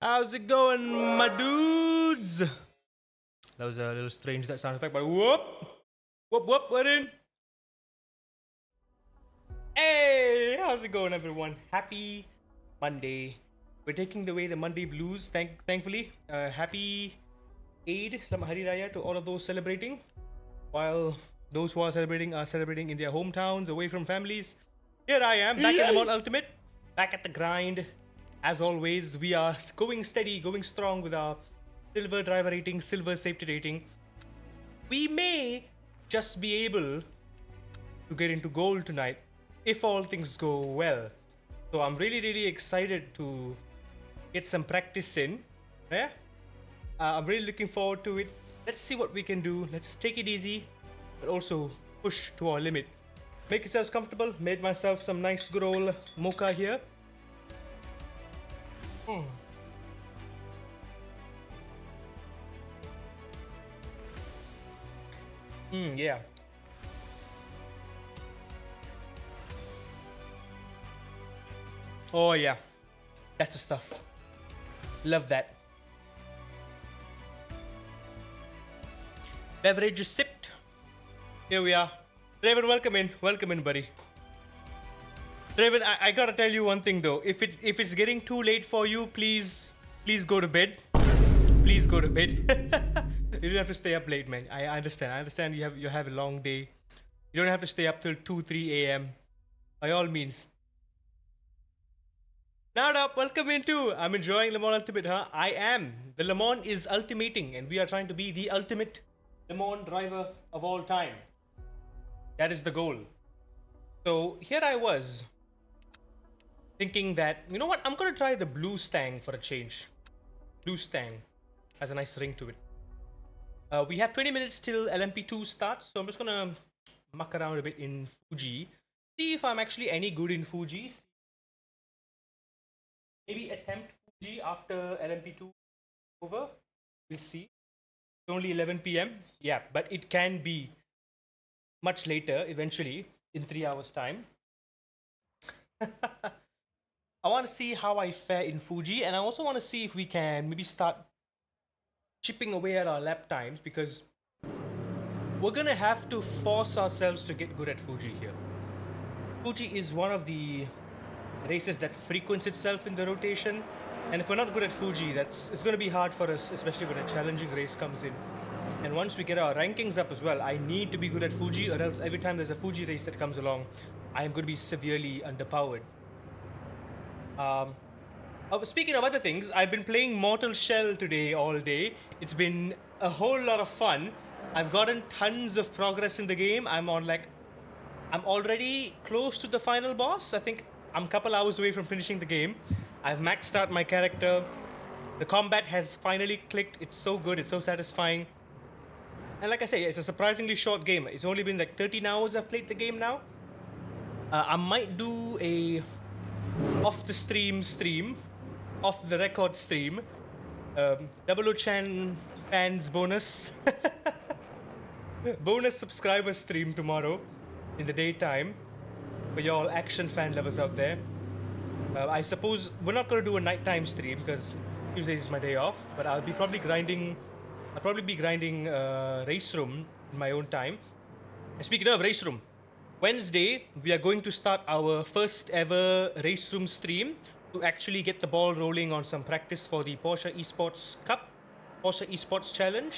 How's it going, my dudes? That was a little strange, that sound effect, but whoop! Whoop, whoop, we're in! Hey, how's it going, everyone? Happy Monday. We're taking away the Monday blues, thankfully. Happy Eid, Selamat Hari Raya to all of those celebrating. While those who are celebrating in their hometowns, away from families. Here I am, back in the Mount Ultimate, back at the grind. As always, we are going steady, going strong with our silver driver rating, silver safety rating. We may just be able to get into gold tonight if all things go well. So I'm really excited to get some practice in. Yeah? I'm really looking forward to it. Let's see what we can do. Let's take it easy, but also push to our limit. Make yourselves comfortable. Made myself some nice good old mocha here. Yeah. Oh yeah. That's the stuff. Love that. Beverage is sipped. Here we are. Draven, welcome in, buddy. Draven, I gotta tell you one thing though. If it's getting too late for you, please go to bed. Please go to bed. You don't have to stay up late, man. I understand. I understand you have a long day. You don't have to stay up till 2-3 a.m. By all means. Now, welcome in too. I'm enjoying Le Mans Ultimate, huh? I am. The Le Mans is ultimating, and we are trying to be the ultimate Le Mans driver of all time. That is the goal. So here I was thinking that, you know what? I'm gonna try the Blue Stang for a change. Blue Stang has a nice ring to it. We have 20 minutes till LMP2's starts, so I'm just gonna muck around a bit in Fuji. See if I'm actually any good in Fuji. Maybe attempt Fuji after LMP2 over. We'll see. It's only 11 p.m. Yeah, but it can be much later eventually in 3 hours time. I want to see how I fare in Fuji, and I also want to see if we can maybe start chipping away at our lap times, because we're gonna have to force ourselves to get good at Fuji here. Fuji is one of the races that frequents itself in the rotation, and if we're not good at Fuji, it's gonna be hard for us, especially when a challenging race comes in. And once we get our rankings up as well, I need to be good at Fuji, or else every time there's a Fuji race that comes along, I am going to be severely underpowered. Speaking of other things, I've been playing Mortal Shell today all day. It's been a whole lot of fun. I've gotten tons of progress in the game. I'm already close to the final boss. I think I'm a couple hours away from finishing the game. I've maxed out my character. The combat has finally clicked. It's so good. It's so satisfying. And like I say, it's a surprisingly short game. It's only been like 13 hours I've played the game now. I might do a off the record stream. Double O Chan fans bonus. Bonus subscriber stream tomorrow in the daytime for y'all action fan lovers out there. I suppose we're not going to do a nighttime stream because Tuesday is my day off, but I'll probably be grinding Race Room in my own time. And speaking of Race Room, Wednesday we are going to start our first ever Race Room stream to actually get the ball rolling on some practice for the Porsche Esports Cup, Porsche Esports Challenge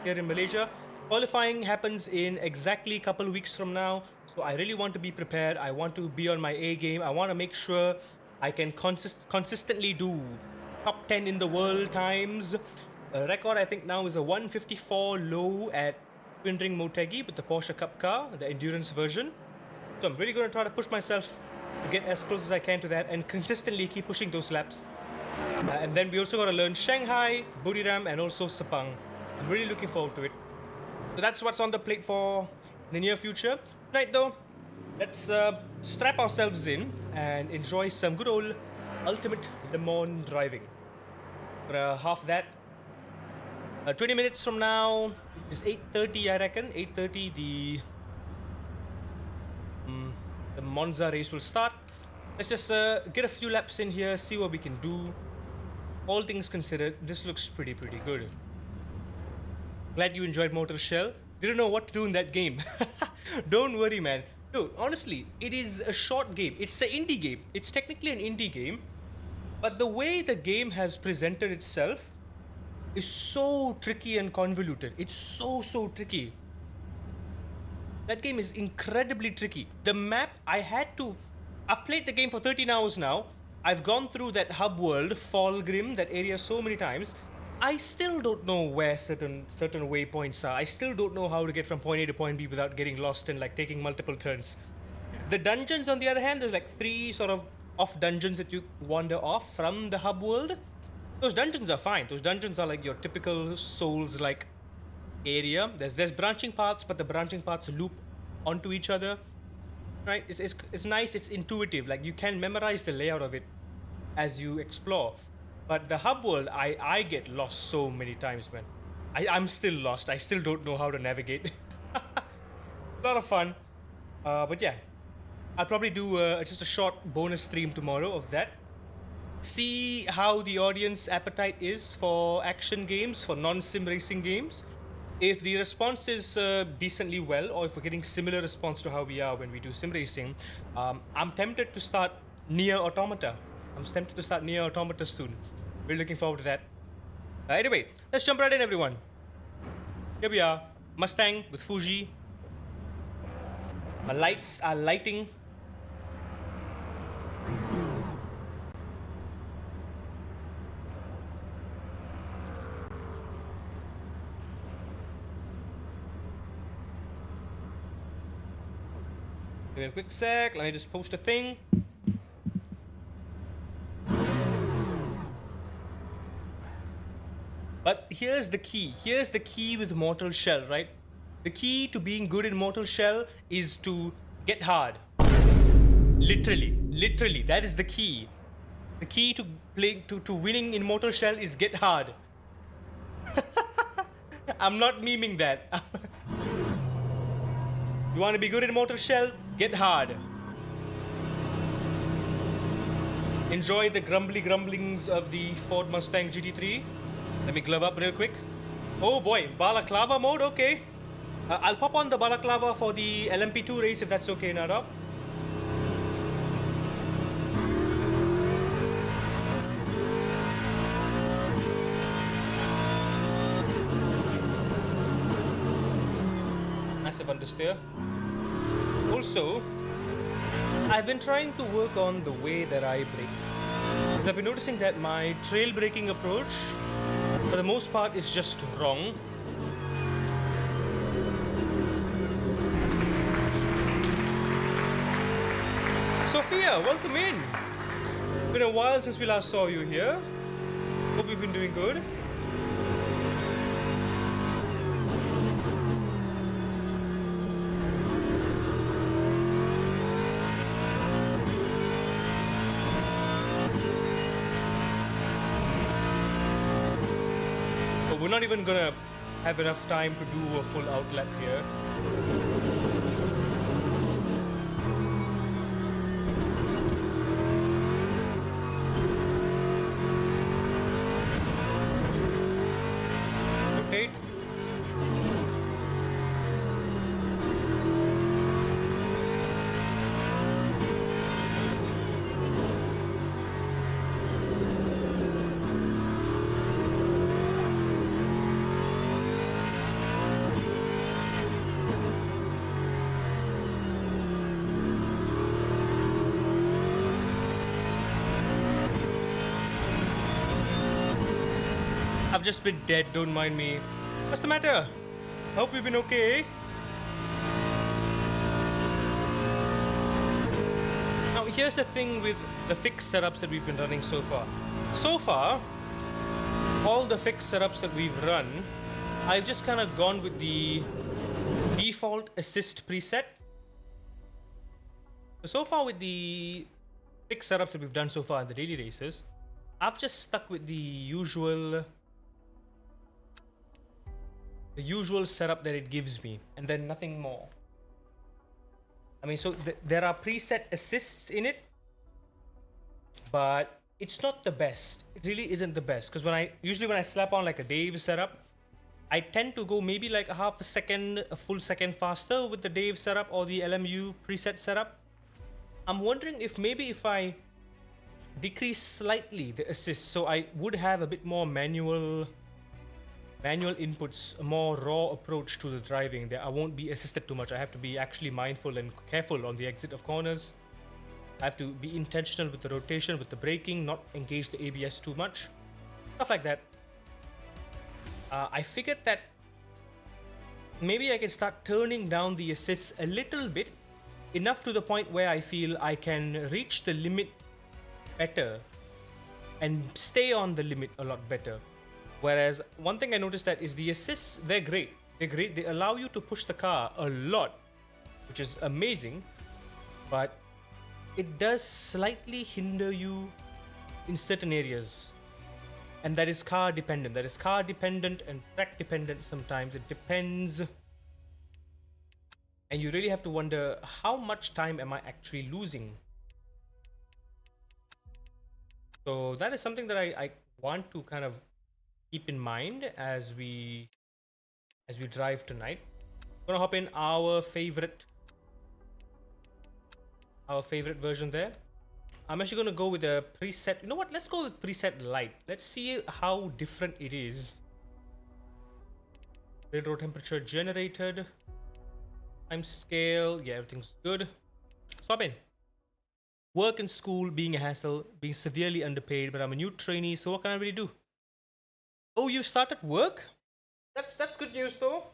here in Malaysia. Qualifying happens in exactly a couple of weeks from now, so I really want to be prepared. I want to be on my A game. I want to make sure I can consistently do top 10 in the world times. Record I think now is a 154 low at Twin Ring Motegi with the Porsche Cup car, the endurance version. So I'm really going to try to push myself to get as close as I can to that and consistently keep pushing those laps. And then we also got to learn Shanghai, Buriram, and also Sepang. I'm really looking forward to it. So that's what's on the plate for the near future. Tonight though, let's strap ourselves in and enjoy some good old ultimate Le Mans driving. For half that, 20 minutes from now is 8:30, I reckon. 8:30, the Monza race will start. Let's just get a few laps in here, see what we can do. all things considered, this looks pretty good. Glad you enjoyed Mortal Shell. Didn't know what to do in that game. Don't worry, man. No, honestly, it is a short game. It's an indie game. It's technically an indie game, but the way the game has presented itself is so tricky and convoluted. It's so tricky. That game is incredibly tricky. The map, I've played the game for 13 hours now. I've gone through that hub world, Fallgrim, that area so many times. I still don't know where certain waypoints are. I still don't know how to get from point A to point B without getting lost and like taking multiple turns. The dungeons, on the other hand, there's like 3 sort of off dungeons that you wander off from the hub world. Those dungeons are fine. Those dungeons are like your typical Souls like area. There's branching paths, but the branching paths loop onto each other. Right? It's nice. It's intuitive. Like you can memorize the layout of it as you explore. But the hub world, I get lost so many times, man. I'm still lost. I still don't know how to navigate. A lot of fun. But yeah, I'll probably do just a short bonus stream tomorrow of that. See how the audience appetite is for action games, for non-sim racing games. If the response is decently well, or if we're getting similar response to how we are when we do sim racing, I'm tempted to start Nier Automata. I'm tempted to start Nier Automata soon. We're looking forward to that. Anyway, let's jump right in, everyone. Here we are, Mustang with Fuji. My lights are lighting. Give me a quick sec, let me just post a thing. But here's the key. Here's the key with Mortal Shell, right? The key to being good in Mortal Shell is to get hard. Literally, that is the key. The key to playing to winning in Mortal Shell is get hard. I'm not memeing that. You want to be good in Mortal Shell? Get hard. Enjoy the grumbly grumblings of the Ford Mustang GT3. Let me glove up real quick. Oh boy, balaclava mode, okay. I'll pop on the balaclava for the LMP2 race if that's okay, Nada. Massive understeer. Also, I've been trying to work on the way that I brake. Because I've been noticing that my trail braking approach, for the most part, is just wrong. Sophia, welcome in. It's been a while since we last saw you here. Hope you've been doing good. But we're not even gonna have enough time to do a full outlap here. Okay. I've just been dead, don't mind me. What's the matter? I hope you've been okay. Now, here's the thing with the fixed setups that we've been running so far. So far, all the fixed setups that we've run, I've just kind of gone with the default assist preset. So far with the fixed setups that we've done so far in the daily races, I've just stuck with the usual setup that it gives me, and then nothing more. I mean, so there are preset assists in it, but it's not the best. It really isn't the best because when I slap on like a Dave setup, I tend to go maybe like a half a second, a full second faster with the Dave setup or the LMU preset setup. I'm wondering if maybe if I decrease slightly the assist, so I would have a bit more manual inputs, a more raw approach to the driving. That I won't be assisted too much. I have to be actually mindful and careful on the exit of corners. I have to be intentional with the rotation, with the braking, not engage the ABS too much, stuff like that. I figured that maybe I can start turning down the assists a little bit, enough to the point where I feel I can reach the limit better and stay on the limit a lot better. Whereas one thing I noticed that is the assists, they're great. They're great. They allow you to push the car a lot, which is amazing, but it does slightly hinder you in certain areas. And that is car dependent. That is car dependent and track dependent sometimes. It depends. And you really have to wonder, how much time am I actually losing? So that is something that I want to kind of keep in mind as we drive tonight. Gonna hop in our favorite version there. I'm actually gonna go with a preset. You know what? Let's go with preset light. Let's see how different it is. Railroad temperature generated. Time scale. Yeah, everything's good. Swap in. Work and school being a hassle, being severely underpaid, but I'm a new trainee, so what can I really do? Oh, you started work? That's good news though.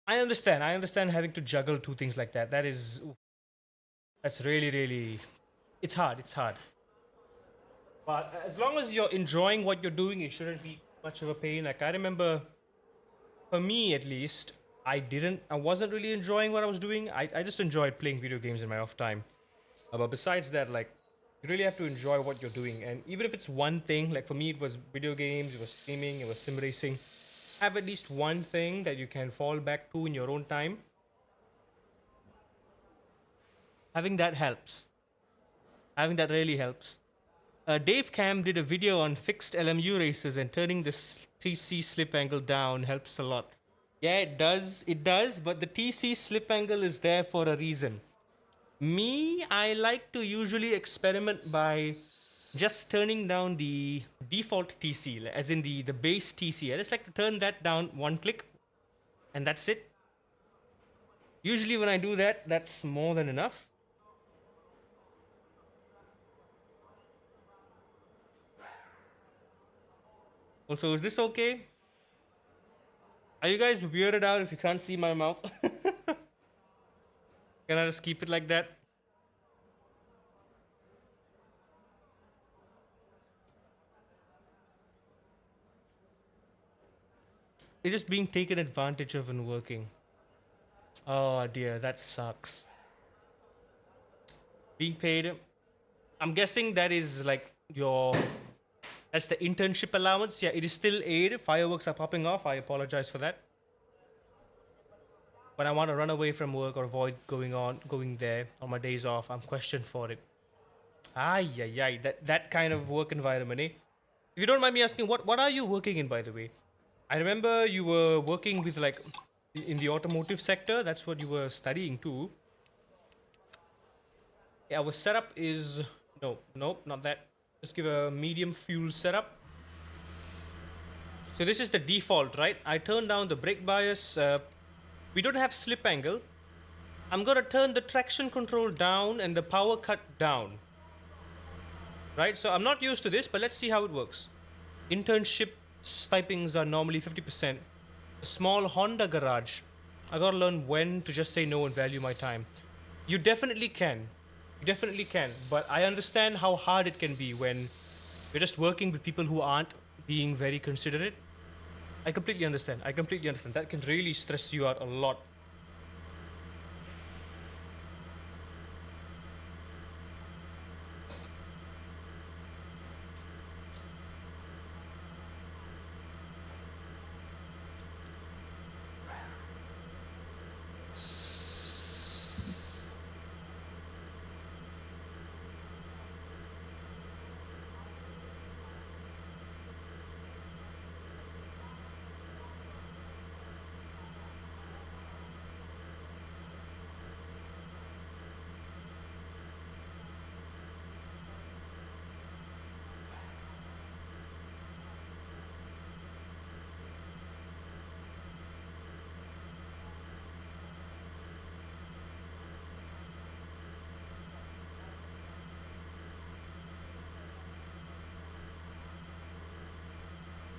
I understand. I understand having to juggle two things like that. That's really it's hard. It's hard. But as long as you're enjoying what you're doing, it shouldn't be much of a pain. Like I remember, for me at least, I wasn't really enjoying what I was doing. I just enjoyed playing video games in my off time. But besides that, like, you really have to enjoy what you're doing. And even if it's one thing, like for me, it was video games, it was streaming, it was sim racing. Have at least one thing that you can fall back to in your own time. Having that helps. Having that really helps. Dave Cam did a video on fixed LMU races, and turning the TC slip angle down helps a lot. Yeah, it does. It does, but the TC slip angle is there for a reason. Me, I like to usually experiment by just turning down the default TC, as in the base TC. I just like to turn that down one click, and that's it. Usually, when I do that, that's more than enough. Also, is this okay? Are you guys weirded out if you can't see my mouth? Can I just keep it like that? It's just being taken advantage of and working. Oh dear, that sucks. Being paid. I'm guessing that is like that's the internship allowance. Yeah, it is still aid. Fireworks are popping off. I apologize for that. When I want to run away from work or avoid going there on my days off, I'm questioned for it. Ay, ay, ay. That kind of work environment, eh? If you don't mind me asking, what are you working in, by the way? I remember you were working with like in the automotive sector. That's what you were studying too. Yeah, our setup is nope, not that. Just give a medium fuel setup. So this is the default, right? I turn down the brake bias. We don't have slip angle. I'm gonna turn the traction control down and the power cut down. Right? So I'm not used to this, but let's see how it works. Internship stipends are normally 50%. A small Honda garage. I gotta learn when to just say no and value my time. You definitely can. You definitely can. But I understand how hard it can be when you're just working with people who aren't being very considerate. I completely understand. I completely understand. That can really stress you out a lot.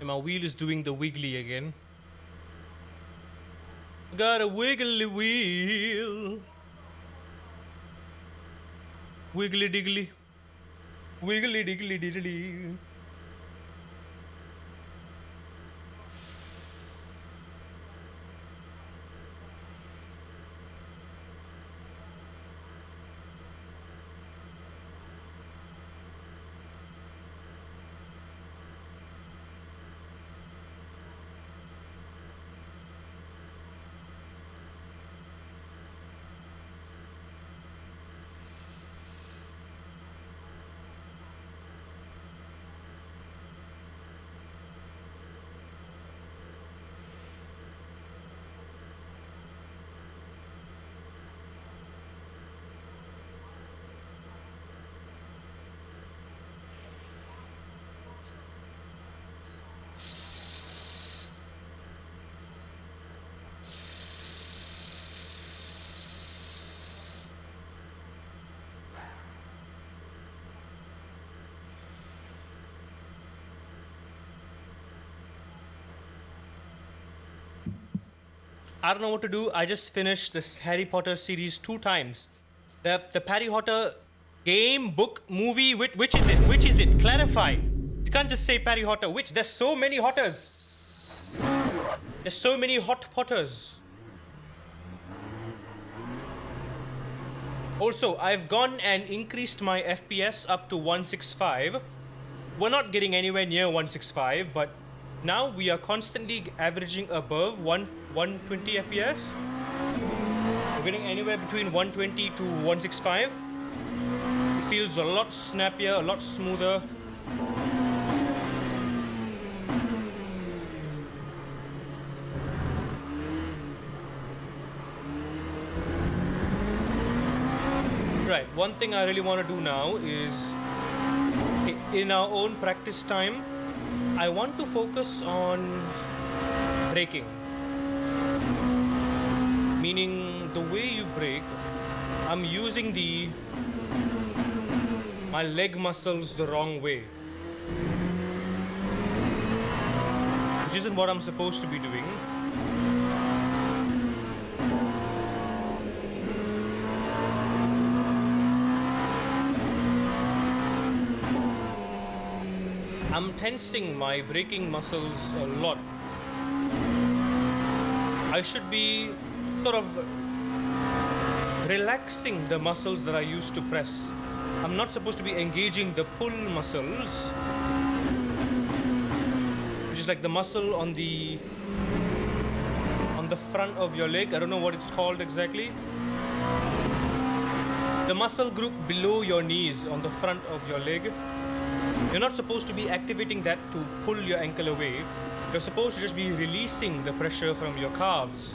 And my wheel is doing the wiggly again. Got a wiggly wheel. Wiggly diggly. Wiggly diggly diddly. I don't know what to do. I just finished this Harry Potter series 2 times. The Harry Potter game, book, movie. Which is it? Which is it? Clarify. You can't just say Harry Potter. Which? There's so many Hotters. There's so many hot Potters. Also, I've gone and increased my FPS up to 165. We're not getting anywhere near 165, but now we are constantly averaging above 120 FPS. We're getting anywhere between 120 to 165. It feels a lot snappier, a lot smoother. Right, one thing I really want to do now is, in our own practice time, I want to focus on braking. Meaning the way you brake, I'm using my leg muscles the wrong way. Which isn't what I'm supposed to be doing. I'm tensing my braking muscles a lot. I should be sort of relaxing the muscles that I used to press. I'm not supposed to be engaging the pull muscles, which is like the muscle on the front of your leg. I don't know what it's called exactly. The muscle group below your knees on the front of your leg. You're not supposed to be activating that to pull your ankle away. You're supposed to just be releasing the pressure from your calves.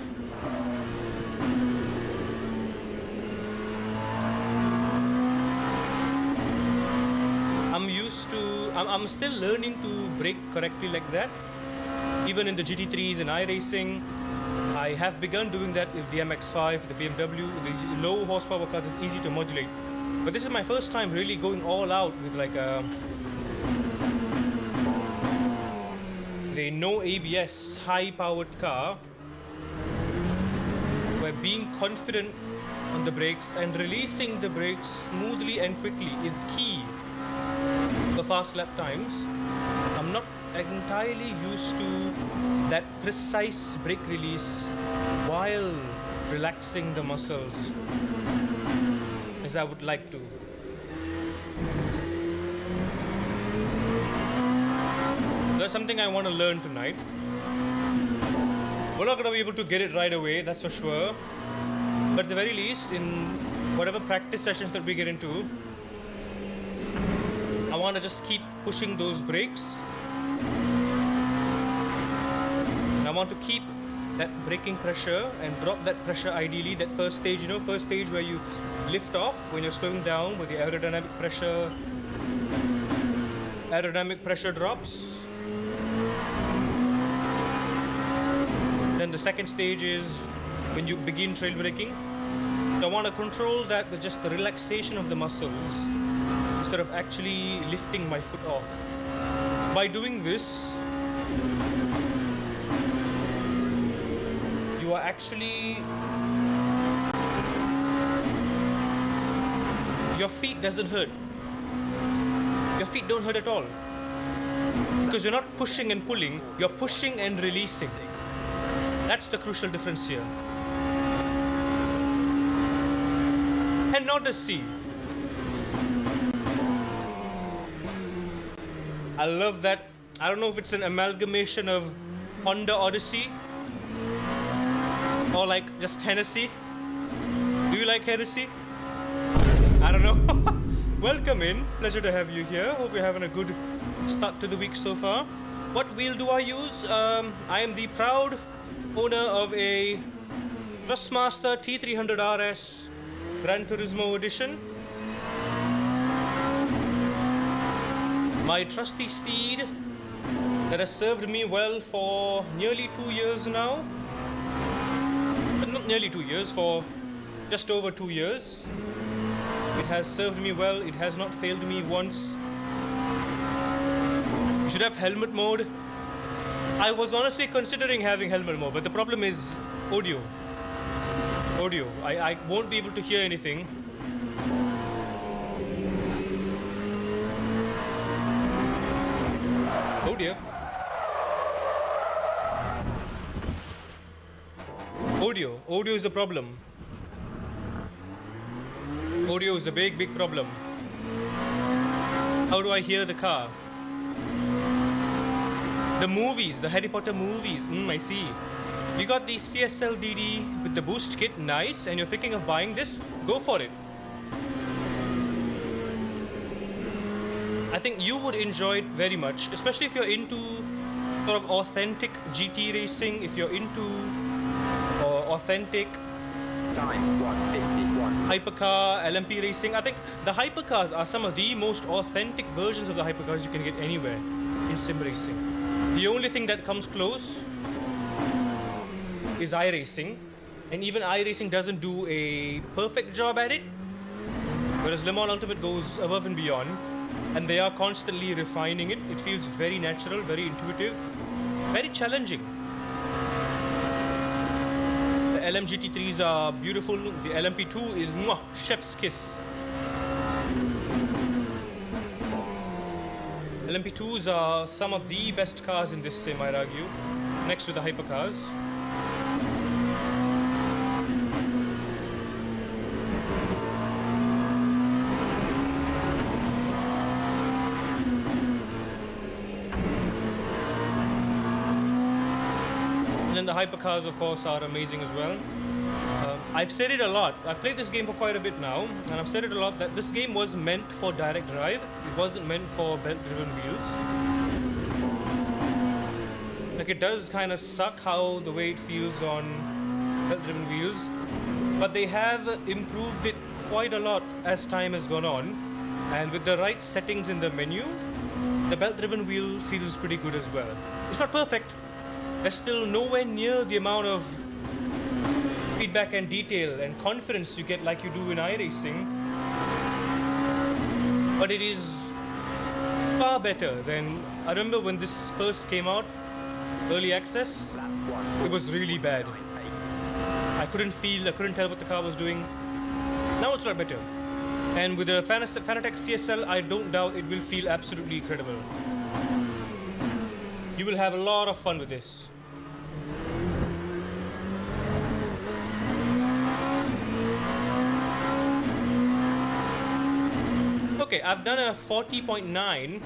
I'm still learning to brake correctly like that. Even in the GT3s and iRacing, I have begun doing that with the MX-5, the BMW, the low horsepower cars. It's easy to modulate. But this is my first time really going all out with like a no ABS high-powered car, where being confident on the brakes and releasing the brakes smoothly and quickly is key for fast lap times. I'm not entirely used to that precise brake release while relaxing the muscles as I would like to. That's something I want to learn tonight. We're not going to be able to get it right away, that's for sure. But at the very least, in whatever practice sessions that we get into, I want to just keep pushing those brakes. And I want to keep that braking pressure and drop that pressure ideally, that first stage, first stage where you lift off when you're slowing down with the aerodynamic pressure drops. Then the second stage is when you begin trail braking. So I want to control that with just the relaxation of the muscles instead of actually lifting my foot off. By doing this, you are actually, your feet doesn't hurt. Your feet don't hurt at all. Because you're not pushing and pulling, you're pushing and releasing. That's the crucial difference here. And not a C. I love that. I don't know if it's an amalgamation of Honda Odyssey or like just Hennessy. Do you like Hennessy? I don't know. Welcome in. Pleasure to have you here. Hope you're having a good start to the week so far. What wheel do I use? I am the proud owner of a Thrustmaster T300 RS Gran Turismo Edition. My trusty steed that has served me well for nearly 2 years now. But not nearly 2 years, for just over 2 years. It has served me well, it has not failed me once. You should have helmet mode. I was honestly considering having helmet mode, but the problem is audio. Audio. I won't be able to hear anything. Oh dear. Audio. Audio is a problem. Audio is a big, big problem. How do I hear the car? The movies, the Harry Potter movies. I see. You got the CSL DD with the boost kit, nice, and you're thinking of buying this? Go for it. I think you would enjoy it very much, especially if you're into sort of authentic GT racing, if you're into authentic hypercar, LMP racing. I think the hypercars are some of the most authentic versions of the hypercars you can get anywhere in sim racing. The only thing that comes close is iRacing, and even iRacing doesn't do a perfect job at it, whereas Le Mans Ultimate goes above and beyond, and they are constantly refining it. It feels very natural, very intuitive, very challenging. The LMGT3's are beautiful. The LMP2 is mwah, chef's kiss. LMP2's are some of the best cars in this sim, I'd argue, next to the hypercars. And then the hypercars, of course, are amazing as well. I've said it a lot. I've played this game for quite a bit now, and I've said it a lot that this game was meant for direct drive. It wasn't meant for belt-driven wheels. Like, it does kind of suck how the way it feels on belt-driven wheels, but they have improved it quite a lot as time has gone on, and with the right settings in the menu, the belt-driven wheel feels pretty good as well. It's not perfect. There's still nowhere near the amount of feedback and detail and confidence you get like you do in iRacing, but it is far better than, I remember when this first came out, early access, it was really bad. I couldn't tell what the car was doing. Now it's a lot better. And with the Fanatec CSL, I don't doubt it will feel absolutely incredible. You will have a lot of fun with this. Okay, I've done a 40.9.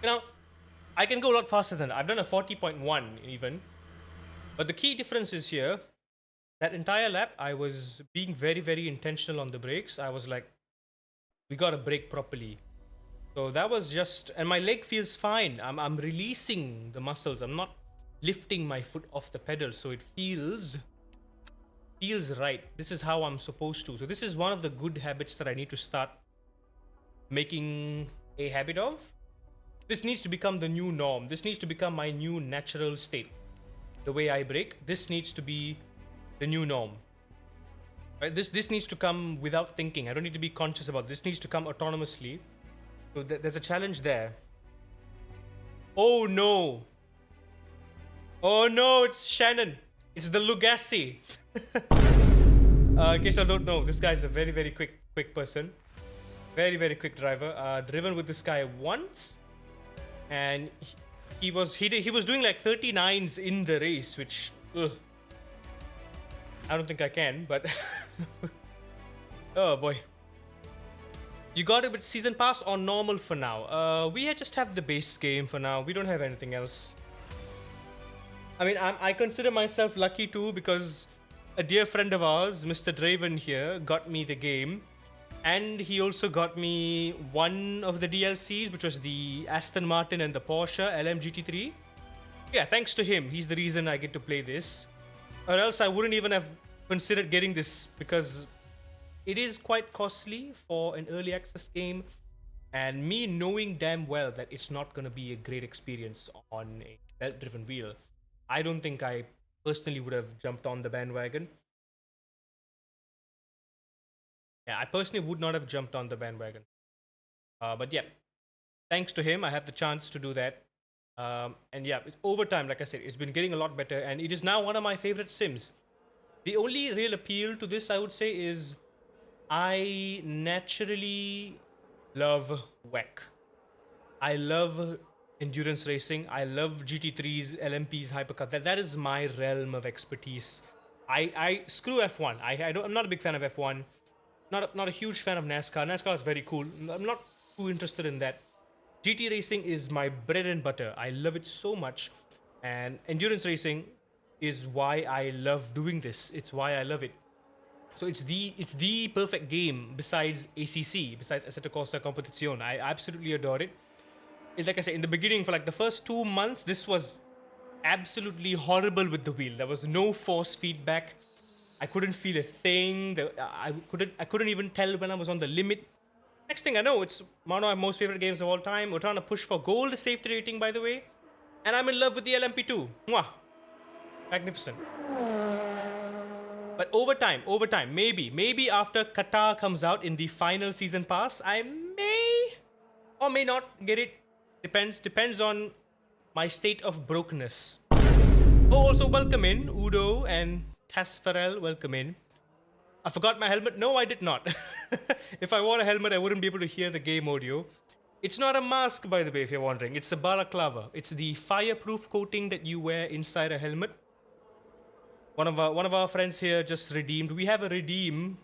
Now, I can go a lot faster than that. I've done a 40.1 even. But the key difference is here, that entire lap, I was being very, very intentional on the brakes. I was like, we gotta brake properly. So that was just, and my leg feels fine. I'm releasing the muscles. I'm not lifting my foot off the pedal. So it feels right. This is how I'm supposed to. So this is one of the good habits that I need to start making a habit of. This needs to become the new norm. This needs to become my new natural state. The way I brake, this needs to be the new norm. Right? This needs to come without thinking. I don't need to be conscious about this. This needs to come autonomously. So there's a challenge there. Oh no. Oh no, it's Shannon. It's the Lugassi. In case you don't know, this guy is a very, very quick person. Very, very quick driver. Driven with this guy once, and he was doing like 39s in the race, which I don't think I can, but oh boy. You got it with season pass or normal for now? We just have the base game for now. We don't have anything else. I mean, I consider myself lucky too, because a dear friend of ours, Mr. Draven here, got me the game. And he also got me one of the DLCs, which was the Aston Martin and the Porsche LMGT3. Yeah, thanks to him, he's the reason I get to play this. Or else I wouldn't even have considered getting this, because it is quite costly for an early access game. And me knowing damn well that it's not going to be a great experience on a belt-driven wheel, I don't think I personally would have jumped on the bandwagon. Yeah, I personally would not have jumped on the bandwagon. But yeah, thanks to him, I have the chance to do that. And yeah, over time, like I said, it's been getting a lot better, and it is now one of my favorite sims. The only real appeal to this, I would say, is I naturally love WEC. I love endurance racing. I love GT3s, LMPs, hypercars. That is my realm of expertise. I screw F1. I'm not a big fan of F1. Not a huge fan of NASCAR. NASCAR is very cool. I'm not too interested in that. GT racing is my bread and butter. I love it so much. And endurance racing is why I love doing this. It's why I love it. So it's the perfect game besides ACC, besides Assetto Corsa Competizione. I absolutely adore it. It's like I said, in the beginning, for like the first 2 months, this was absolutely horrible with the wheel. There was no force feedback. I couldn't feel a thing. I couldn't even tell when I was on the limit. Next thing I know, it's one of my most favorite games of all time. We're trying to push for gold safety rating, by the way. And I'm in love with the LMP2. Mwah. Magnificent. But over time, maybe after Qatar comes out in the final season pass, I may or may not get it. Depends on my state of brokenness. Oh, also welcome in, Udo and Tasfarel, welcome in. I forgot my helmet. No, I did not. If I wore a helmet, I wouldn't be able to hear the game audio. It's not a mask, by the way, if you're wondering. It's a balaclava. It's the fireproof coating that you wear inside a helmet. One of our friends here just redeemed. We have a redeem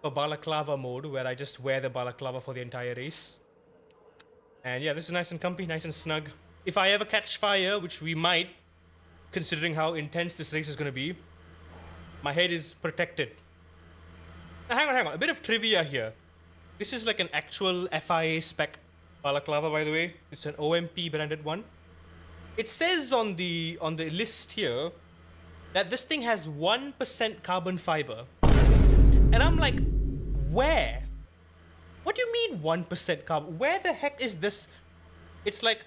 for balaclava mode, where I just wear the balaclava for the entire race. And yeah, this is nice and comfy, nice and snug. If I ever catch fire, which we might, considering how intense this race is going to be, my head is protected. Now, hang on. A bit of trivia here. This is like an actual FIA spec balaclava, by the way. It's an OMP branded one. It says on the list here that this thing has 1% carbon fiber. And I'm like, where? What do you mean 1% carbon? Where the heck is this? It's like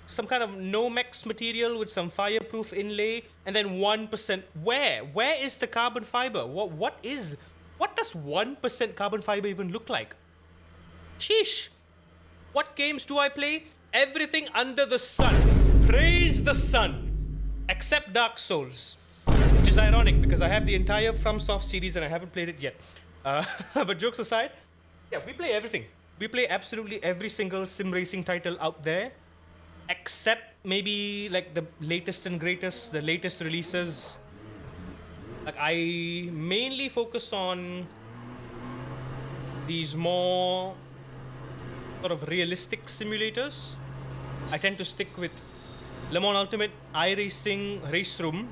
some kind of Nomex material with some fireproof inlay, and then 1%. Where? Where is the carbon fiber? What does 1% carbon fiber even look like? Sheesh. What games do I play? Everything under the sun. Praise the sun. Except Dark Souls. Which is ironic, because I have the entire FromSoft series and I haven't played it yet. But jokes aside, yeah, we play everything. We play absolutely every single sim racing title out there, except maybe like the latest and greatest, the latest releases. Like, I mainly focus on these more sort of realistic simulators. I tend to stick with Le Mans Ultimate, iRacing, Race Room,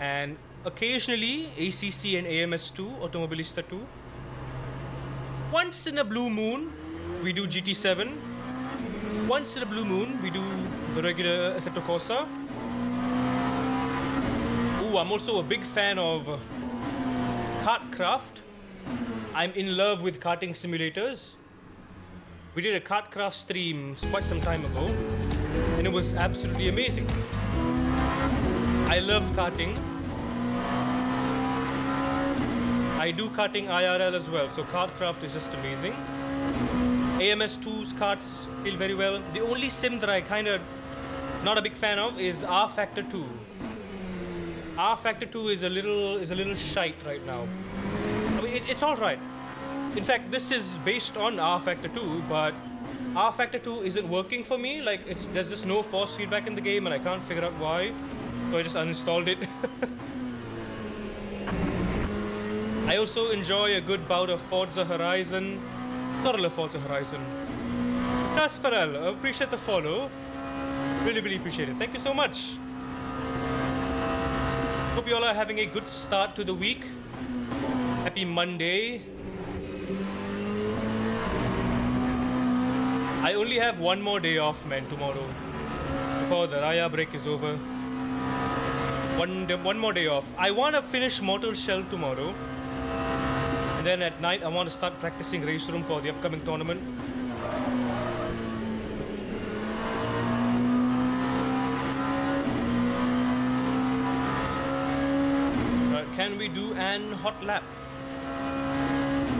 and occasionally ACC and AMS2, Automobilista 2. Once in a blue moon, we do GT7. Once in a blue moon, we do the regular Assetto Corsa. Ooh, I'm also a big fan of Kartcraft. I'm in love with karting simulators. We did a Kartcraft stream quite some time ago, and it was absolutely amazing. I love karting. I do karting IRL as well, so Kartcraft is just amazing. AMS2's carts feel very well. The only sim that I kind of not a big fan of is R Factor 2. R Factor 2 is a little shite right now. I mean, it's all right. In fact, this is based on R Factor 2, but R Factor 2 isn't working for me. Like, there's just no force feedback in the game, and I can't figure out why. So I just uninstalled it. I also enjoy a good bout of Forza Horizon. Gotta love Forza Horizon. Tasfarel, appreciate the follow. Really, really appreciate it. Thank you so much. Hope you all are having a good start to the week. Happy Monday. I only have one more day off, man, tomorrow. Before the Raya break is over. One more day off. I want to finish Mortal Shell tomorrow. And then at night, I want to start practicing Race Room for the upcoming tournament. Can we do an hot lap?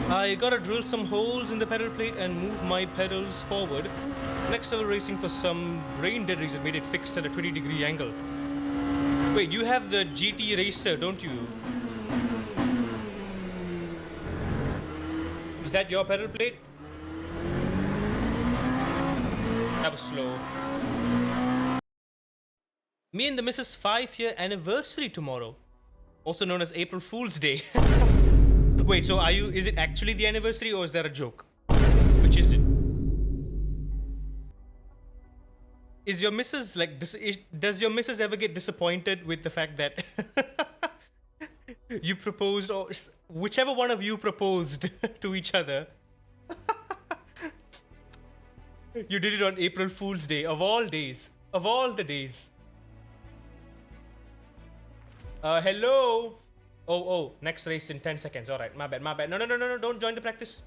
I gotta drill some holes in the pedal plate and move my pedals forward. Next level racing for some brain dead reason made it fixed at a 20-degree angle. Wait, you have the GT Racer, don't you? Is that your pedal plate? That was slow. Me and the Mrs. 5-year anniversary tomorrow. Also known as April Fool's Day. Wait, so is it actually the anniversary or is that a joke? Which is it? Is your missus like, does your missus ever get disappointed with the fact that you proposed, or whichever one of you proposed to each other? You did it on April Fool's Day, of all days. Of all the days. Hello? Oh, next race in 10 seconds. Alright, my bad. No, don't join the practice.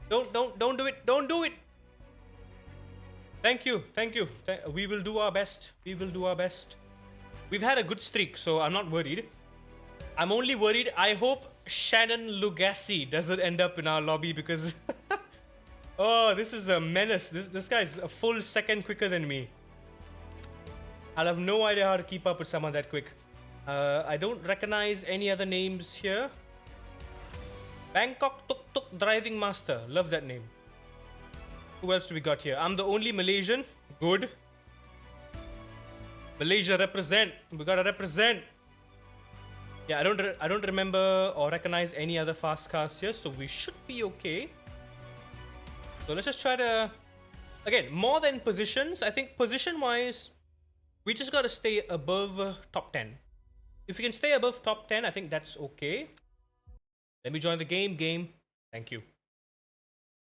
Don't do it. Don't do it. Thank you. We will do our best. We've had a good streak, so I'm not worried. I'm only worried. I hope Shannon Lugassi doesn't end up in our lobby because... oh, this is a menace. This guy's a full second quicker than me. I'll have no idea how to keep up with someone that quick. I don't recognize any other names here. Bangkok Tuk Tuk Driving Master. Love that name. Who else do we got here? I'm the only Malaysian. Good. Malaysia represent. We gotta represent. Yeah, I don't remember or recognize any other fast cars here, so we should be okay. So let's just try to... Again, more than positions. I think position-wise, we just gotta stay above top 10. If we can stay above top 10, I think that's okay. Let me join the game. Thank you.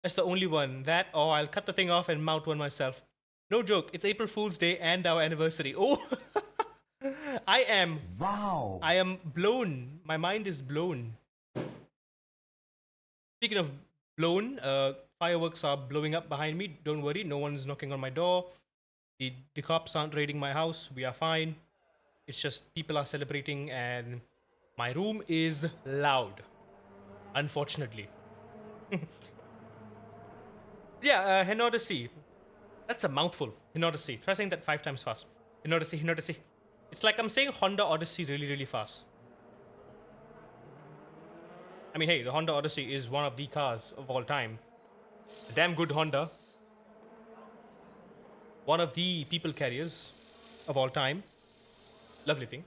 That's the only one. That, or I'll cut the thing off and mount one myself. No joke, it's April Fool's Day and our anniversary. Oh! I am... Wow! I am blown. My mind is blown. Speaking of blown, fireworks are blowing up behind me. Don't worry, no one's knocking on my door. The cops aren't raiding my house. We are fine. It's just people are celebrating and my room is loud. Unfortunately. Yeah, Henodyssey. That's a mouthful. Henodyssey. Try saying that 5 times fast. Henodyssey. It's like I'm saying Honda Odyssey really, really fast. I mean, hey, the Honda Odyssey is one of the cars of all time. A damn good Honda. One of the people carriers of all time. Lovely thing.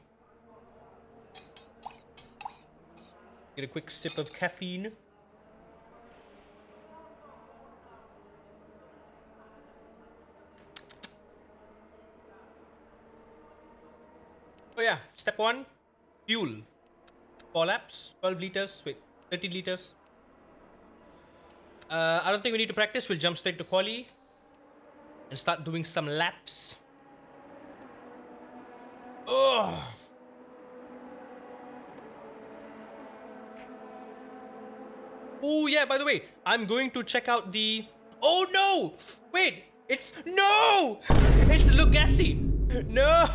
Get a quick sip of caffeine. Oh yeah, step 1, fuel. 4 laps, 12 liters, wait, 30 liters. I don't think we need to practice. We'll jump straight to quali and start doing some laps. Ugh. Oh yeah, by the way, I'm going to check out the... Oh no! Wait, it's... No! It's Lugassi! No!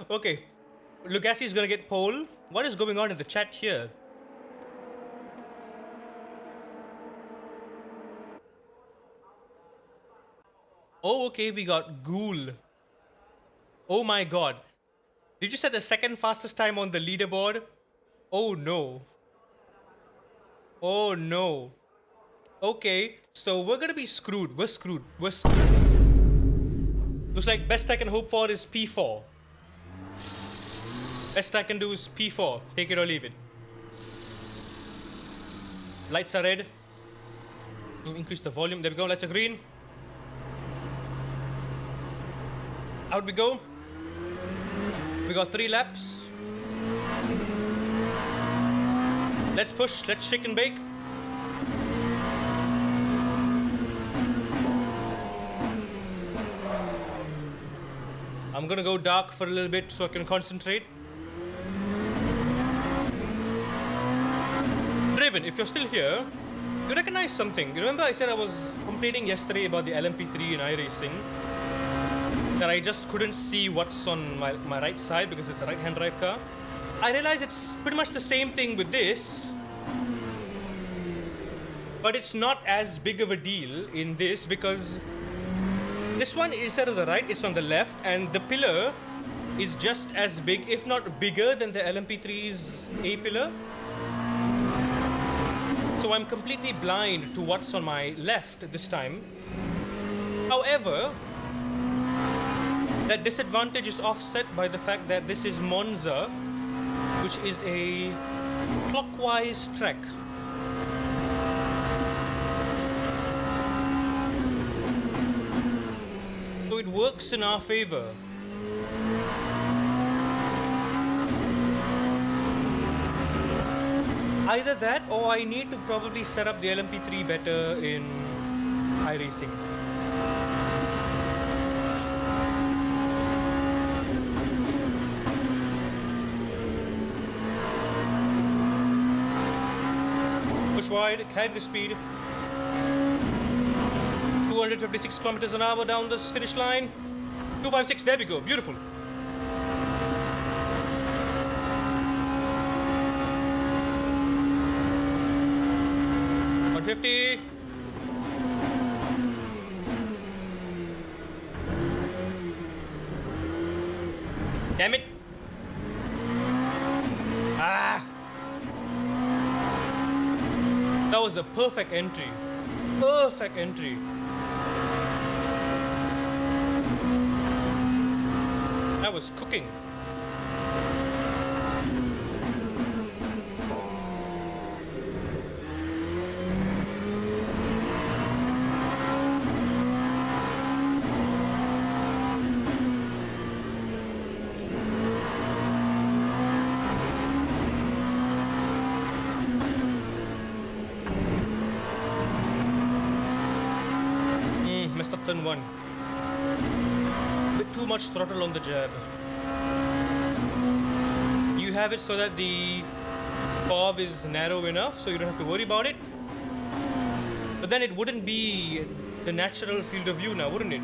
Okay. Lugassi is gonna get pole. What is going on in the chat here? Oh, okay, we got Ghoul. Oh my god. Did you set the second fastest time on the leaderboard? Oh no. Oh no. Okay, so we're gonna be screwed. We're screwed. We're screwed. Looks like best I can hope for is P4. Best I can do is P4. Take it or leave it. Lights are red. Increase the volume. There we go. Lights are green. Out we go. We got 3 laps. Let's push. Let's shake and bake. I'm gonna go dark for a little bit so I can concentrate. Draven, if you're still here, you recognize something. You remember I said I was complaining yesterday about the LMP3 in iRacing? That I just couldn't see what's on my right side because it's a right-hand drive car. I realize it's pretty much the same thing with this. But it's not as big of a deal in this because this one, instead of the right, it's on the left, and the pillar is just as big, if not bigger, than the LMP3's A pillar. So I'm completely blind to what's on my left this time. However, that disadvantage is offset by the fact that this is Monza, which is a clockwise track. So it works in our favor. Either that, or I need to probably set up the LMP3 better in iRacing. Push wide, carry the speed. 256 kilometers an hour down this finish line. 256, there we go, beautiful. $150. Damn it. Ah. That was a perfect entry. Perfect entry. That was cooking. Messed up turn 1. Bit too much throttle on the jab. You have it so that the POV is narrow enough so you don't have to worry about it. But then it wouldn't be the natural field of view now, wouldn't it?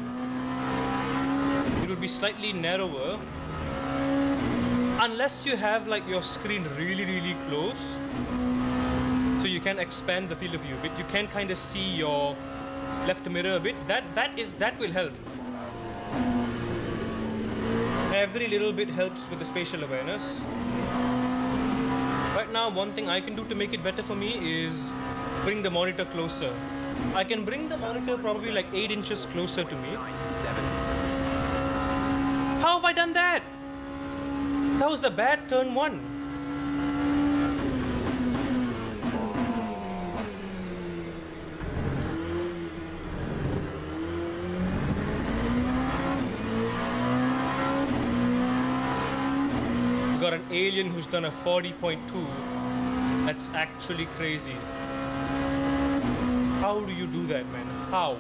It would be slightly narrower. Unless you have like your screen really, really close. So you can expand the field of view a bit. You can kind of see your left mirror a bit. That will help. Every little bit helps with the spatial awareness. Right now, one thing I can do to make it better for me is bring the monitor closer. I can bring the monitor probably like 8 inches closer to me. How have I done that? That was a bad turn 1. Got an alien who's done a 40.2. That's actually crazy. How do you do that, man? How?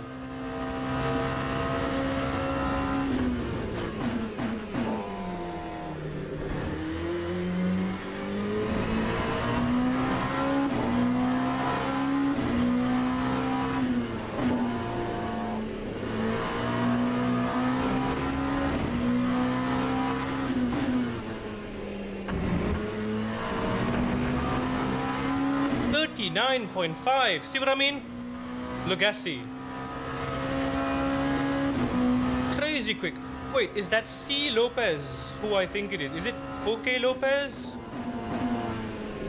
$39.5. See what I mean? Lugassi. crazy quick. Wait, is that C. Lopez who I think it is? Is it Koke Lopez?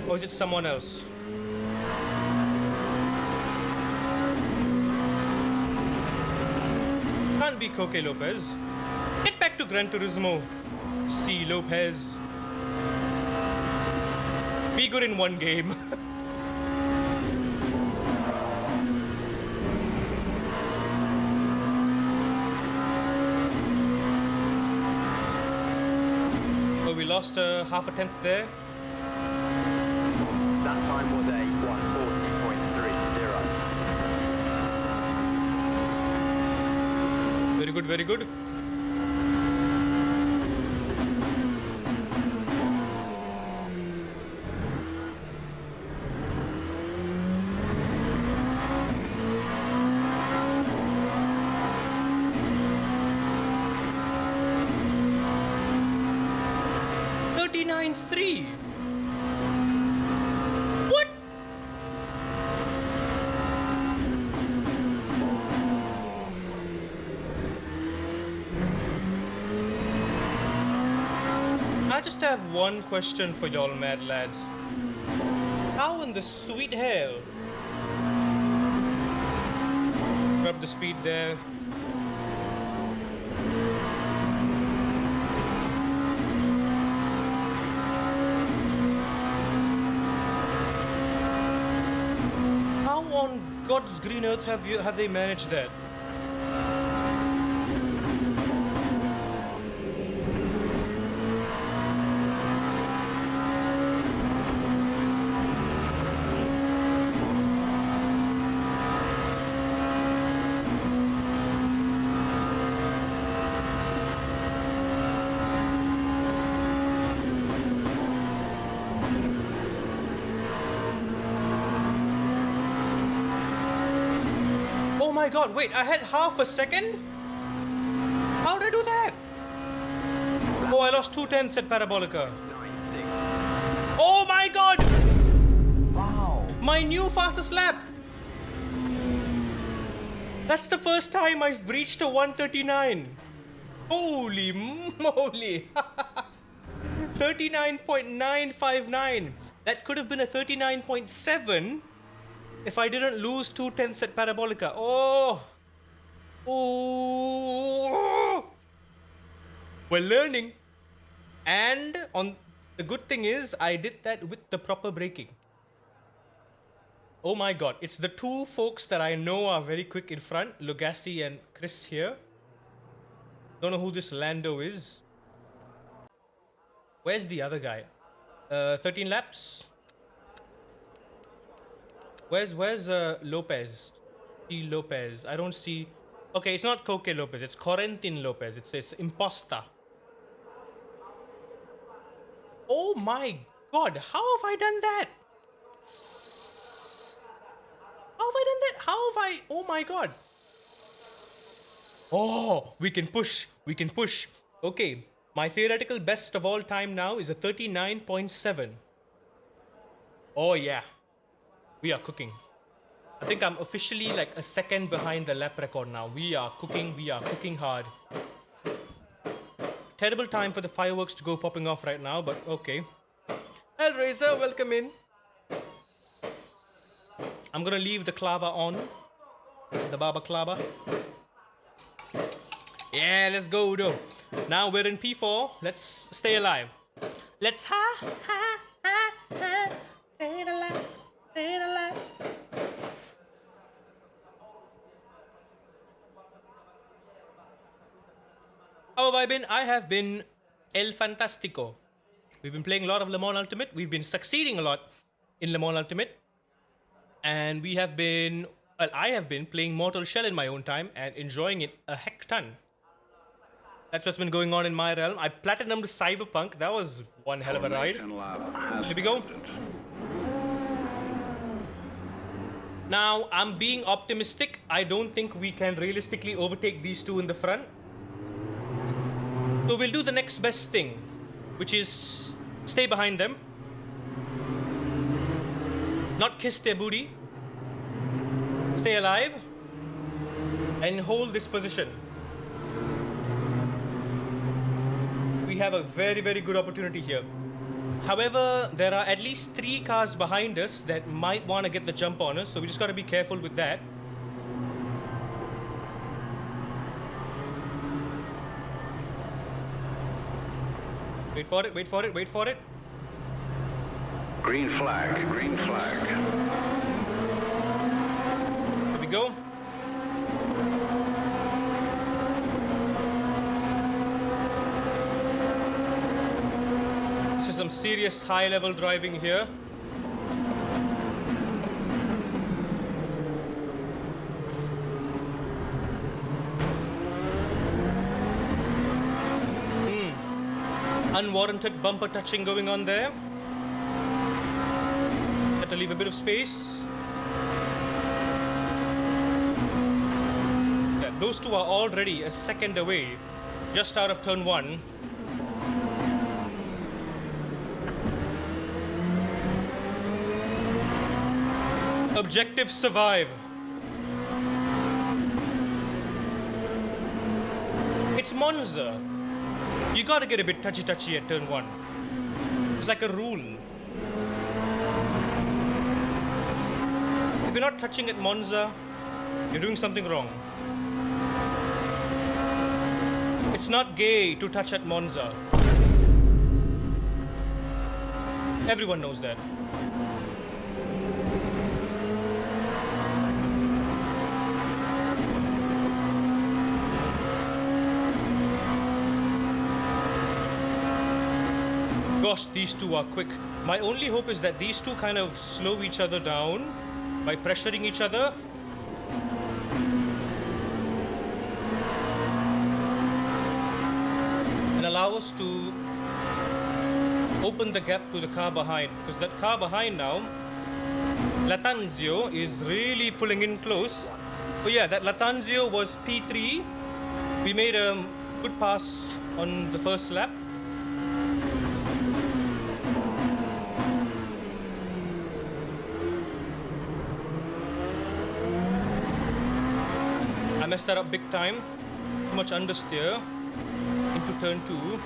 Or is it someone else? Can't be Koke Lopez. Get back to Gran Turismo, C. Lopez. Be good in one game. Oh, we lost half a tenth there. That time was a 140.30. Very good, very good. Three. What? I just have one question for y'all mad lads. How in the sweet hell? Grab the speed there. On God's green earth have they managed that? Oh my god, wait, I had half a second? How did I do that? Oh, I lost 2 tenths at Parabolica. Oh my god! Wow. My new fastest lap! That's the first time I've breached a 139. Holy moly! 39.959. That could have been a 39.7 if I didn't lose 2 tenths at Parabolica. Oh! Oh! We're learning. And the good thing is, I did that with the proper braking. Oh my god, it's the two folks that I know are very quick in front, Lugassi and Chris here. Don't know who this Lando is. Where's the other guy? 13 laps? Where's Lopez? C. Lopez. I don't see. Okay, it's not Koke Lopez. It's Corentin Lopez. It's Imposta. Oh my god! How have I done that? How have I done that? How have I? Oh my god! Oh, we can push. We can push. Okay, my theoretical best of all time now is a 39.7. Oh yeah. We are cooking. I think I'm officially like a second behind the lap record now. We are cooking hard. Terrible time for the fireworks to go popping off right now, but okay. Hellraiser, welcome in. I'm gonna leave the clava on. The Baba Clava. Yeah, let's go though. Now we're in P4. Let's stay alive. Let's stay alive. Stay alive. How have I been? I have been El Fantastico. We've been playing a lot of Le Mans Ultimate. We've been succeeding a lot in Le Mans Ultimate. And we have been, well, I have been playing Mortal Shell in my own time and enjoying it a heck ton. That's what's been going on in my realm. I platinumed Cyberpunk. That was one hell of a ride. Here we go. Now, I'm being optimistic. I don't think we can realistically overtake these two in the front. So we'll do the next best thing, which is stay behind them. Not kiss their booty. Stay alive. And hold this position. we have a very, very good opportunity here. However, there are at least 3 cars behind us that might want to get the jump on us, so we just got to be careful with that. Wait for it, wait for it, wait for it. Green flag, green flag. Here we go. This is some serious high-level driving here. Unwarranted bumper touching going on there. Had to leave a bit of space. Yeah, those two are already a second away, just out of turn 1. Objective survive. It's Monza. You gotta get a bit touchy-touchy at turn 1. It's like a rule. If you're not touching at Monza, you're doing something wrong. It's not gay to touch at Monza. Everyone knows that. Gosh, these two are quick. My only hope is that these two kind of slow each other down by pressuring each other. And allow us to open the gap to the car behind. Because that car behind now, Latanzio, is really pulling in close. Oh yeah, that Latanzio was P3. We made a good pass on the first lap. I messed that up big time. Too much understeer into turn 2.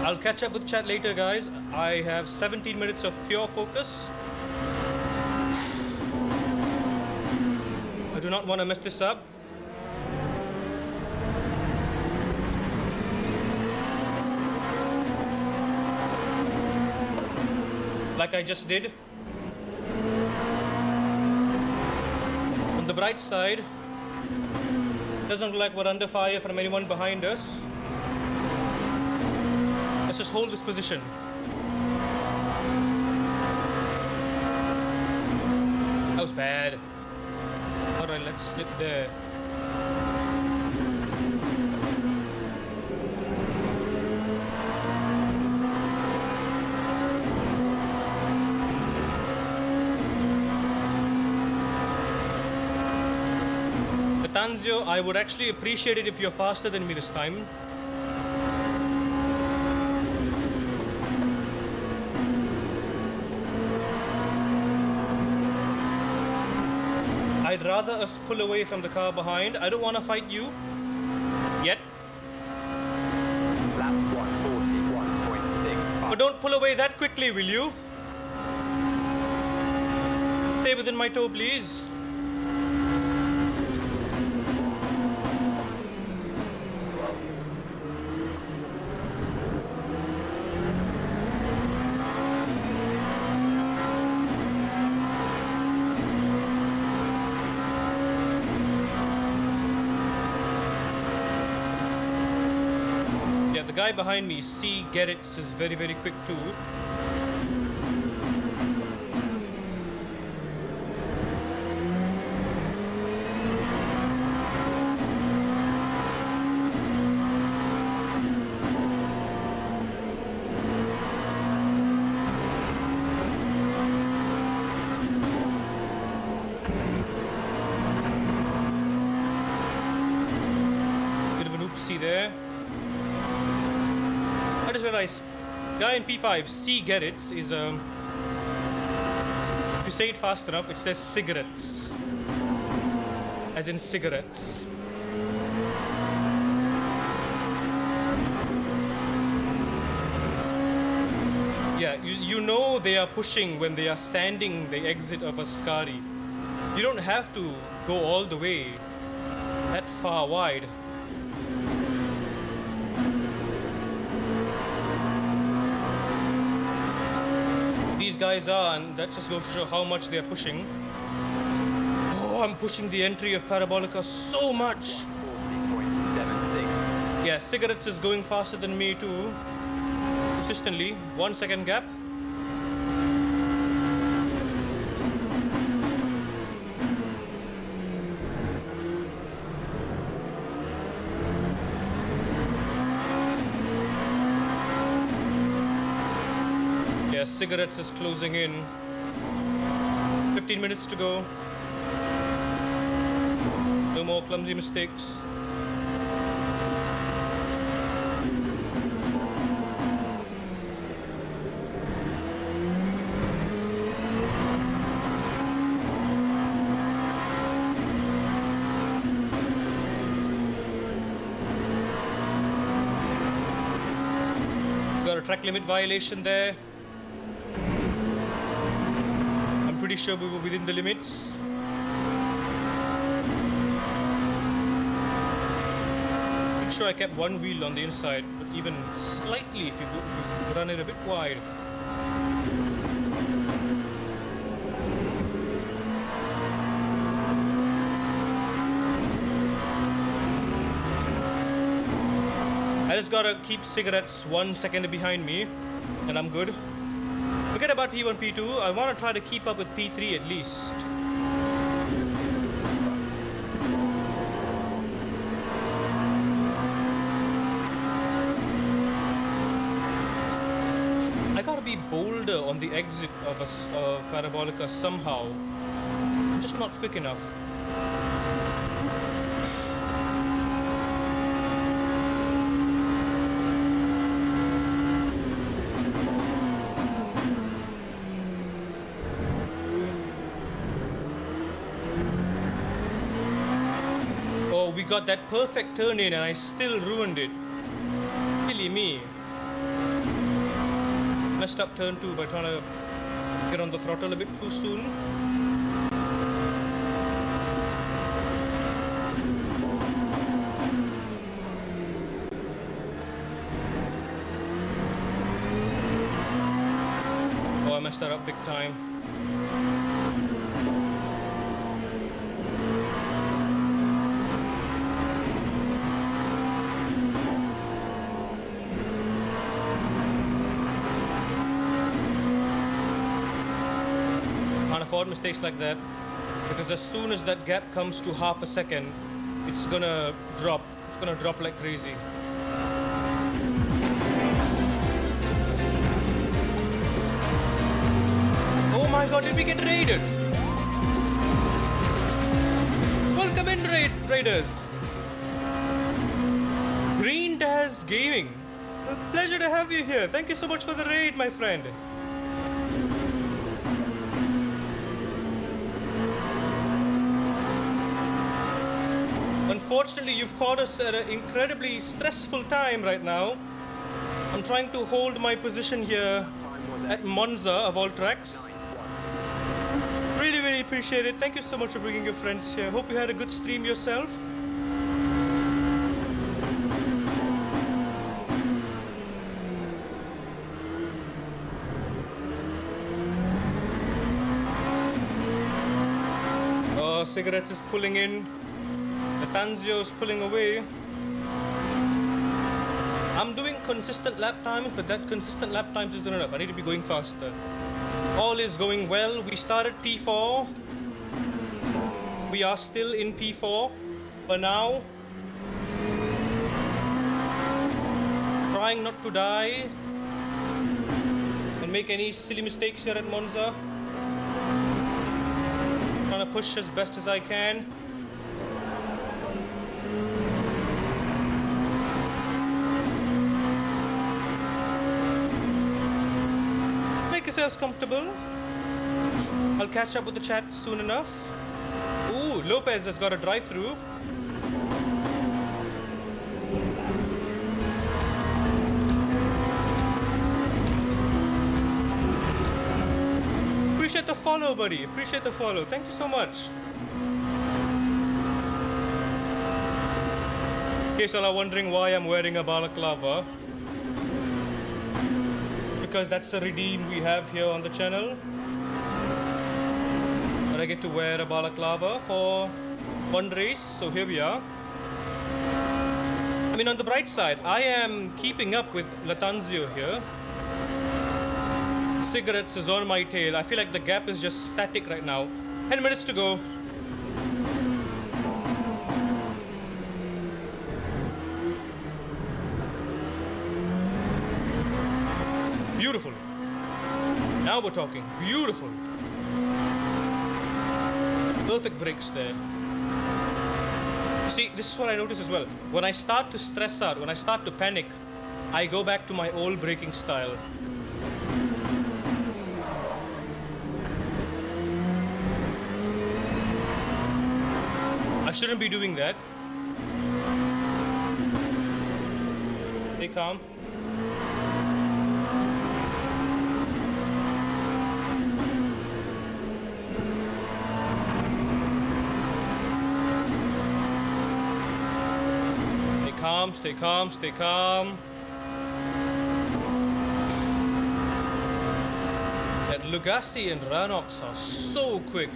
I'll catch up with chat later, guys. I have 17 minutes of pure focus. I do not want to mess this up. Like I just did. On the bright side, doesn't look like we're under fire from anyone behind us. Let's just hold this position. That was bad. Alright, let's sit there. Tanzio, I would actually appreciate it if you're faster than me this time. I'd rather us pull away from the car behind. I don't want to fight you yet. Lap 141.6. But don't pull away that quickly, will you? Stay within my toe, please. The guy behind me, C. Gerritz, is very, very quick too. Bit of an oopsie there. I just realized, guy in P5, C. Gerritz, is if you say it fast enough, it says cigarettes, as in cigarettes. Yeah, you know they are pushing when they are sanding the exit of a Scari. You don't have to go all the way that far wide. These guys are, and that just goes to show how much they are pushing. Oh, I'm pushing the entry of Parabolica so much. 40.76. Yeah, Cigarettes is going faster than me too. Consistently. 1 second gap. Yeah, Cigarettes is closing in. 15 minutes to go. No more clumsy mistakes. Got a track limit violation there. I'm pretty sure we were within the limits. Pretty sure I kept one wheel on the inside, but even slightly if you run it a bit wide. I just gotta keep Cigarettes 1 second behind me, and I'm good. Forget about P1, P2. I want to try to keep up with P3 at least. I gotta be bolder on the exit of Parabolica somehow. I'm just not quick enough. We got that perfect turn in and I still ruined it. Silly me. Messed up turn 2 by trying to get on the throttle a bit too soon. Oh, I messed that up big time. Afford mistakes like that, because as soon as that gap comes to half a second, it's gonna drop. It's gonna drop like crazy. Oh my god, did we get raided? Welcome in, raiders. Green Daz Gaming. A pleasure to have you here. Thank you so much for the raid, my friend. Unfortunately, you've caught us at an incredibly stressful time right now. I'm trying to hold my position here at Monza, of all tracks. Really, really appreciate it. Thank you so much for bringing your friends here. Hope you had a good stream yourself. Oh, Cigarettes is pulling in. Tanzio's pulling away. I'm doing consistent lap times, but that consistent lap times isn't enough. I need to be going faster. All is going well. We started P4. We are still in P4 for now. Trying not to die and make any silly mistakes here at Monza. Trying to push as best as I can. Make yourselves comfortable. I'll catch up with the chat soon enough. Ooh, Lopez has got a drive-through. the follow, buddy. Appreciate the follow. Thank you so much. In case y'all are wondering why I'm wearing a balaclava, because that's a redeem we have here on the channel. But I get to wear a balaclava for one race, so here we are. I mean, on the bright side, I am keeping up with Latanzio here. Cigarettes is on my tail. I feel like the gap is just static right now. 10 minutes to go. Beautiful. Now we're talking. Beautiful. Perfect brakes there. You see, this is what I notice as well. When I start to stress out, when I start to panic, I go back to my old braking style. I shouldn't be doing that. Stay calm. Stay calm, stay calm. That Lugassi and Ranox are so quick.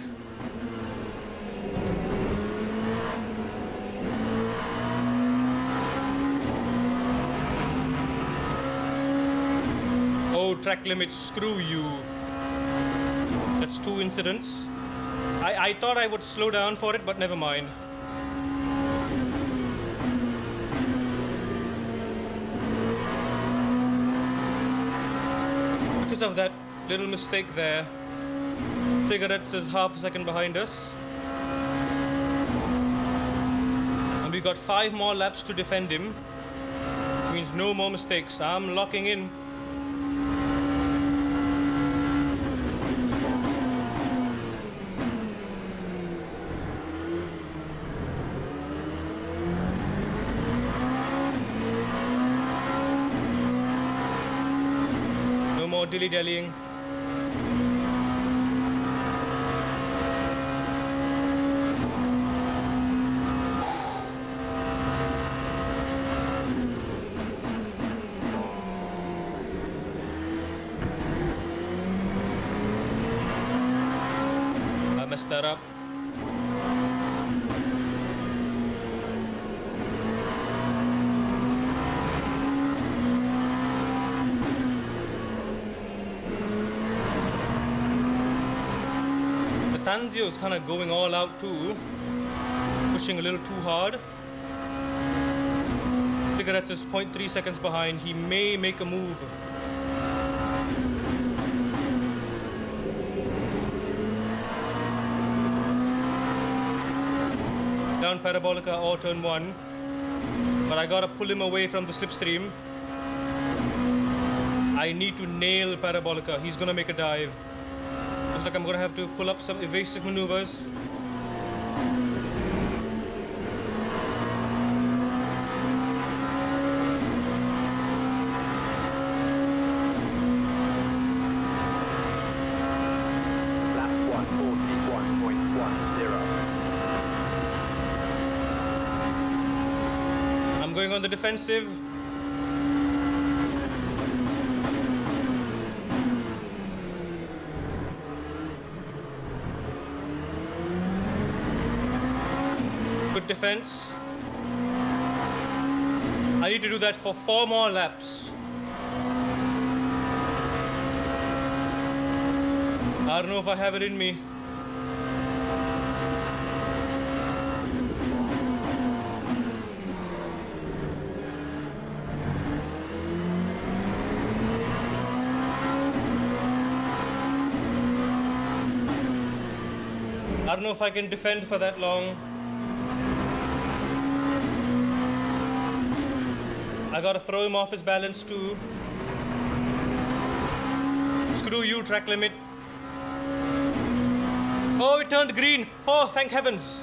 Oh, track limit, screw you. That's 2 incidents. I thought I would slow down for it, but never mind. Because of that little mistake there, Cigarettes is half a second behind us. And we got 5 more laps to defend him, which means no more mistakes. I'm locking in. Dilly-dallying. I messed that up. Tanzio is kind of going all out too, pushing a little too hard. Cigarettes is 0.3 seconds behind. He may make a move. Down Parabolica or turn 1, but I gotta pull him away from the slipstream. I need to nail Parabolica. He's gonna make a dive. Looks like I'm gonna have to pull up some evasive maneuvers. Lap 141.10. I'm going on the defensive. Good defense. I need to do that for 4 more laps. I don't know if I have it in me. I don't know if I can defend for that long. I gotta throw him off his balance too. Screw you, track limit. Oh, it turned green. Oh, thank heavens.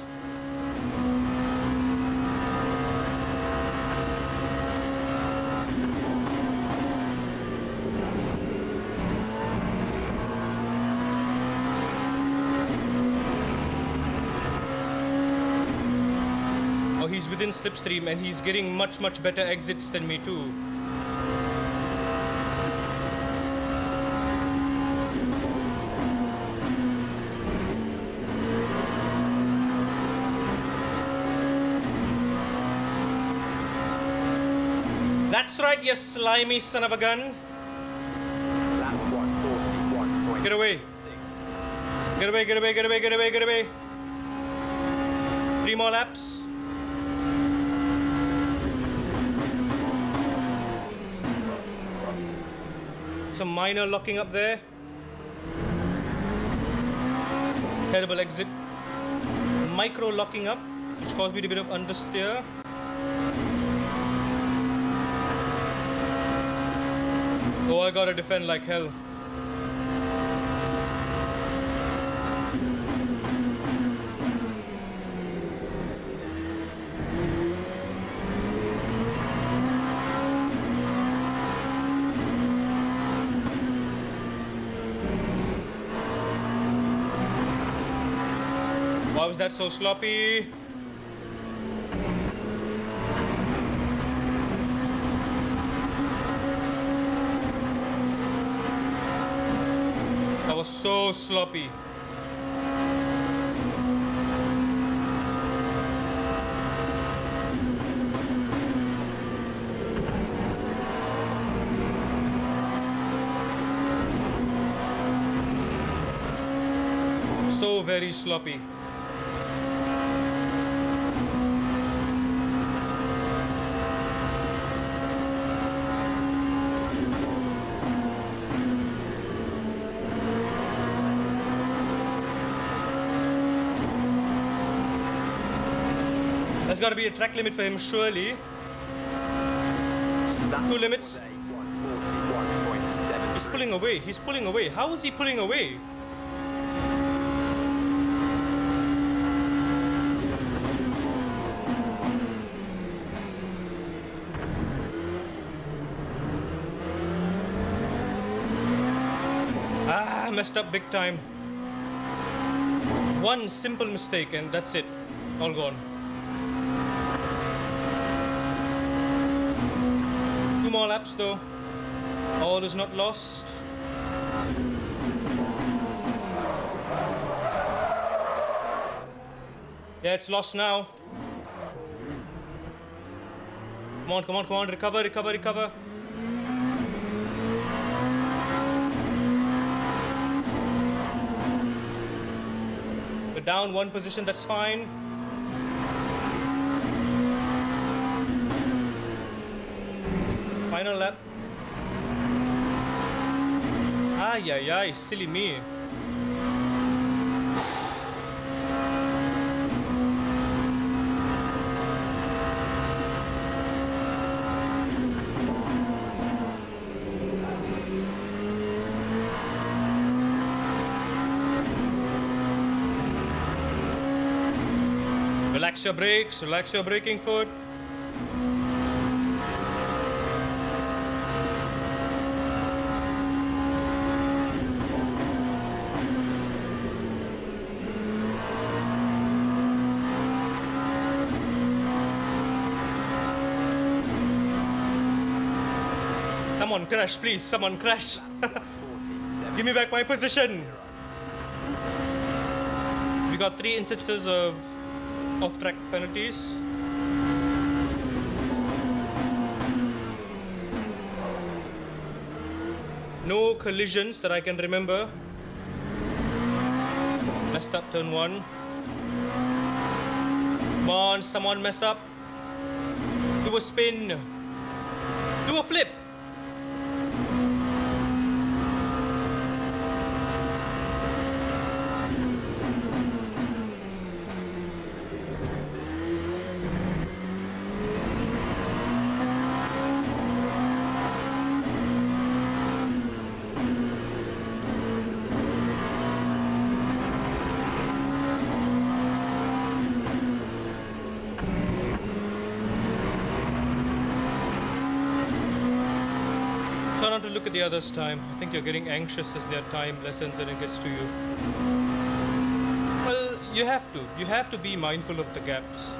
he's within slipstream and he's getting much better exits than me too. That's right, you slimy son of a gun. Lap 141.6. Get away. Get away, get away, get away, get away, get away. 3 more laps. Some minor locking up there. Terrible exit. Micro locking up, which caused me a bit of understeer. Oh, I gotta defend like hell. Why was that so sloppy? That was so sloppy. So very sloppy. There's got to be a track limit for him, surely. Lap 2 limits. 141.7. He's pulling away. He's pulling away. How is he pulling away? Ah, messed up big time. One simple mistake and that's it. All gone. 2 more laps though. All is not lost. Yeah, it's lost now. Come on, come on, come on. Recover, recover, recover. We're down 1 position, that's fine. Final lap. Ay, ay, ay, silly me. Relax your brakes, relax your braking foot. Come on, crash, please. Someone crash. Give me back my position. We got 3 instances of off-track penalties. No collisions that I can remember. Messed up turn 1. Come on, someone mess up. Do a spin. Do a flip. Try not to look at the others' time. I think you're getting anxious as their time lessens and it gets to you. Well, you have to. You have to be mindful of the gaps.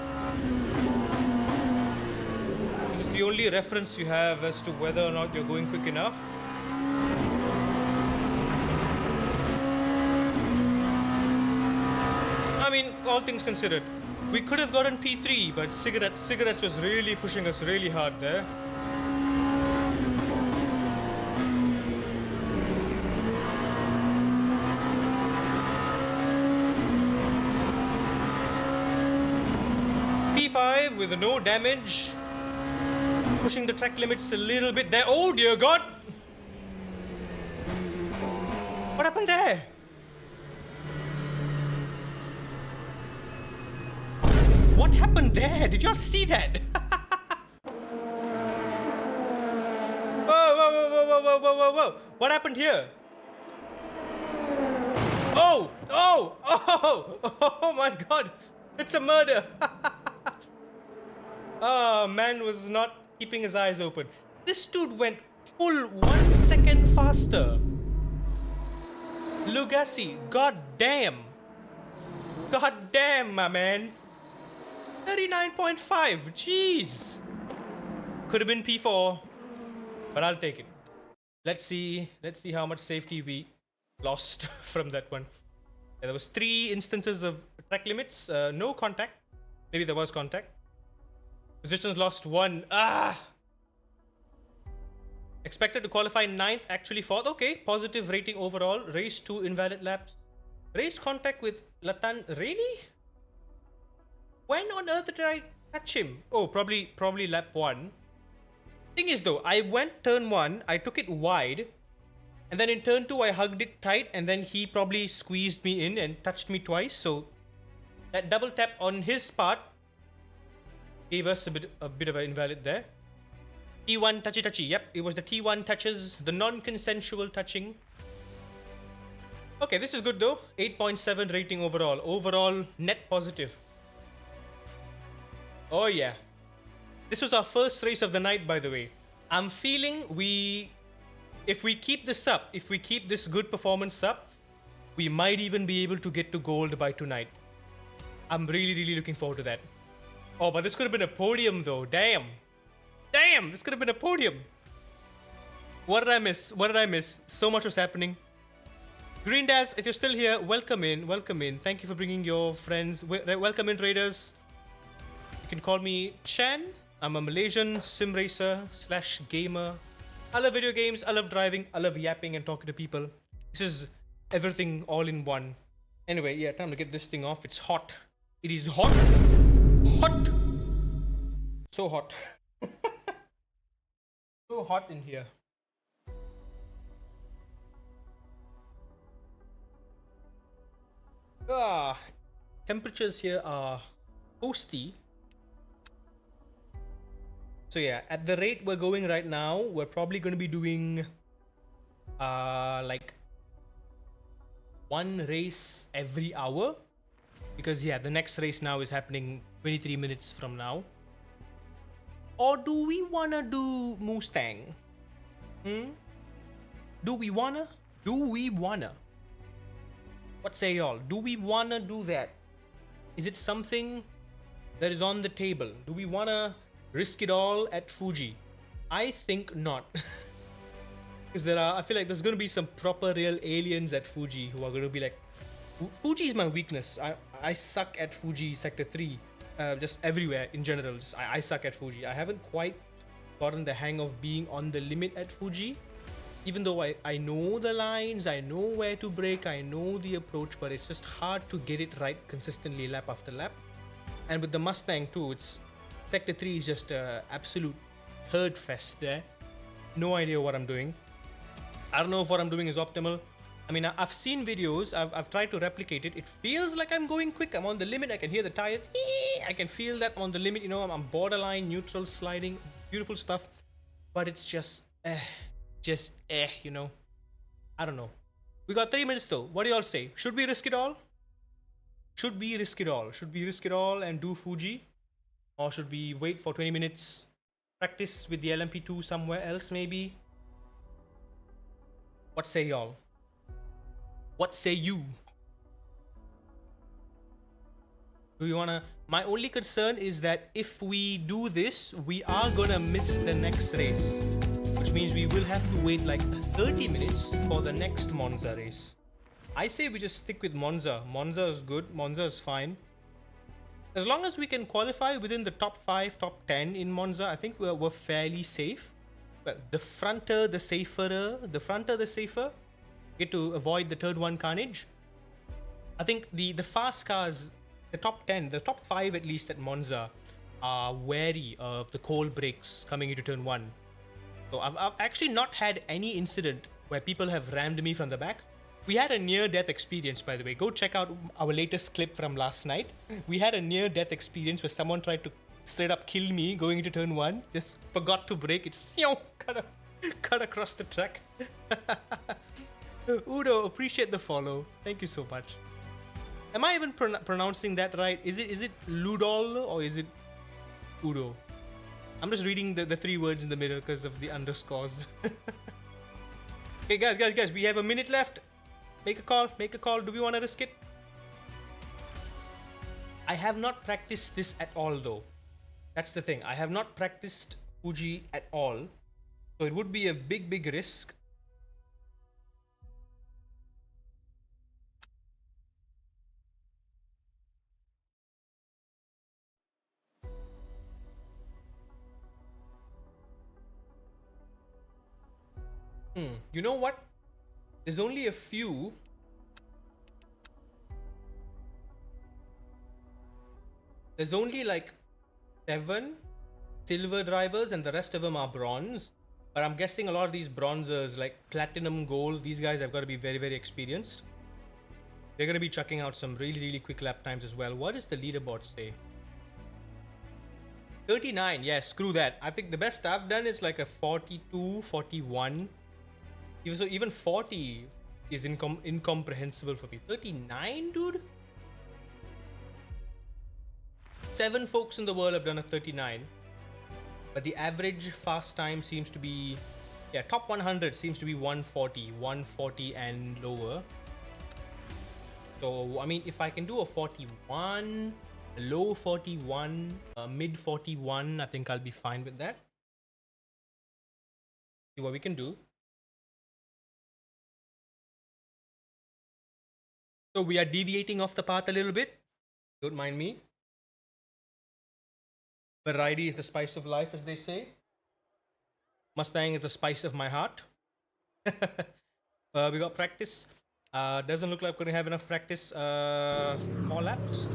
only reference you have as to whether or not you're going quick enough. I mean, all things considered, we could have gotten P3, but cigarettes was really pushing us really hard there. P5 with no damage. Pushing the track limits a little bit there. Oh dear God! What happened there? What happened there? Did y'all see that? Whoa. What happened here? Oh my God. It's a murder. Oh, man was not keeping his eyes open. This dude went full 1 second faster. Lugassi, god damn. God damn, my man. 39.5, jeez. Could have been P4, but I'll take it. Let's see how much safety we lost from that one. Yeah, there was 3 instances of track limits, no contact. Maybe there was contact. Positions lost 1. Expected to qualify 9th, actually 4th. Okay, positive rating overall. Race 2 invalid laps. Race contact with Latan. Really? When on earth did I catch him? Oh, probably lap 1. Thing is though, I went turn 1, I took it wide, and then in turn 2 I hugged it tight, and then he probably squeezed me in and touched me twice. So that double tap on his part gave us a bit of an invalid there. T1 touchy. Yep, it was the T1 touches, the non-consensual touching. Okay, this is good though. 8.7 rating overall. Overall net positive. Oh yeah. This was our first race of the night, by the way. I'm feeling if we keep this up, if we keep this good performance up, we might even be able to get to gold by tonight. I'm really looking forward to that. Oh, but this could have been a podium though. Damn, this could have been a podium. What did I miss? So much was happening. Green Daz, if you're still here, welcome in. Thank you for bringing your friends. Welcome in, traders. You can call me Chan. I'm a Malaysian sim racer / gamer. I love video games, I love driving, I love yapping and talking to people. This is everything all in one. Anyway, yeah, time to get this thing off. It's hot. It is hot. Hot. So hot. So hot in here. Temperatures here are toasty. So yeah, at the rate we're going right now, we're probably going to be doing like 1 race every hour, because yeah, the next race now is happening 23 minutes from now. Or do we wanna do Mustang? Do we wanna? What say y'all? Do we wanna do that? Is it something that is on the table? Do we wanna risk it all at Fuji? I think not. Because I feel like there's gonna be some proper real aliens at Fuji who are gonna be like, Fuji is my weakness. I suck at Fuji Sector 3. Just everywhere in general. I suck at Fuji. I haven't quite gotten the hang of being on the limit at Fuji. Even though I know the lines, I know where to brake, I know the approach, but it's just hard to get it right consistently lap after lap. And with the Mustang too, it's Sector 3 is just an absolute herd fest there. No idea what I'm doing. I don't know if what I'm doing is optimal. I mean, I've seen videos, I've tried to replicate it. It feels like I'm going quick. I'm on the limit. I can hear the tires. I can feel that on the limit. You know, I'm borderline neutral sliding. Beautiful stuff. But it's just you know. I don't know. We got 3 minutes though. What do y'all say? Should we risk it all? Should we risk it all and do Fuji? Or should we wait for 20 minutes, practice with the LMP2 somewhere else maybe? What say y'all? What say you? Do you wanna? My only concern is that if we do this, we are gonna miss the next race, which means we will have to wait like 30 minutes for the next Monza race. I say we just stick with Monza. Monza is good. Monza is fine. As long as we can qualify within the top 5, top 10 in Monza, I think we're fairly safe. Well, the fronter, the safer. Get to avoid the turn 1 carnage. I think the fast cars, the top 10, the top 5 at least at Monza, are wary of the cold brakes coming into turn 1. So I've actually not had any incident where people have rammed me from the back. We had a near-death experience, by the way. Go check out our latest clip from last night. We had a near-death experience where someone tried to straight up kill me going into turn 1. Just forgot to brake. It's cut across the track. Udo, appreciate the follow. Thank you so much. Am I even pronouncing that right? Is it Ludol or is it Udo? I'm just reading the 3 words in the middle because of the underscores. Okay, guys, we have a minute left. Make a call. Do we want to risk it? I have not practiced this at all, though. That's the thing. I have not practiced Fuji at all. So it would be a big risk. You know what? There's only a few. There's only like 7 silver drivers and the rest of them are bronze. But I'm guessing a lot of these bronzers, like platinum, gold, these guys have got to be very experienced. They're going to be chucking out some really quick lap times as well. What does the leaderboard say? 39. Yeah, screw that. I think the best I've done is like a 42, 41. Even 40 is incomprehensible for me. 39, dude? 7 folks in the world have done a 39. But the average fast time seems to be... Yeah, top 100 seems to be 140 and lower. So, I mean, if I can do a 41, a low 41, a mid 41, I think I'll be fine with that. See what we can do. So we are deviating off the path a little bit. Don't mind me. Variety is the spice of life, as they say. Mustang is the spice of my heart. We got practice. Doesn't look like we're gonna have enough practice. 4 laps.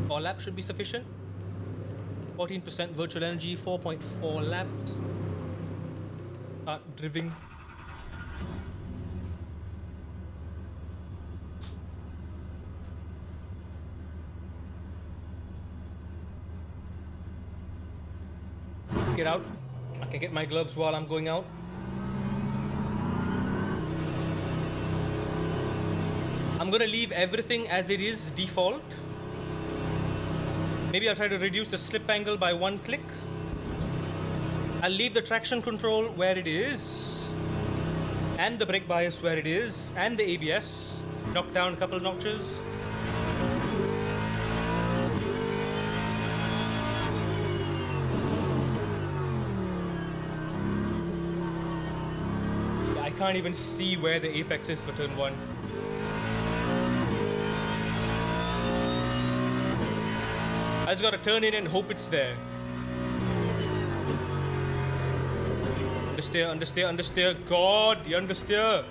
4 laps should be sufficient. 14% virtual energy, 4.4 laps. Start driving. Let's get out. I can get my gloves while I'm going out. I'm gonna leave everything as it is default. Maybe I'll try to reduce the slip angle by 1 click. I'll leave the traction control where it is, and the brake bias where it is, and the ABS. Knock down a couple notches. I can't even see where the apex is for turn 1. I just gotta turn in and hope it's there. Understeer. God, the understeer.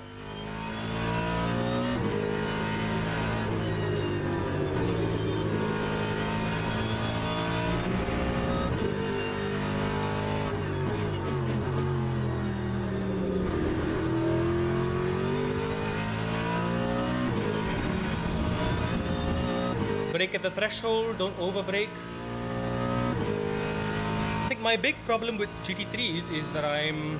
Brake at the threshold, don't over brake. I think my big problem with GT3s is that I'm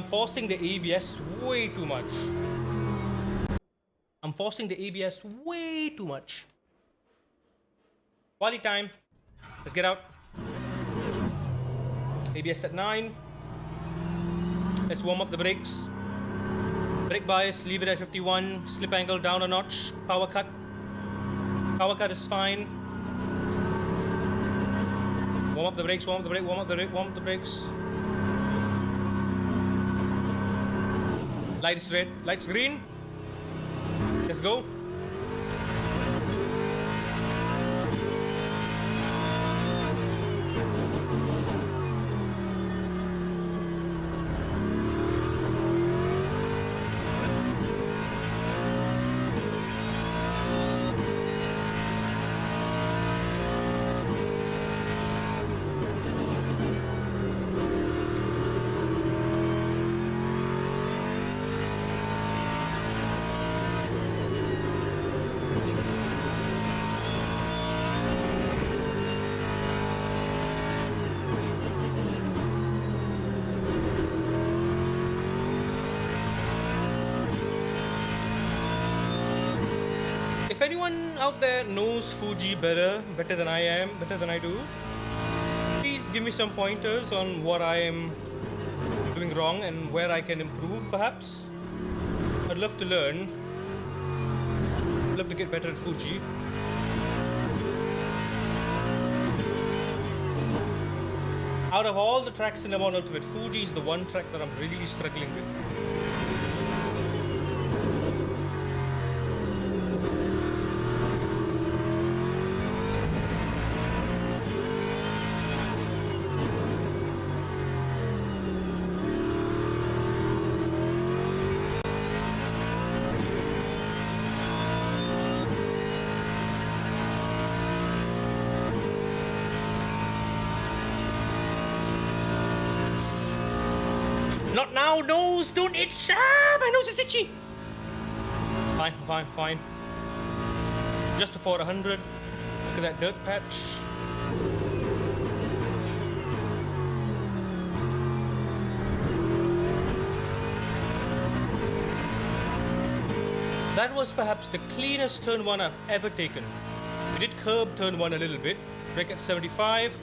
forcing the ABS way too much. Quality time. Let's get out. ABS at 9. Let's warm up the brakes. Brake bias, leave it at 51. Slip angle down a notch. Power cut. Power cut is fine. Warm up the brakes, warm up the brake, warm up the brake, warm up the brakes. Lights red, lights green. Let's go. If anyone out there knows Fuji better than I do, please give me some pointers on what I am doing wrong and where I can improve, perhaps. I'd love to learn. I'd love to get better at Fuji. Out of all the tracks in Le Mans Ultimate, Fuji is the one track that I'm really struggling with. Not now, nose! Don't itch! Ah, my nose is itchy! Fine. Just before 100. Look at that dirt patch. That was perhaps the cleanest turn 1 I've ever taken. We did curb turn 1 a little bit. Brake at 75.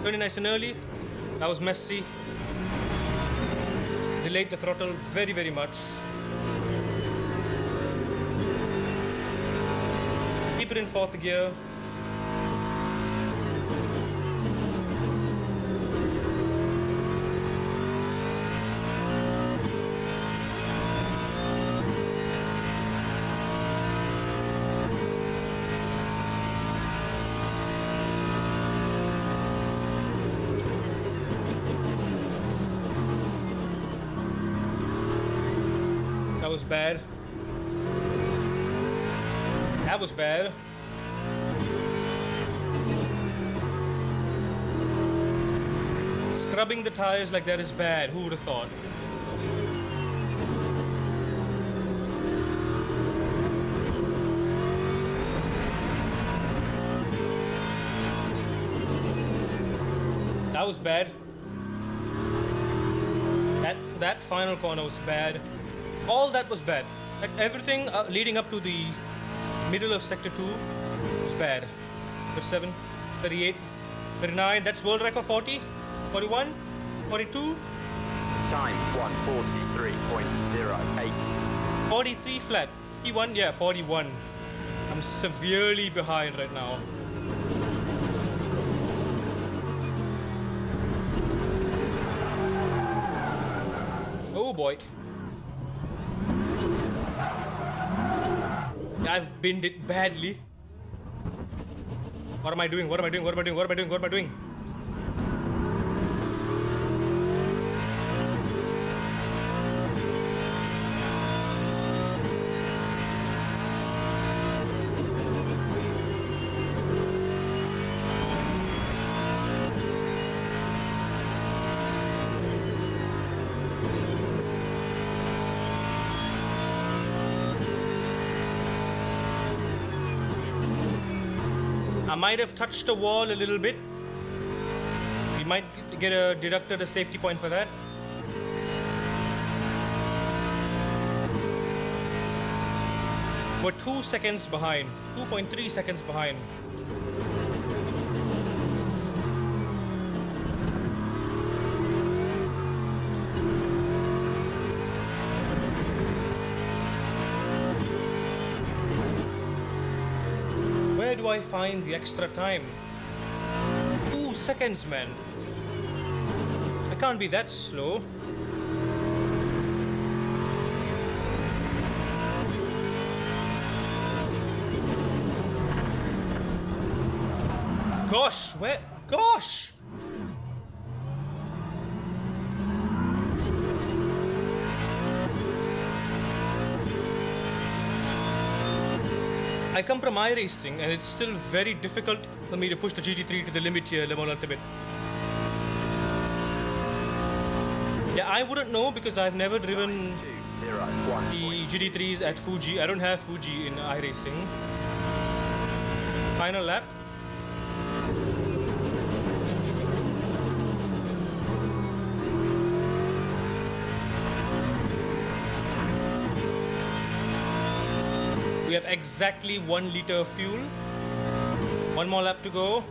Turning nice and early. That was messy. Delayed the throttle very much. Keep it in 4th gear. That was bad. That was bad. Scrubbing the tires like that is bad. Who would have thought? That was bad. That final corner was bad. All that was bad. Everything leading up to the middle of Sector 2 was bad. 37, 38, 39, that's world record 40, 41, 42. Time 1:43.08. 43 flat. 41, yeah, 41. I'm severely behind right now. Oh boy. I've binned it badly. What am I doing? What am I doing? What am I doing? What am I doing? What am I doing? I might have touched the wall a little bit. We might get deducted a safety point for that. We're 2 seconds behind. 2.3 seconds behind. where do I find the extra time? 2 seconds, man. I can't be that slow. Gosh, where? Gosh! I come from iRacing and it's still very difficult for me to push the GT3 to the limit here, Le Mans Ultimate. Yeah, I wouldn't know because I've never driven the GT3s at Fuji. I don't have Fuji in iRacing. Final lap. We have exactly 1 liter of fuel. 1 more lap to go.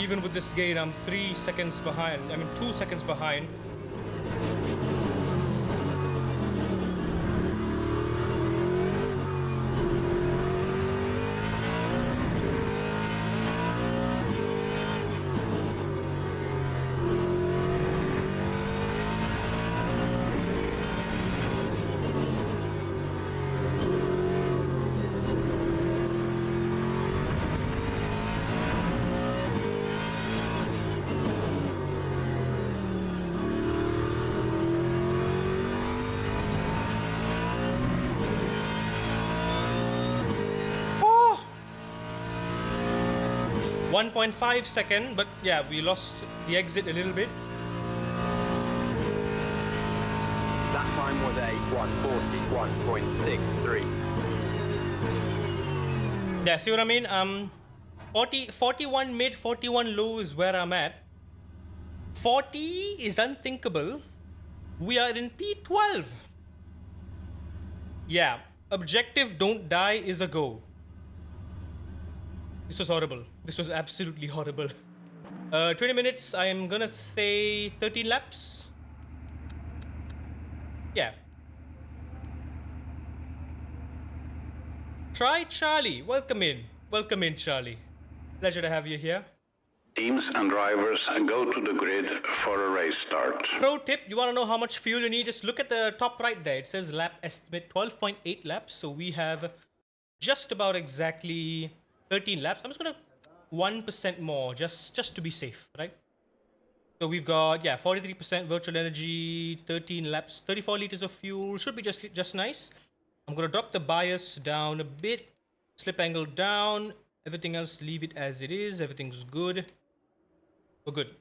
Even with this gate, I'm 3 seconds behind. I mean, 2 seconds behind. Oh! 1.5 second, but yeah, we lost the exit a little bit. That time was a 1:41.63. Yeah, see what I mean? 41 mid, 41 low is where I'm at. 40 is unthinkable. We are in P12. Yeah, objective don't die is a go. This was horrible. This was absolutely horrible. 20 minutes, I am gonna say 13 laps. Yeah. Try Charlie. Welcome in. Welcome in, Charlie. Pleasure to have you here. Teams and drivers go to the grid for a race start. Pro tip, you want to know how much fuel you need? Just look at the top right there. It says lap estimate 12.8 laps. So we have just about exactly 13 laps. I'm just going to 1% more just to be safe, right? So we've got, yeah, 43% virtual energy, 13 laps, 34 liters of fuel. Should be just nice. I'm going to drop the bias down a bit. Slip angle down. Everything else, leave it as it is. Everything's good. We're good.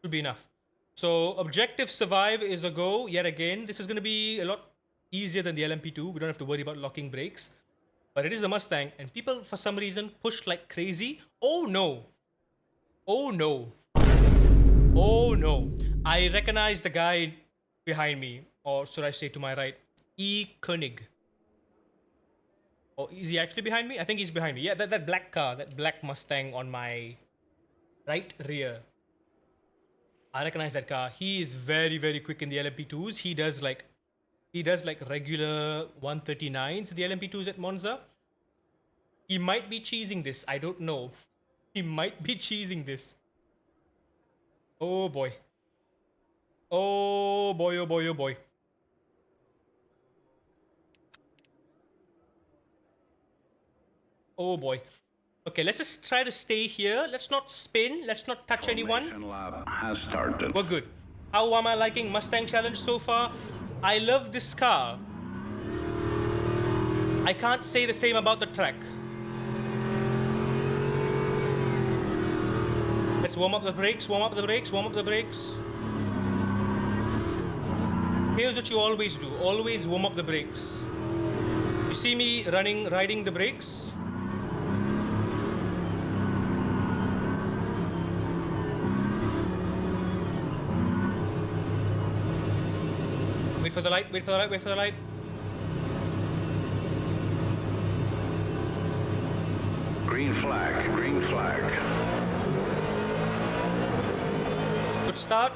Should be enough. So objective survive is a go yet again. This is going to be a lot easier than the LMP2. We don't have to worry about locking brakes. But it is the Mustang, and people for some reason push like crazy. Oh no. Oh no. Oh no. I recognize the guy behind me, or should I say to my right, E. Koenig. Oh, is he actually behind me? I think he's behind me. Yeah, that black car, that black Mustang on my right rear. I recognize that car. He is very, very quick in the LMP2's. He does like regular 139s in the LMP2's at Monza. He might be cheesing this. I don't know. He might be cheesing this. Oh boy. Oh boy, oh boy, oh boy. Oh boy. Okay, let's just try to stay here. Let's not spin. Let's not touch anyone. Formation lap has started. We're good. How am I liking Mustang Challenge so far? I love this car. I can't say the same about the track. Let's warm up the brakes, warm up the brakes, warm up the brakes. Here's what you always do. Always warm up the brakes. You see me riding the brakes? Wait for the light, wait for the light, wait for the light. Green flag, green flag. Good start.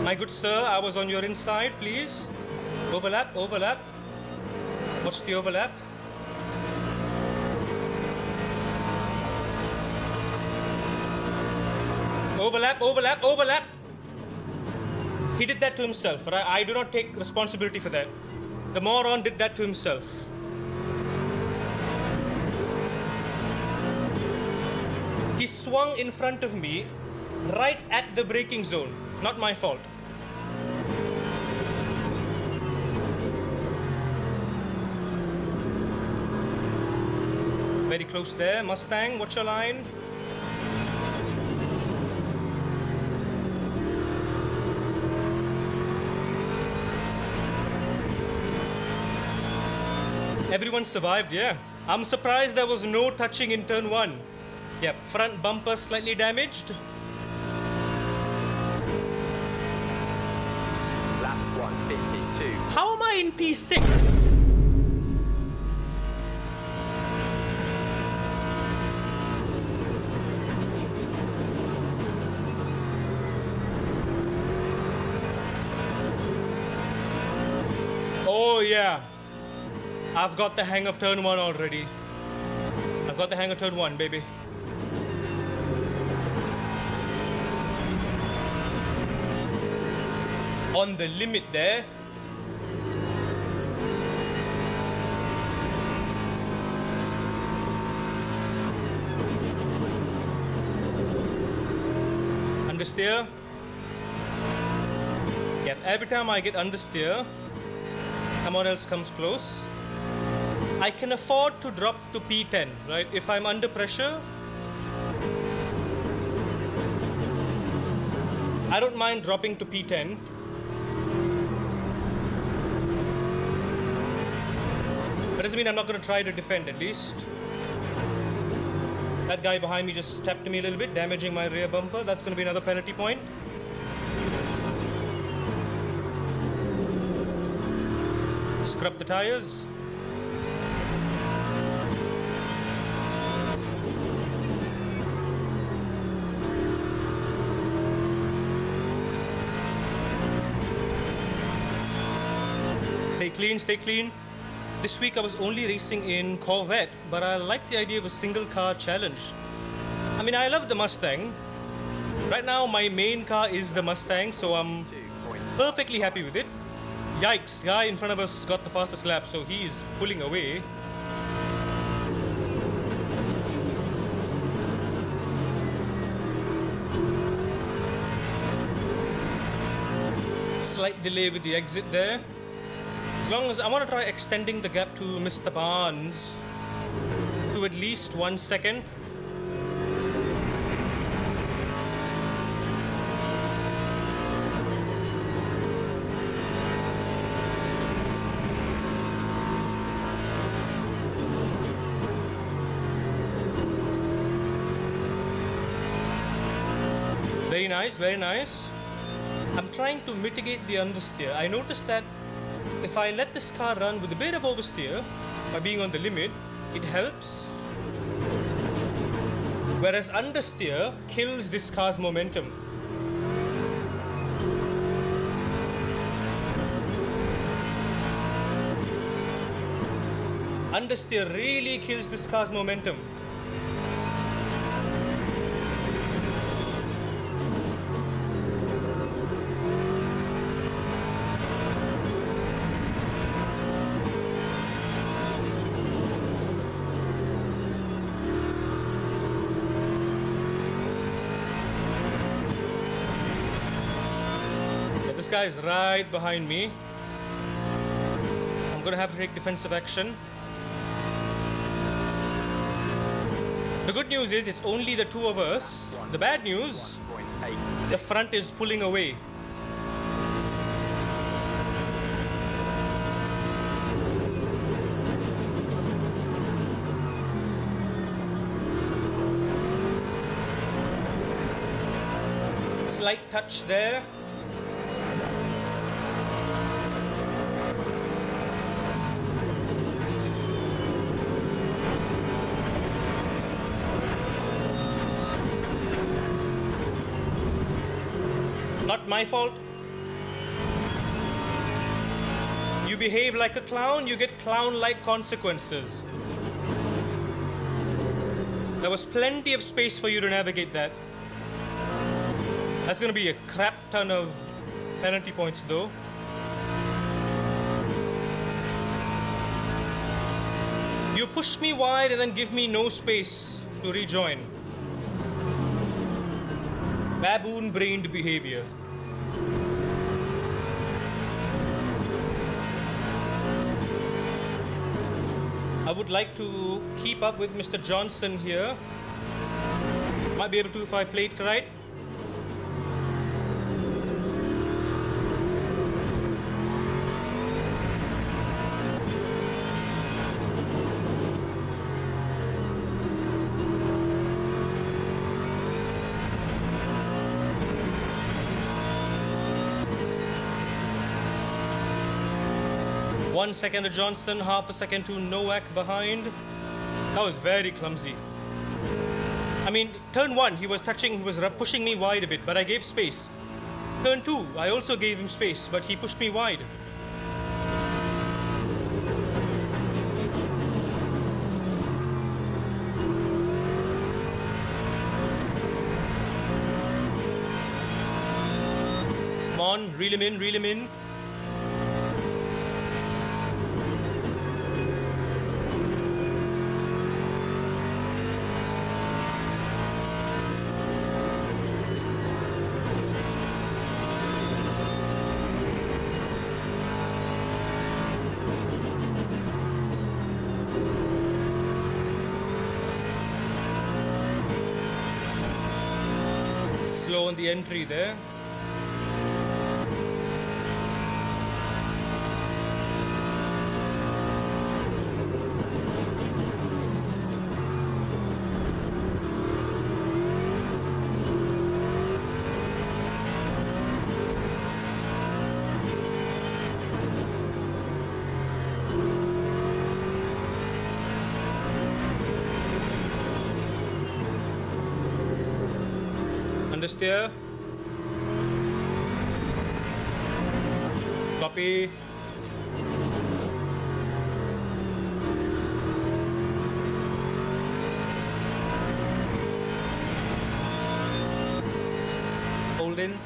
My good sir, I was on your inside, please. Overlap, overlap. Watch the overlap. Overlap, overlap, overlap. He did that to himself, right? I do not take responsibility for that. The moron did that to himself. He swung in front of me right at the braking zone. Not my fault. Very close there. Mustang, watch your line. Everyone survived, yeah. I'm surprised there was no touching in turn 1. Yep, front bumper slightly damaged. Lap 152. How am I in P6? Oh yeah. I've got the hang of turn 1 already. I've got the hang of turn 1, baby. On the limit there. Understeer. Yep, every time I get understeer, someone else comes close. I can afford to drop to P10, right? If I'm under pressure, I don't mind dropping to P10. That doesn't mean I'm not going to try to defend at least. That guy behind me just tapped me a little bit, damaging my rear bumper. That's going to be another penalty point. Scrub the tires. Stay clean, stay clean. This week I was only racing in Corvette, but I like the idea of a single car challenge. I mean, I love the Mustang. Right now my main car is the Mustang, so I'm perfectly happy with it. Yikes, guy in front of us got the fastest lap, so he is pulling away. Slight delay with the exit there. As long as I want to try extending the gap to Mr. Barnes to at least 1 second. Very nice, very nice. I'm trying to mitigate the understeer. I noticed that if I let this car run with a bit of oversteer by being on the limit, it helps. Whereas understeer kills this car's momentum. Understeer really kills this car's momentum. This guy is right behind me. I'm gonna have to take defensive action. The good news is it's only the two of us. The bad news, 1.8. the front is pulling away. Slight touch there. Not my fault. You behave like a clown, you get clown-like consequences. There was plenty of space for you to navigate that. That's gonna be a crap ton of penalty points though. You push me wide and then give me no space to rejoin. Baboon-brained behavior. I would like to keep up with Mr. Johnson here. Might be able to if I play it right. One second to Johnson, half a second to Nowak behind. That was very clumsy. I mean, turn one, he was pushing me wide a bit, but I gave space. Turn two, I also gave him space, but he pushed me wide. Come on, reel him in, reel him in. Slow on the entry there. Understeer. Copy. Hold in.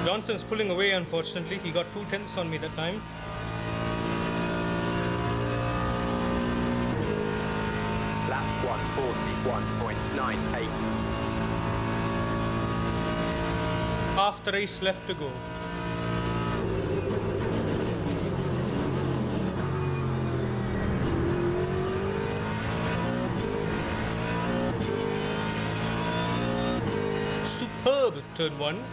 Johnson's pulling away, unfortunately. He got 2/10 on me that time. Lap 141.98. Half the race left to go. Superb turn one.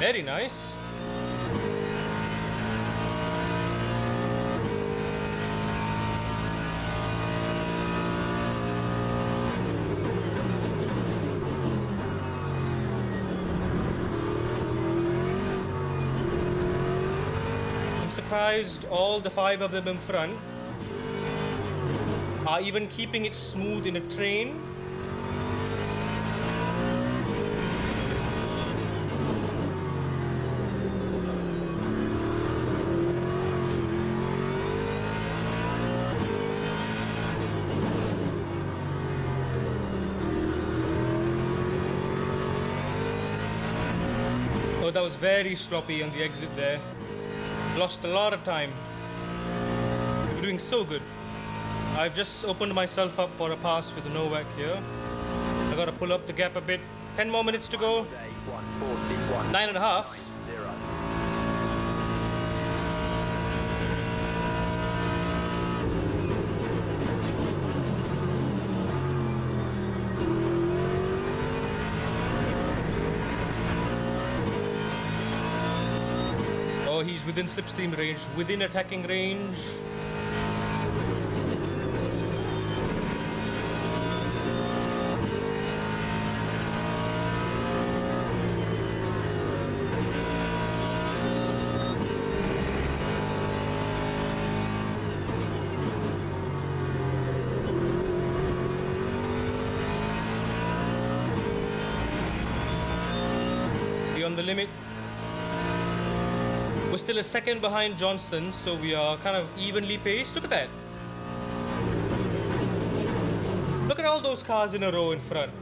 Very nice. I'm surprised all the 5 of them in front are even keeping it smooth in a train. Oh, that was very sloppy on the exit there. Lost a lot of time. We were doing so good. I've just opened myself up for a pass with Novak here. I gotta pull up the gap a bit. 10 more minutes to go. 9.5. Oh, he's within slipstream range, within attacking range. On the limit. We're still a second behind Johnson, so we are kind of evenly paced. Look at that. Look at all those cars in a row in front.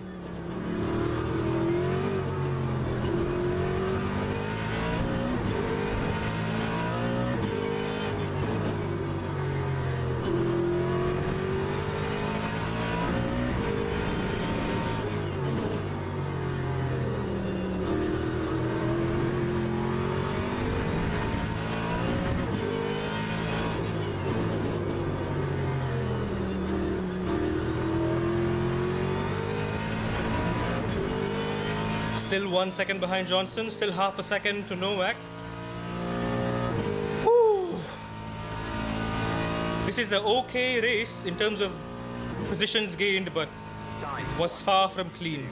Still 1 second behind Johnson, still half a second to Novak. Woo. This is an okay race in terms of positions gained, but was far from clean.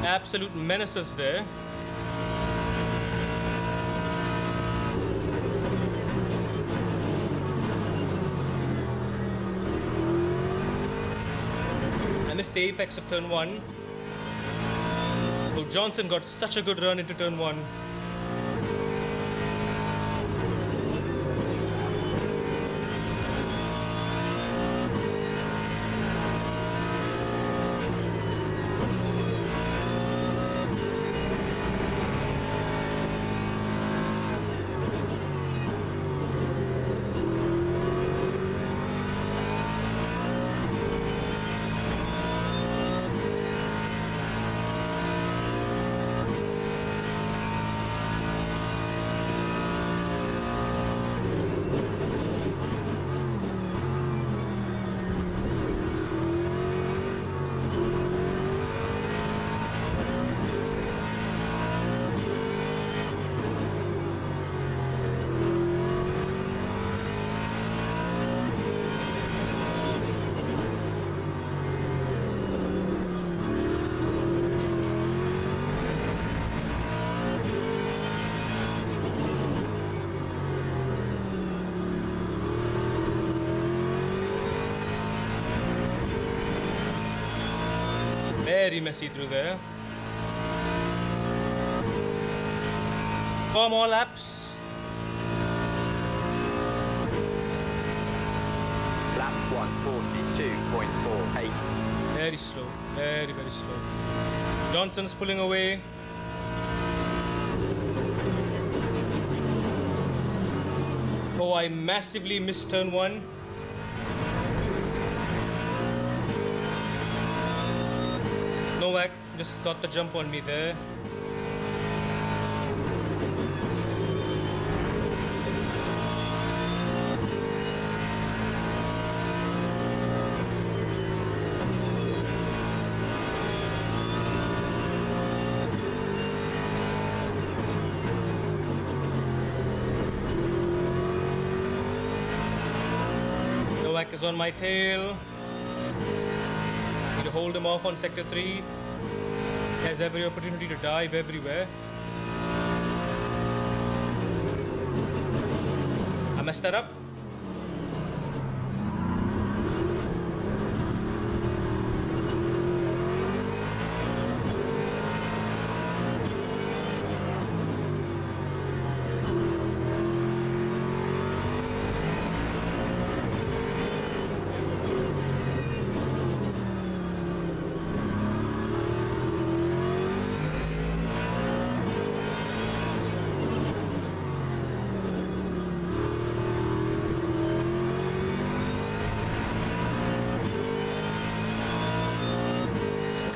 Absolute menaces there. And this is the apex of turn 1. So Johnson got such a good run into turn 1. Very messy through there. 4 more laps. Lap 142.48. Very slow, very slow. Johnson's pulling away. Oh, I massively missed turn 1. Novak just got the jump on me there. Novak is on my tail. Need to hold him off on sector 3. He has every opportunity to dive everywhere. I messed that up.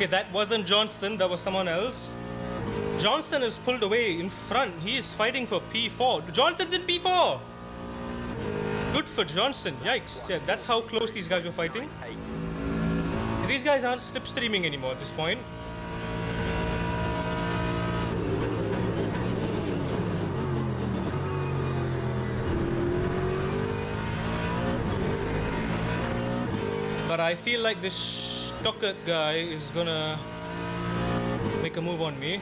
Okay, that wasn't Johnson, that was someone else. Johnson is pulled away in front. He is fighting for P4. Johnson's in P4! Good for Johnson. Yikes. Yeah, that's how close these guys were fighting. These guys aren't slipstreaming anymore at this point. But I feel like this Stockert guy is gonna make a move on me.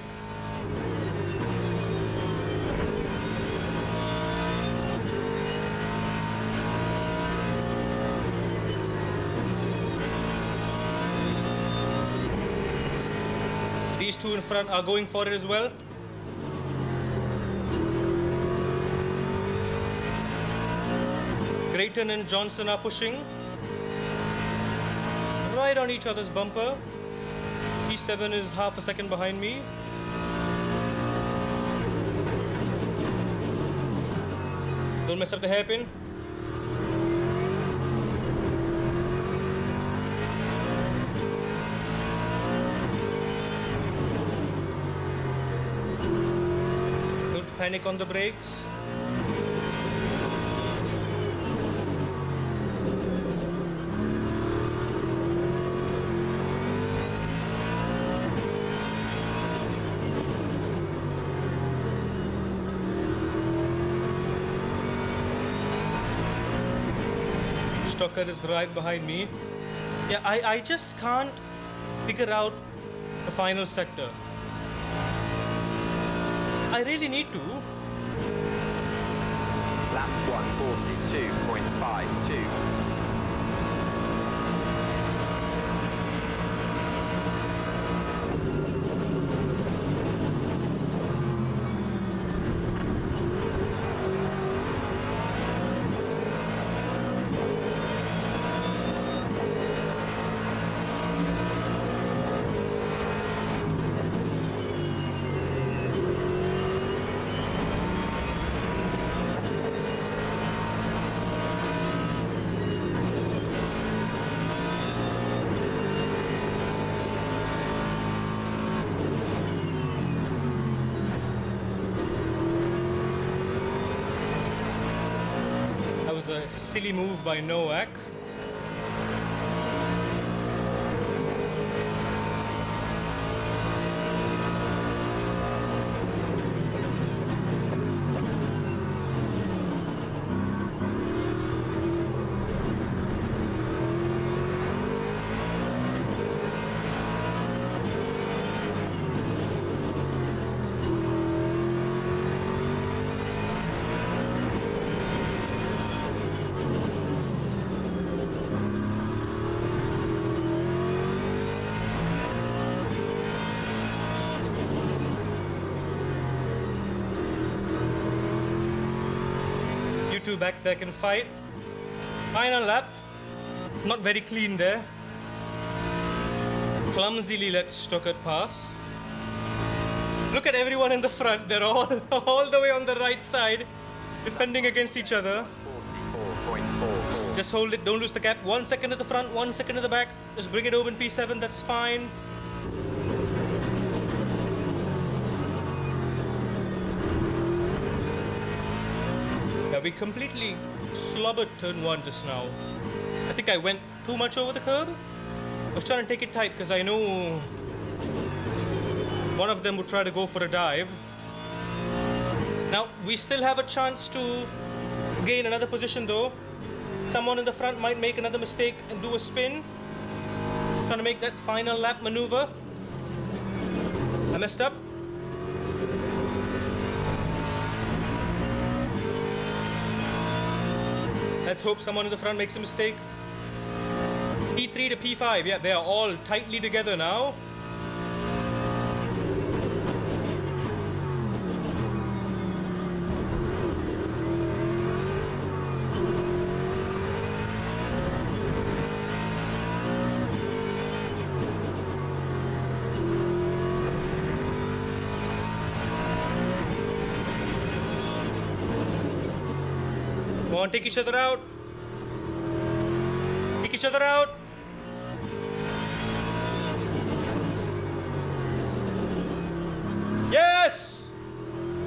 These two in front are going for it as well. Grayton and Johnson are pushing. Right on each other's bumper. P7 is half a second behind me. Don't mess up the hairpin. Don't panic on the brakes. Stockert is right behind me. Yeah, I just can't figure out the final sector. I really need to. Lap 142.52. That was a silly move by Nowak. You two back there can fight. Final lap. Not very clean there. Clumsily let Stockert pass. Look at everyone in the front. They're all all the way on the right side, defending against each other. 44.44. Just hold it. Don't lose the gap. 1 second at the front, 1 second at the back. Just bring it over in P7. That's fine. Yeah, we completely slobbered turn 1 just now. I think I went too much over the curb. I was trying to take it tight because I know one of them would try to go for a dive. Now, we still have a chance to gain another position though. Someone in the front might make another mistake and do a spin. Trying to make that final lap maneuver. I messed up. Let's hope someone in the front makes a mistake. P3 to P5, yeah, they are all tightly together now. Come on, take each other out. Take each other out.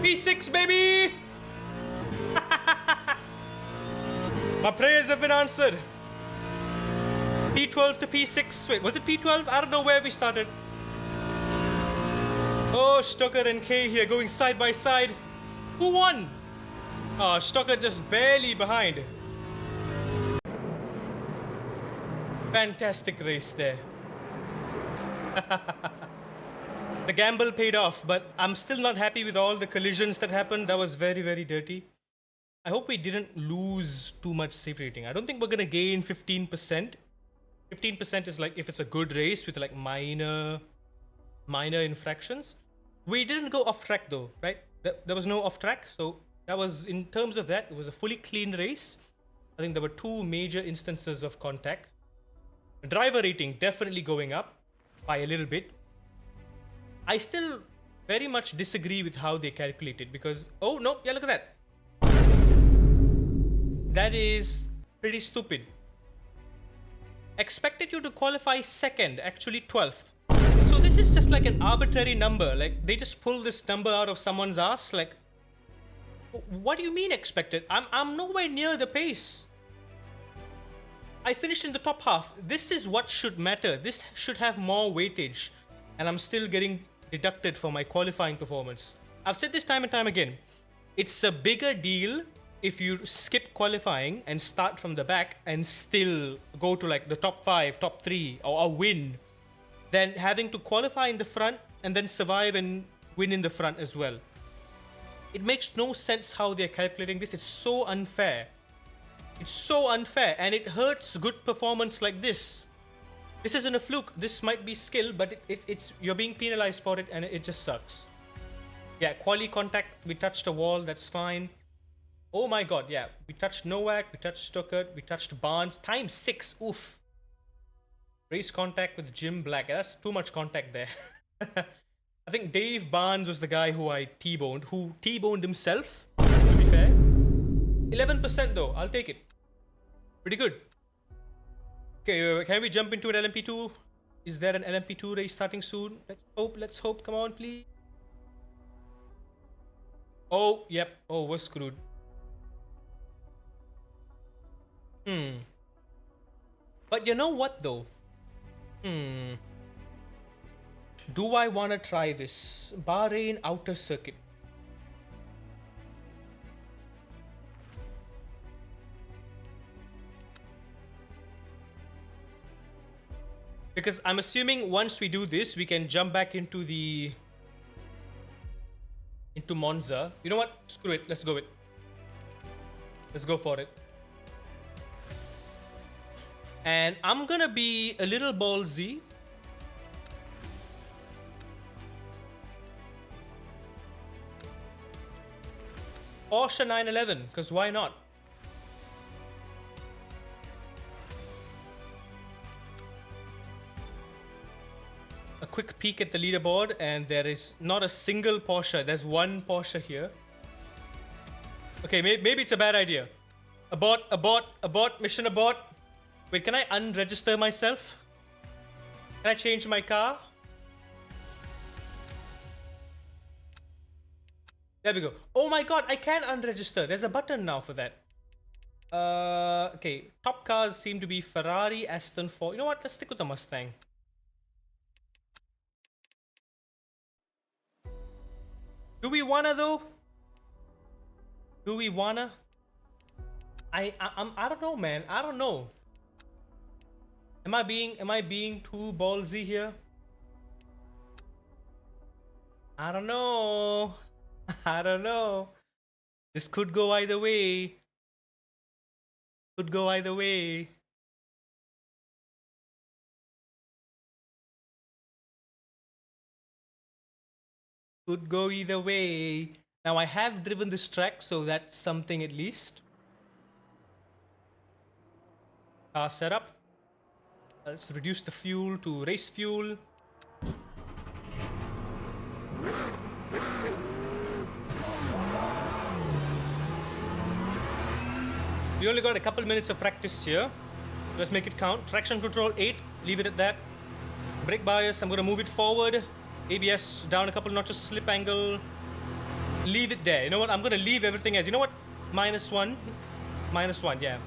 P6, baby! My prayers have been answered. P12 to P6. Wait, was it P12? I don't know where we started. Oh, Stoker and K here going side by side. Who won? Oh, Stoker just barely behind. Fantastic race there. The gamble paid off, but I'm still not happy with all the collisions that happened. That was very, very dirty. I hope we didn't lose too much safe rating. I don't think we're gonna gain 15%. 15% is like if it's a good race with like minor infractions. We didn't go off track though, right? There was no off track, so that was, in terms of that, it was a fully clean race. I think there were 2 major instances of contact. Driver rating definitely going up by a little bit. I still very much disagree with how they calculate it because, oh no, yeah, look at that. That is pretty stupid. Expected you to qualify second, actually 12th. So this is just like an arbitrary number. Like they just pull this number out of someone's ass. Like, what do you mean expected? I'm nowhere near the pace. I finished in the top half. This is what should matter. This should have more weightage. And I'm still getting deducted for my qualifying performance. I've said this time and time again. It's a bigger deal if you skip qualifying and start from the back and still go to like the top 5, top 3 or win, than having to qualify in the front and then survive and win in the front as well. It makes no sense how they're calculating this. It's so unfair. It's so unfair, and it hurts good performance like this. This isn't a fluke. This might be skill, but it's you're being penalized for it, and it just sucks. Yeah, quali contact. We touched a wall. That's fine. Oh my god, yeah. We touched Nowak. We touched Stuckert. We touched Barnes. Time 6. Oof. Race contact with Jim Black. That's too much contact there. I think Dave Barnes was the guy who I T-boned. Who T-boned himself, to be fair. 11% though. I'll take it. Pretty good. Okay, can we jump into an LMP2? Is there an LMP2 race starting soon? Let's hope. Come on, please. Oh, yep. Oh, we're screwed. But you know what, though? Do I want to try this? Bahrain Outer Circuit. Because I'm assuming once we do this, we can jump back into Monza. You know what? Screw it. Let's go it. Let's go for it. And I'm gonna be a little ballsy. Porsche 911, because why not? A quick peek at the leaderboard, and there is not a single Porsche. There's one Porsche here. Okay, maybe it's a bad idea. Abort, mission abort. Wait, can I unregister myself? Can I change my car? There we go. Oh my god, I can unregister. There's a button now for that. Okay, top cars seem to be Ferrari, Aston Ford. You know what? Let's stick with the Mustang. Do we wanna though? Do we wanna? I don't know, man. I don't know. Am I being too ballsy here? I don't know. I don't know. This could go either way. Could go either way. Could go either way. Now I have driven this track, so that's something at least. Car setup. Let's reduce the fuel to race fuel. We only got a couple minutes of practice here. Let's make it count. Traction control 8, leave it at that. Brake bias, I'm going to move it forward. ABS down a couple notches, slip angle. leave it there. You know what? I'm gonna leave everything as, you know what? -1. -1, yeah.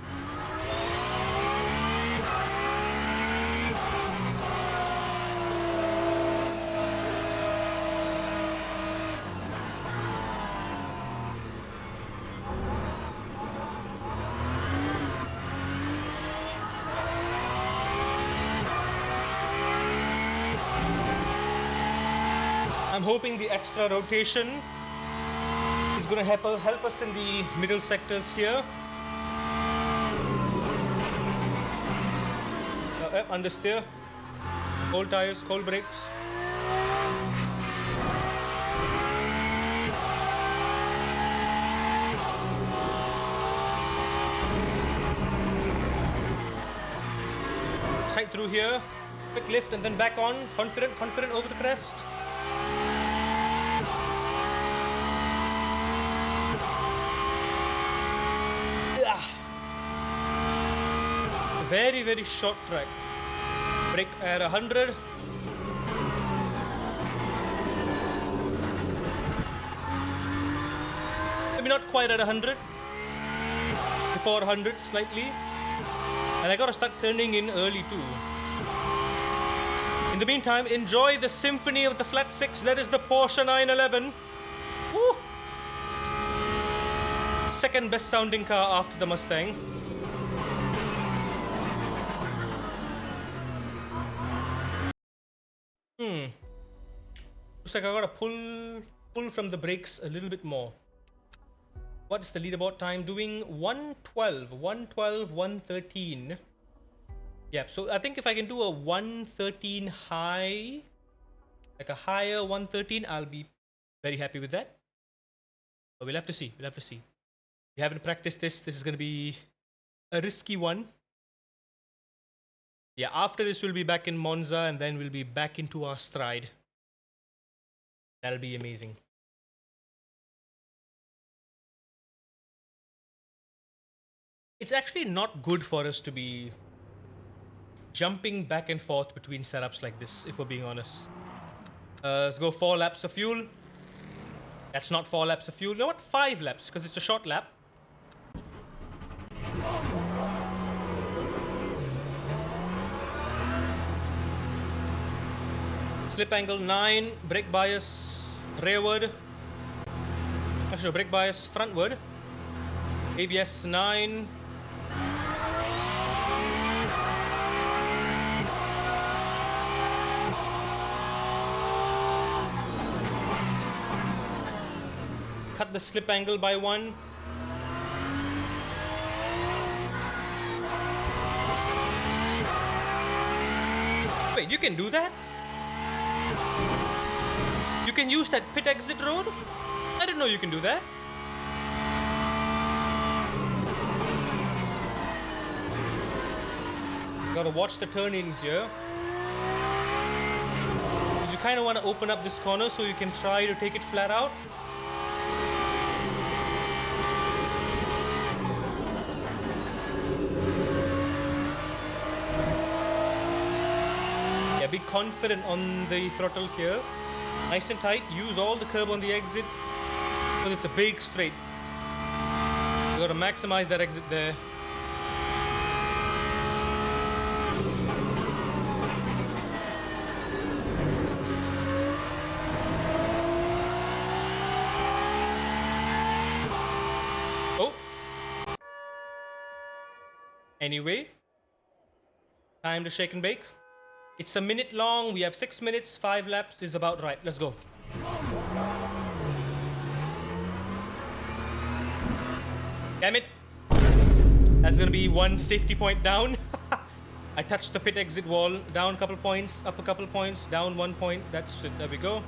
I'm hoping the extra rotation is going to help us in the middle sectors here. Understeer. Cold tires, cold brakes. Side through here. Quick lift and then back on. Confident over the crest. Very, very short track. Brake at 100. Maybe not quite at 100. Before 100 slightly. And I gotta start turning in early too. In the meantime, enjoy the symphony of the flat 6. That is the Porsche 911. Woo! Second best sounding car after the Mustang. Looks like I gotta pull from the brakes a little bit more. What's the leaderboard time doing? 112, 113. Yeah, so I think if I can do a 113 high, like a higher 113, I'll be very happy with that. But we'll have to see. We haven't practiced this. This is gonna be a risky one. Yeah, after this we'll be back in Monza and then we'll be back into our stride. That'll be amazing. It's actually not good for us to be jumping back and forth between setups like this, if we're being honest. Let's go 4 laps of fuel. That's not 4 laps of fuel. You know what? 5 laps, because it's a short lap. Slip angle 9, brake bias rearward. Actually, brake bias frontward. ABS 9. Cut the slip angle by 1. Wait, you can do that? You can use that pit exit road? I didn't know you can do that. Gotta watch the turn in here. Because you kind of want to open up this corner so you can try to take it flat out. Yeah, be confident on the throttle here. Nice and tight. Use all the curb on the exit because it's a big straight. You gotta maximize that exit there. Oh. Anyway, time to shake and bake. It's a minute long. We have 6 minutes. 5 laps is about right. Let's go. Damn it. That's gonna be 1 safety point down. I touched the pit exit wall. Down a couple points. Up a couple points. Down 1 point. That's it. There we go.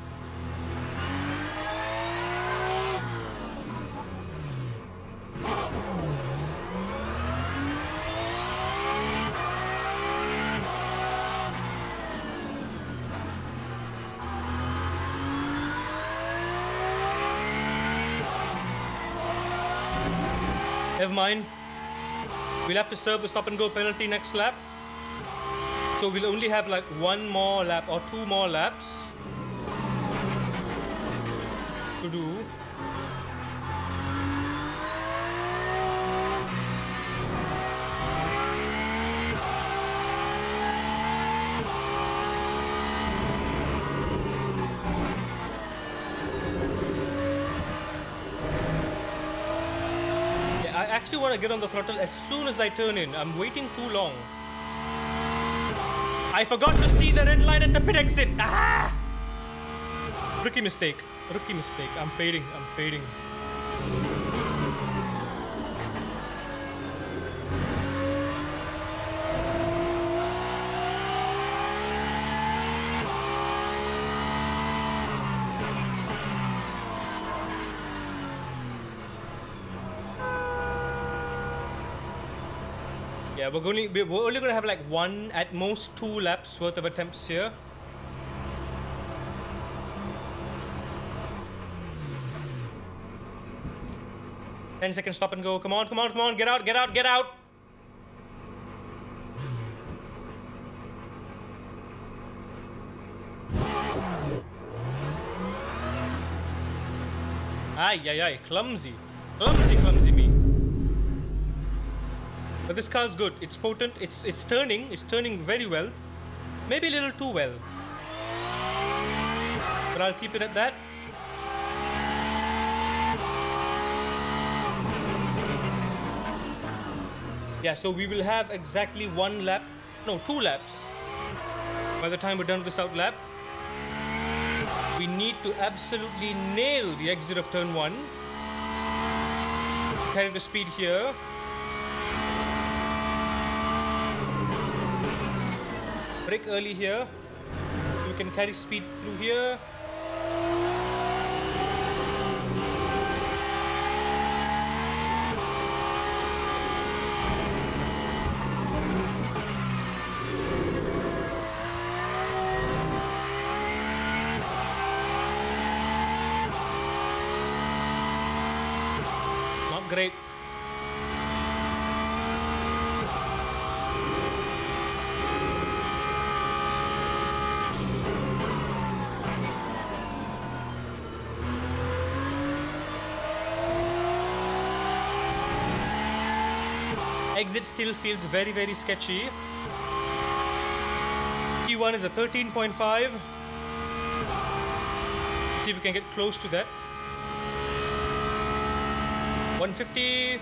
Never mind. We'll have to serve the stop and go penalty next lap. So we'll only have like 1 more lap or 2 more laps. to do. Yeah, I actually want to get on the throttle as soon as I turn in. I'm waiting too long. I forgot to see the red light at the pit exit. Ah! Rookie mistake. Rookie mistake. I'm fading. I'm fading. Yeah, we're only gonna have like one, at most 2 laps worth of attempts here. Ten-second stop and go. Come on, come on, come on. Get out, get out, get out. Ay, ay, ay. Clumsy. Clumsy, clumsy me. But this car's good. It's potent. It's turning. It's turning very well. Maybe a little too well. But I'll keep it at that. Yeah, so we will have exactly 1 lap. No, 2 laps. By the time we're done with this out lap. We need to absolutely nail the exit of turn 1. Carry the speed here. Brake early here. We can carry speed through here. Not great. Exit still feels very, very sketchy. P1 is a 13.5. See if we can get close to that. 150.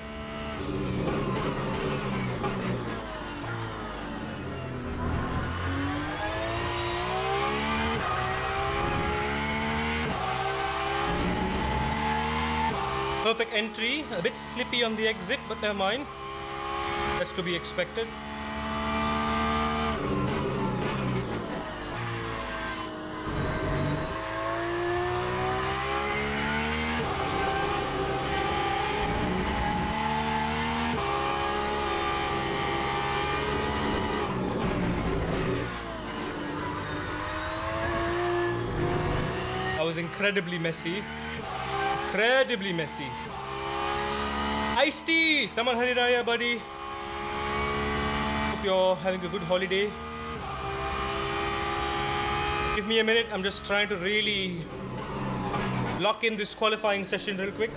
Perfect entry. A bit slippy on the exit, but never mind. That's to be expected. That was incredibly messy. Incredibly messy. Ice-T! Someone Hari Raya, buddy. Hope you're having a good holiday. Give me a minute. I'm just trying to really lock in this qualifying session real quick.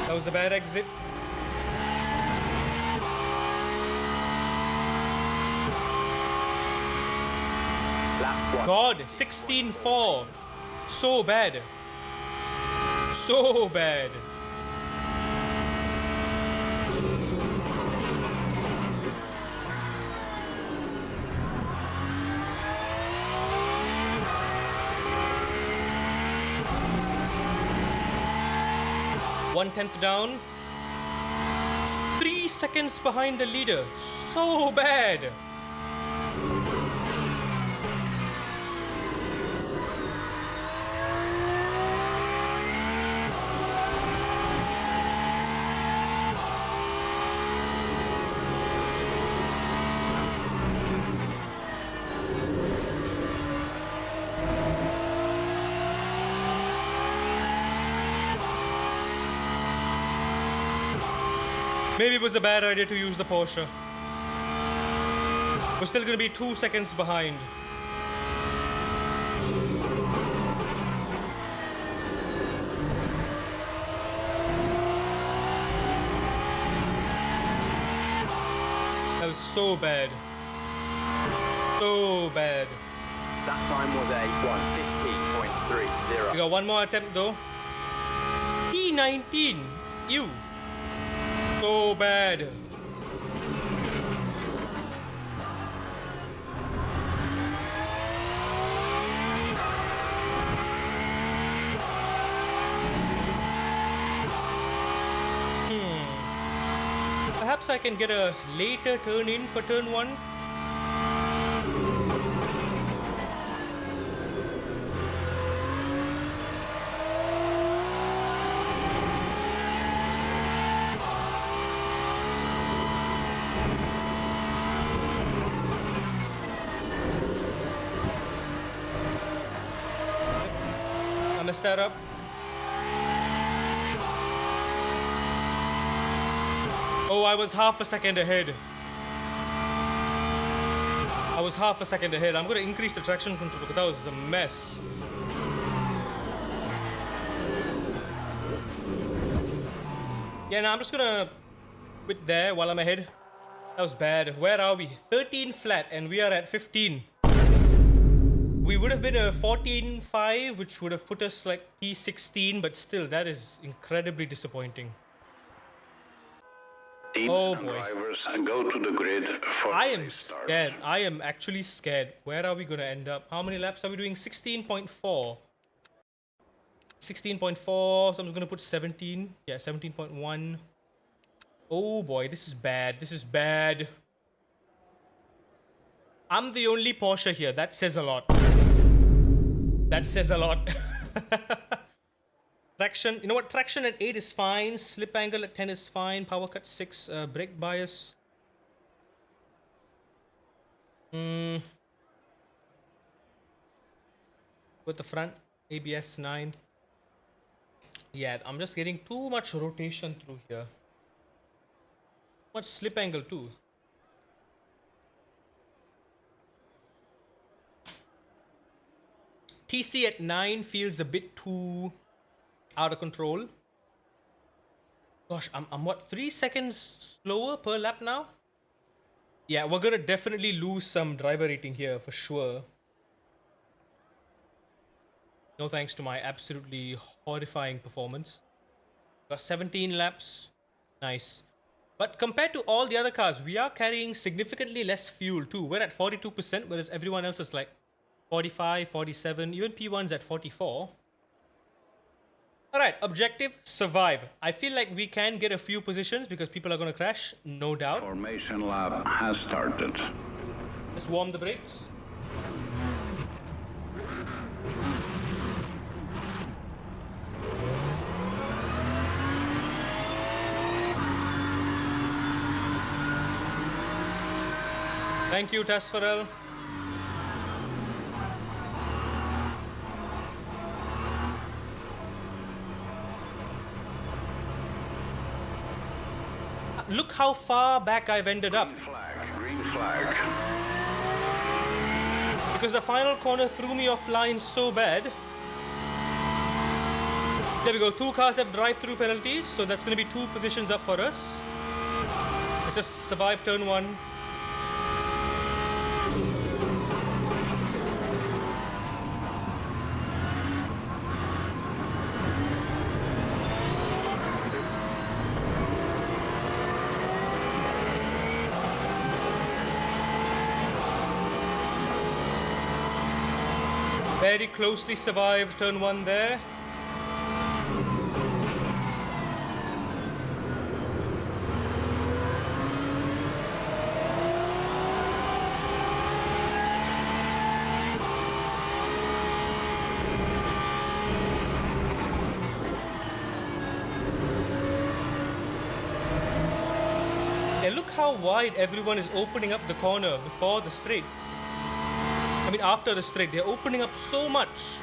That was a bad exit. Lap 1. God, 16-4. So bad. So bad. One-tenth down. 3 seconds behind the leader. So bad. Maybe it was a bad idea to use the Porsche. We're still going to be 2 seconds behind. was so bad. So bad. That time was a 1:15.30. We got one more attempt though. P19. Ew. So bad. Perhaps I can get a later turn in for turn 1. I messed that up. Oh, I was half a second ahead. I'm going to increase the traction control because that was a mess. Yeah, now I'm just going to quit there while I'm ahead. That was bad. Where are we? 13 flat and we are at 15. We would have been a 14.5, which would have put us like P16, but still, that is incredibly disappointing. Teams Oh and boy. drivers go to the grid for I am restart. scared. I am actually scared. Where are we going to end up? How many laps are we doing? 16.4. 16.4. So I'm just going to put 17. Yeah, 17.1. Oh boy, this is bad. This is bad. I'm the only Porsche here. That says a lot. That says a lot. Traction, you know what? Traction at 8 is fine. Slip angle at 10 is fine. Power cut 6. Brake bias. With the front. ABS 9. Yeah, I'm just getting too much rotation through here. Too much slip angle too. TC at 9 feels a bit too out of control. Gosh, I'm what, 3 seconds slower per lap now? Yeah, we're gonna definitely lose some driver rating here for sure. No thanks to my absolutely horrifying performance. Got 17 laps. Nice. But compared to all the other cars, we are carrying significantly less fuel too. We're at 42%, whereas everyone else is like 45, 47, even P1's at 44. Alright, objective, survive. I feel like we can get a few positions because people are going to crash, no doubt. Formation lap has started. Let's warm the brakes. Thank you, Tasfarel. Look how far back I've ended up. Green flag. Because the final corner threw me offline so bad. There we go. 2 cars have drive-through penalties, so that's going to be 2 positions up for us. Let's just survive turn 1. Very closely survived turn 1 there. And look how wide everyone is opening up the corner before the straight. I mean, after the straight, they're opening up so much.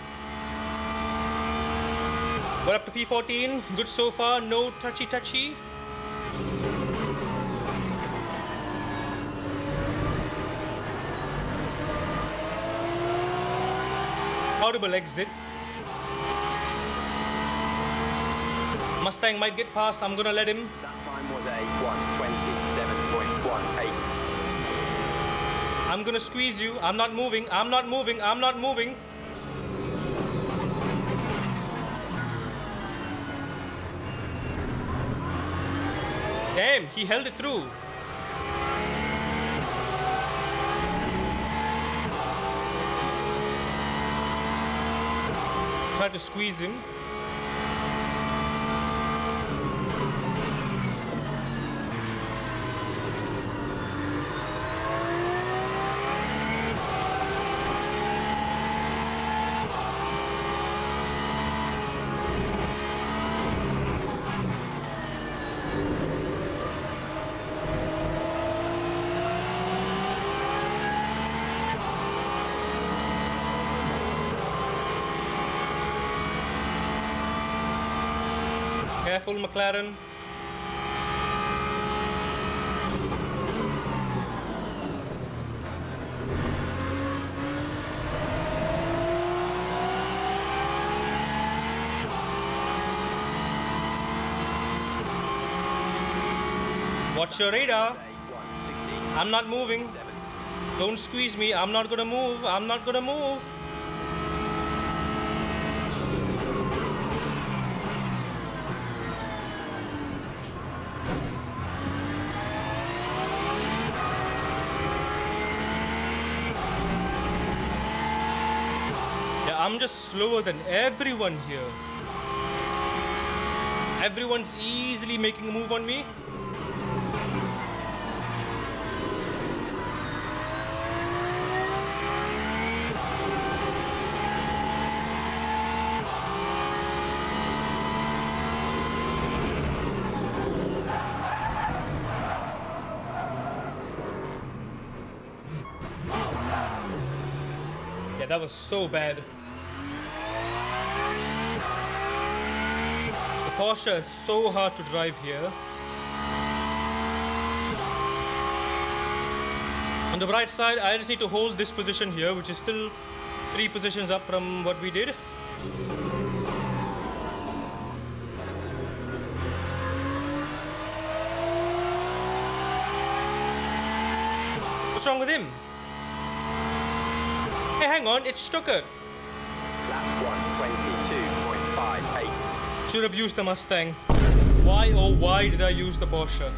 We're up to P14. Good so far. No touchy. Horrible exit. Mustang might get past. I'm gonna let him. That time was a 1:27.18. I'm gonna squeeze you. I'm not moving. I'm not moving. I'm not moving. Damn, he held it through. Tried to squeeze him. Careful, McLaren. Watch your radar. I'm not moving. Don't squeeze me. I'm not gonna move. I'm not gonna move. I'm just slower than everyone here. Everyone's easily making a move on me. Yeah, that was so bad. Porsche is so hard to drive here. On the bright side, I just need to hold this position here, which is still 3 positions up from what we did. What's wrong with him? Hey, hang on, it's Stuttgart. Lap 1:22.58. Should have used the Mustang. Why, oh why did I use the Porsche?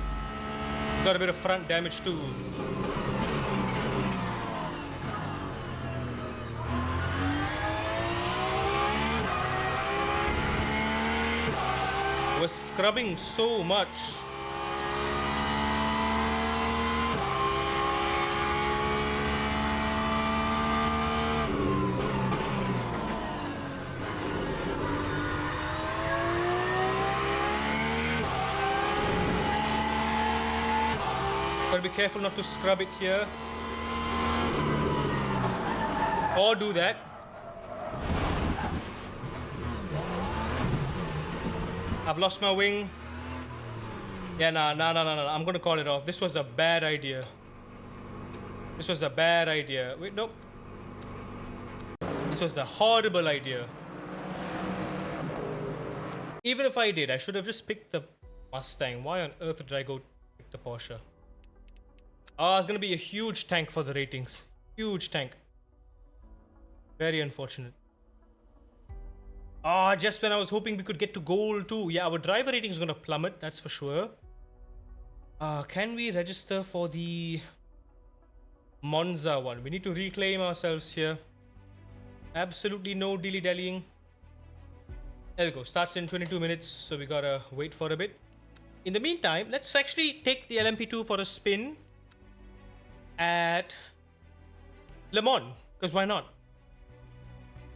Got a bit of front damage too. We're scrubbing so much. Gotta be careful not to scrub it here. Or do that. I've lost my wing. Yeah, nah. I'm gonna call it off. This was a bad idea. This was a bad idea. Wait, nope. This was a horrible idea. Even if I did, I should have just picked the Mustang. Why on earth did I go pick the Porsche? Oh, it's gonna be a huge tank for the ratings. Huge tank. Very unfortunate. Ah, just when I was hoping we could get to goal too. Yeah, our driver rating is gonna plummet, that's for sure. Can we register for the Monza one? We need to reclaim ourselves here. Absolutely no dilly-dallying. There we go. Starts in 22 minutes, so we gotta wait for a bit. In the meantime, let's actually take the LMP2 for a spin at Le Mans, because why not?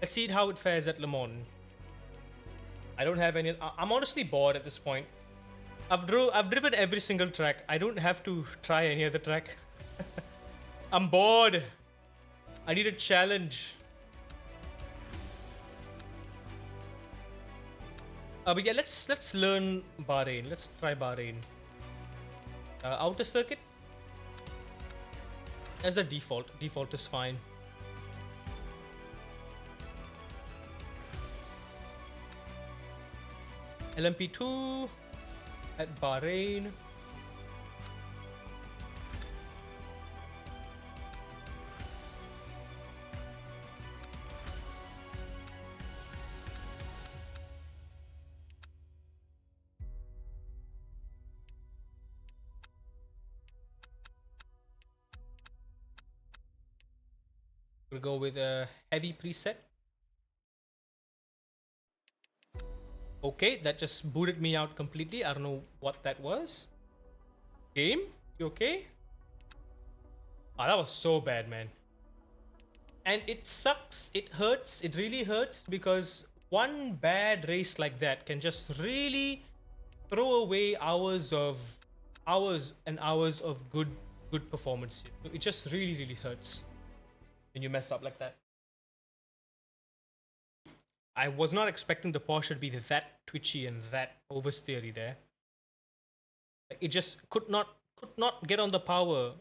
Let's see how it fares at Le Mans. I don't have any. I'm honestly bored at this point. I've driven every single track. I don't have to try any other track. I'm bored. I need a challenge. But yeah, let's learn Bahrain. Let's try Bahrain. Outer circuit. As the default. Default is fine. LMP2 at Bahrain. We'll go with a heavy preset. Okay, that just booted me out completely. I don't know what that was. Game, you okay? Oh, that was so bad, man. And it sucks, it hurts, it really hurts, because one bad race like that can just really throw away hours and hours of good performance. It just really hurts when you mess up like that. I was not expecting the Porsche to be that twitchy and that oversteery there. It just could not get on the power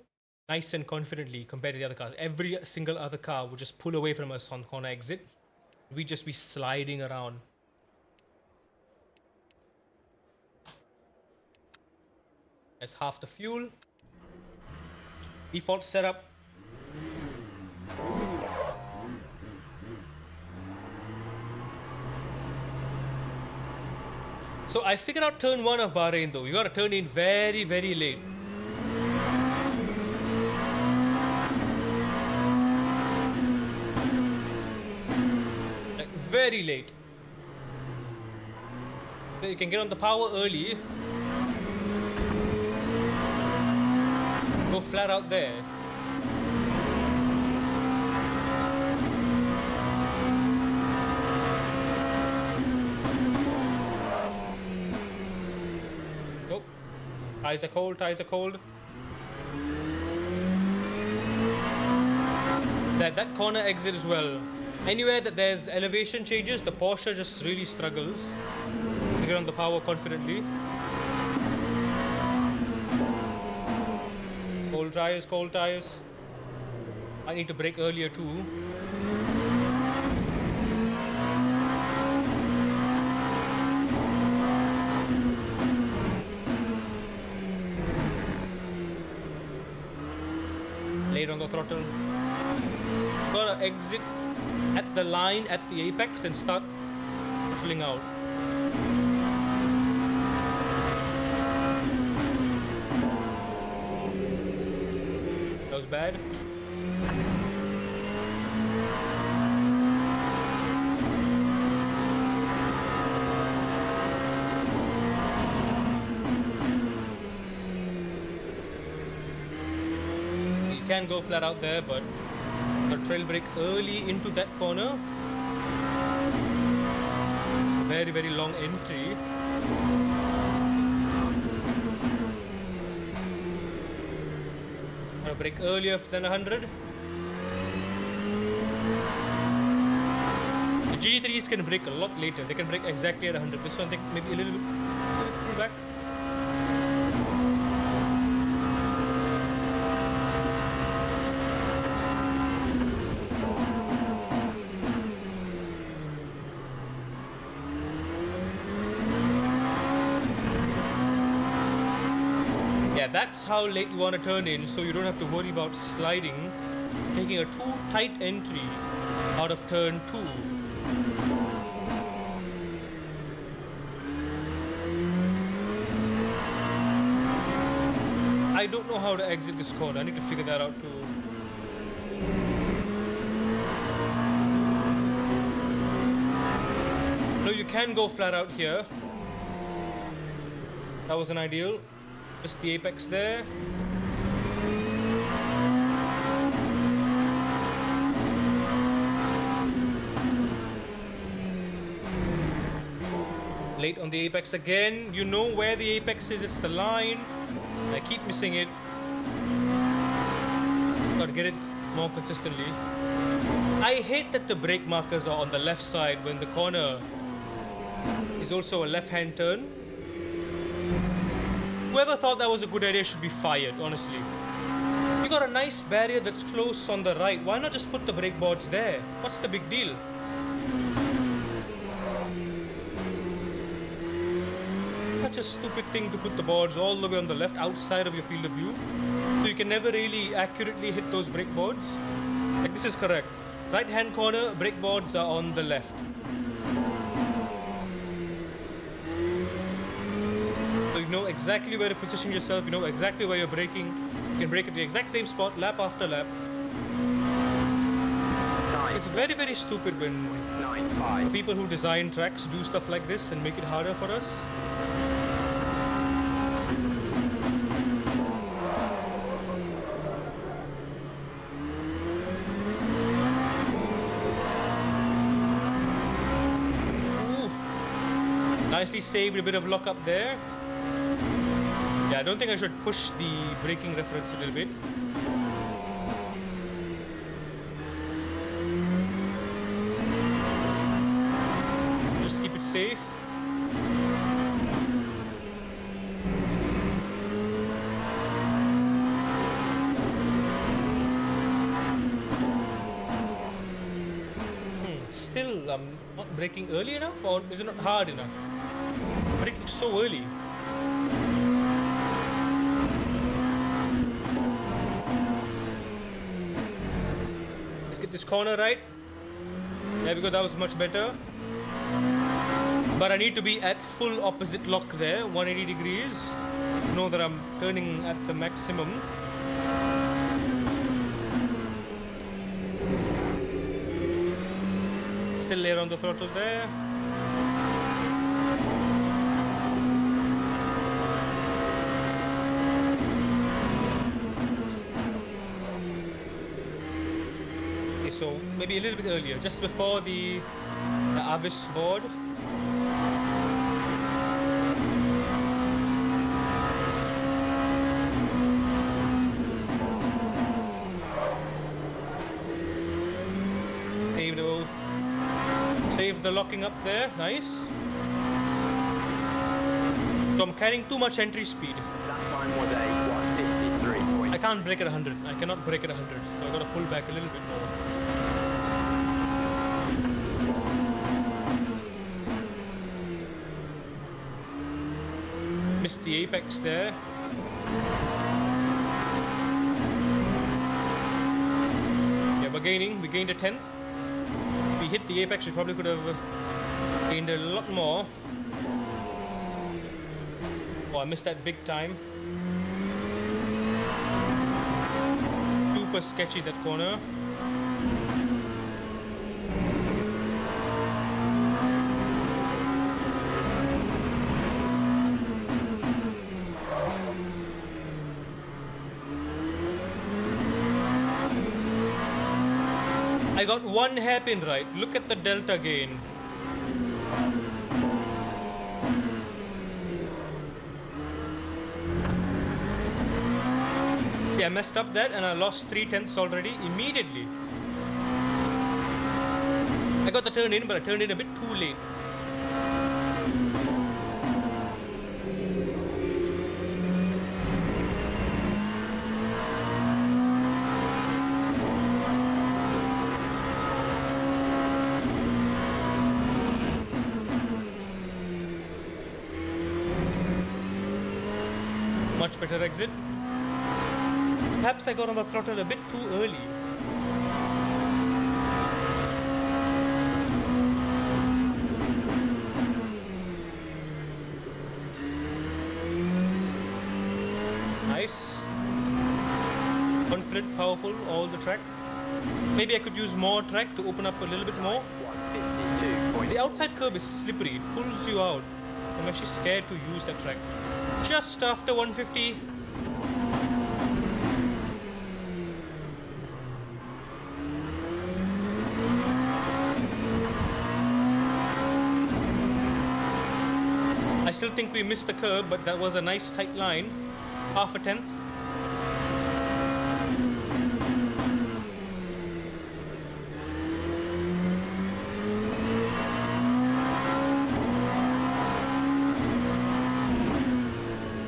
nice and confidently compared to the other cars. Every single other car would just pull away from us on corner exit. We'd just be sliding around. That's half the fuel. Default setup. So I figured out turn 1 of Bahrain though. You gotta turn in very late. Like very late. So you can get on the power early. Go flat out there. Tires are cold, tires are cold. That corner exit as well. Anywhere that there's elevation changes, the Porsche just really struggles to get on the power confidently. Cold tires, cold tires. I need to brake earlier too. Late on the throttle. Gotta exit at the line at the apex and start throttling out. That was bad. Can go flat out there, but a trail brake early into that corner. Very long entry. Gonna brake earlier than 100. The GT3s can brake a lot later. They can brake exactly at 100. This one, I think maybe a little bit back. That's how late you want to turn in, so you don't have to worry about sliding, taking a too tight entry out of turn 2. I don't know how to exit this corner. I need to figure that out too. No, you can go flat out here. That was an ideal. Just the apex there. Late on the apex again. You know where the apex is, it's the line. I keep missing it. Gotta get it more consistently. I hate that the brake markers are on the left side when the corner is also a left-hand turn. Whoever thought that was a good idea should be fired, honestly. You got a nice barrier that's close on the right. Why not just put the brake boards there? What's the big deal? Such a stupid thing to put the boards all the way on the left, outside of your field of view. So you can never really accurately hit those brake boards. Like, this is correct. Right-hand corner, brake boards are on the left. You know exactly where to position yourself, you know exactly where you're braking. You can brake at the exact same spot, lap after lap. very, very stupid when 95. people who design tracks do stuff like this and make it harder for us. Ooh. Nicely saved a bit of lock up there. Yeah, I don't think I should push the braking reference a little bit. Just keep it safe. Still, I'm not braking early enough, or is it not hard enough? Braking so early. Let's get this corner right. There we go, that was much better. But I need to be at full opposite lock there, 180 degrees. Know that I'm turning at the maximum. Still layer on the throttle there. Okay, so maybe a little bit earlier, just before the Avis board. Save the locking up there, nice. So I'm carrying too much entry speed. That time was a 153. I can't brake at 100. I cannot brake at 100. So I gotta pull back a little bit more. Missed the apex there. Yeah, we're gaining. We gained a 10th. If we hit the apex, we probably could have gained a lot more. Oh, I missed that big time. Super sketchy, that corner. I got one hairpin right. Look at the delta gain. See, I messed up that and I lost 3/10 already immediately. I got the turn in, but I turned in a bit too late. Much better exit. Perhaps I got on the throttle a bit too early. Nice. Confident, powerful, all the track. Maybe I could use more track to open up a little bit more. 152. The outside curb is slippery, it pulls you out. I'm actually scared to use that track. Just after 150. I still think we missed the curb, but that was a nice tight line. Half a tenth.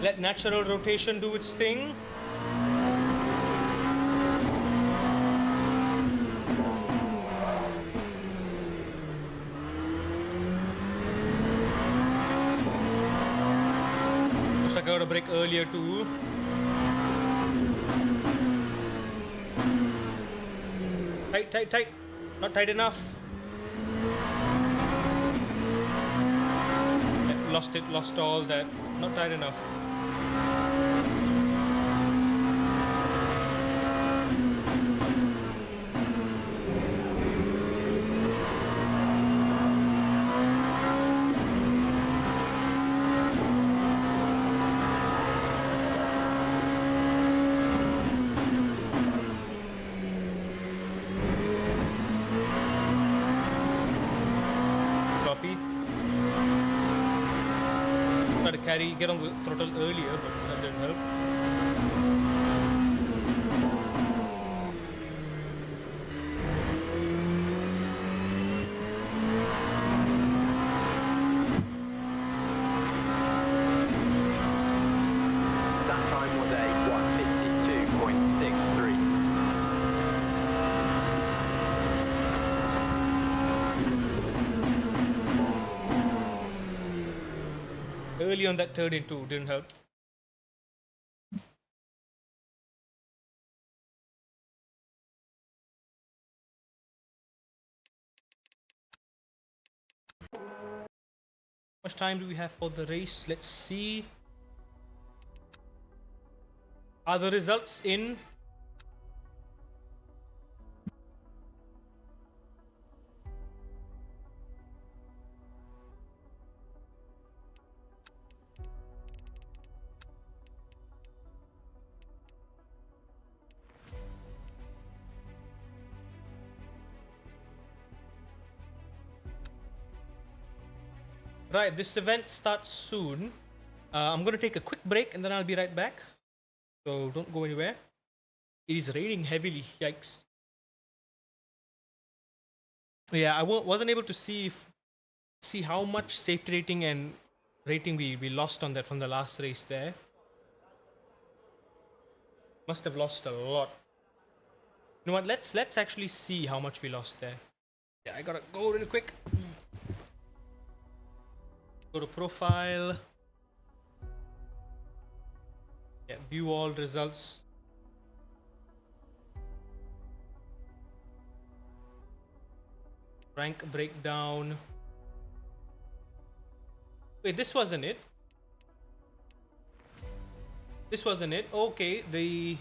Let natural rotation do its thing. Looks like I gotta brake earlier too. Tight, tight, tight. Not tight enough. Yeah, lost it, lost all that. Not tight enough. get on the throttle earlier, but that didn't help. That time was a 152.63. Early on that turn into didn't help. How much time do we have for the race? Let's see. Are the results in? Right, this event starts soon. I'm gonna take a quick break and then I'll be right back. So don't go anywhere. It is raining heavily. Yikes. Yeah, I wasn't able to see how much safety rating and rating we lost on that from the last race there. Must have lost a lot. You know what? Let's actually see how much we lost there. Yeah, I gotta go real quick. Go to profile. Yeah, view all results. Rank breakdown. Wait, this wasn't it. This wasn't it. Okay, okay,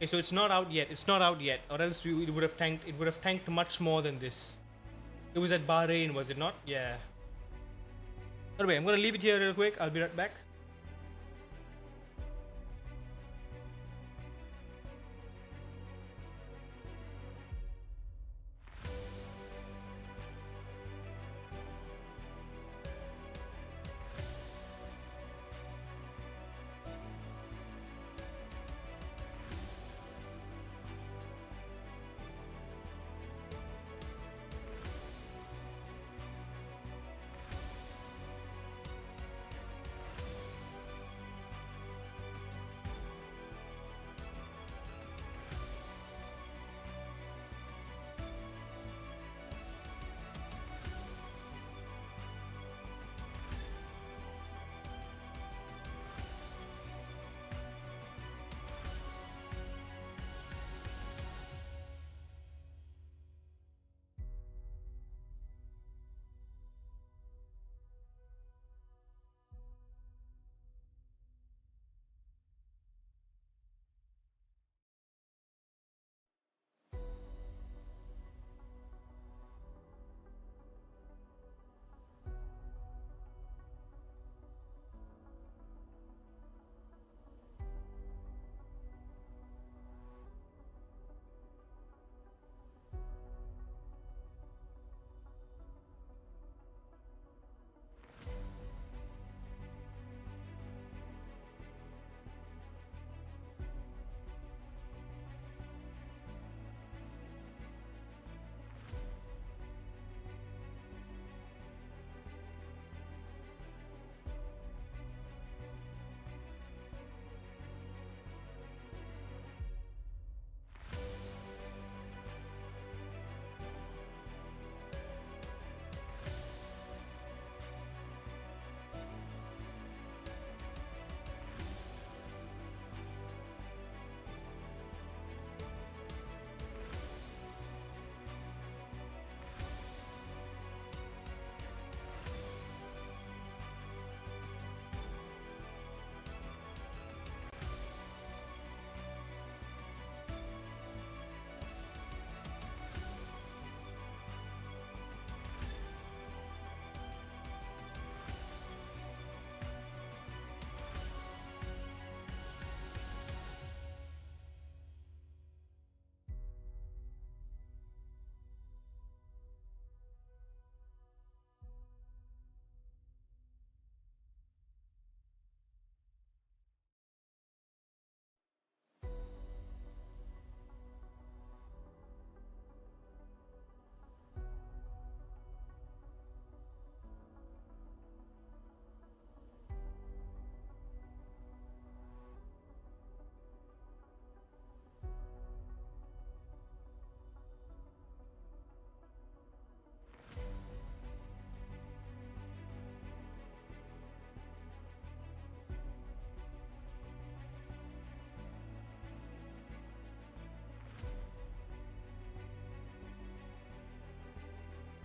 so it's not out yet. It's not out yet, or else it would have tanked. It would have tanked much more than this. It was at Bahrain, was it not? Yeah. Anyway, I'm gonna leave it here real quick. I'll be right back.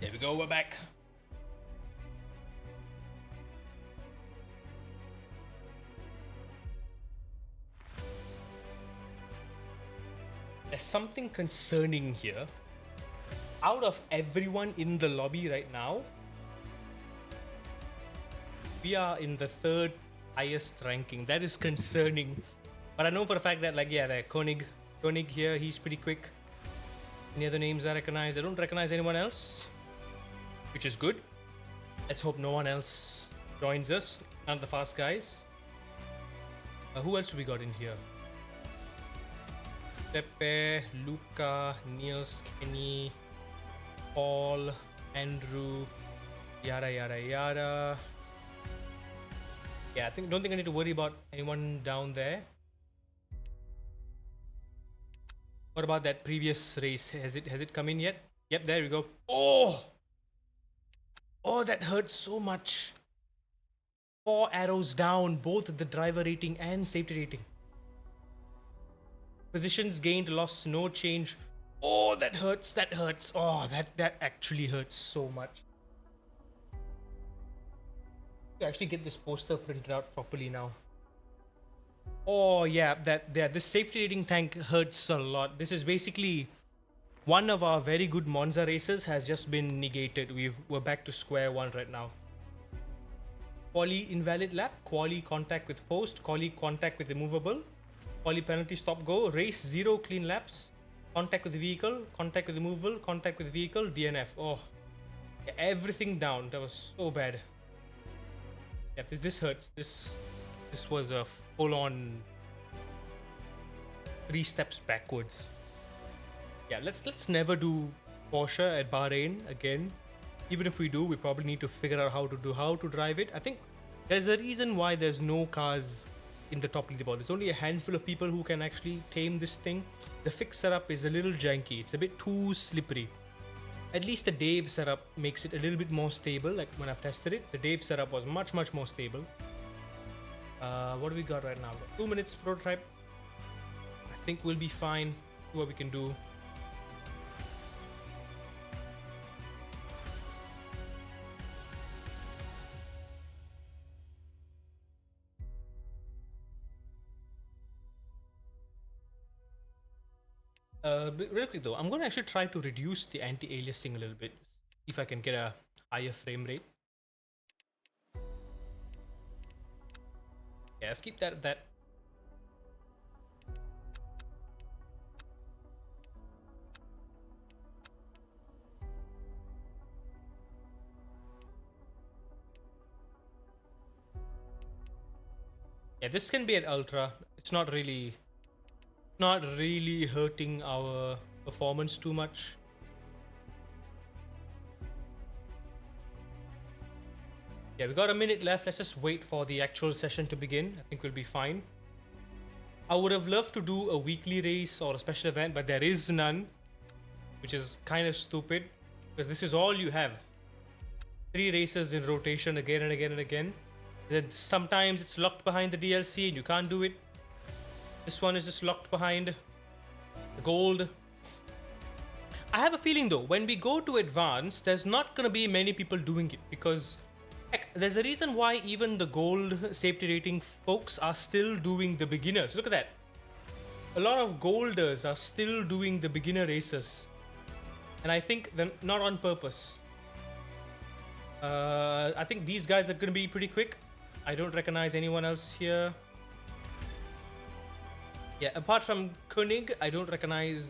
There we go, we're back. There's something concerning here. Out of everyone in the lobby right now, we are in the 3rd highest ranking. That is concerning. But I know for a fact that, like, yeah, there, Koenig here, he's pretty quick. Any other names I recognize? I don't recognize anyone else, which is good. Let's hope no one else joins us. None of the fast guys. Who else we got in here? Pepe, Luca, Niels, Kenny, Paul, Andrew, yada yada yada. Yeah, don't think I need to worry about anyone down there. What about that previous race? Has it come in yet? Yep, there we go. Oh, that hurts so much. 4 arrows down, both the driver rating and safety rating. Positions gained, lost, no change. Oh, that hurts. Oh, that actually hurts so much. To actually get this poster printed out properly now. Oh yeah, this safety rating tank hurts a lot. This is basically one of our very good Monza races has just been negated. We're back to square one right now. Quali invalid lap, quali contact with post, quali contact with immovable, quali penalty stop go, race 0 clean laps, contact with the vehicle, contact with immovable, contact with vehicle, DNF. Oh, yeah, everything down. That was so bad. Yeah, this hurts. This was a full-on 3 steps backwards. Yeah, let's never do Porsche at Bahrain again. Even if we do, we probably need to figure out how to drive it. I think there's a reason why there's no cars in the top leaderboard. There's only a handful of people who can actually tame this thing. The fix setup is a little janky. It's a bit too slippery. At least the Dave setup makes it a little bit more stable. Like when I've tested it, the Dave setup was much more stable. What do we got right now? 2 minutes prototype. I think we'll be fine. See what we can do. Real quick though, I'm going to actually try to reduce the anti-aliasing a little bit, if I can get a higher frame rate. Yeah, let's keep that at that. Yeah, this can be at ultra. It's not really hurting our performance too much. Yeah, we got a minute left. Let's just wait for the actual session to begin. I think we'll be fine. I would have loved to do a weekly race or a special event, but there is none, which is kind of stupid because this is all you have. 3 races in rotation again and again and again. Then sometimes it's locked behind the DLC and you can't do it. This one is just locked behind the gold. I have a feeling though, when we go to advanced, there's not going to be many people doing it because heck, there's a reason why even the gold safety rating folks are still doing the beginners. Look at that. A lot of golders are still doing the beginner races. And I think they're not on purpose. I think these guys are going to be pretty quick. I don't recognize anyone else here. Yeah, apart from Koenig, I don't recognize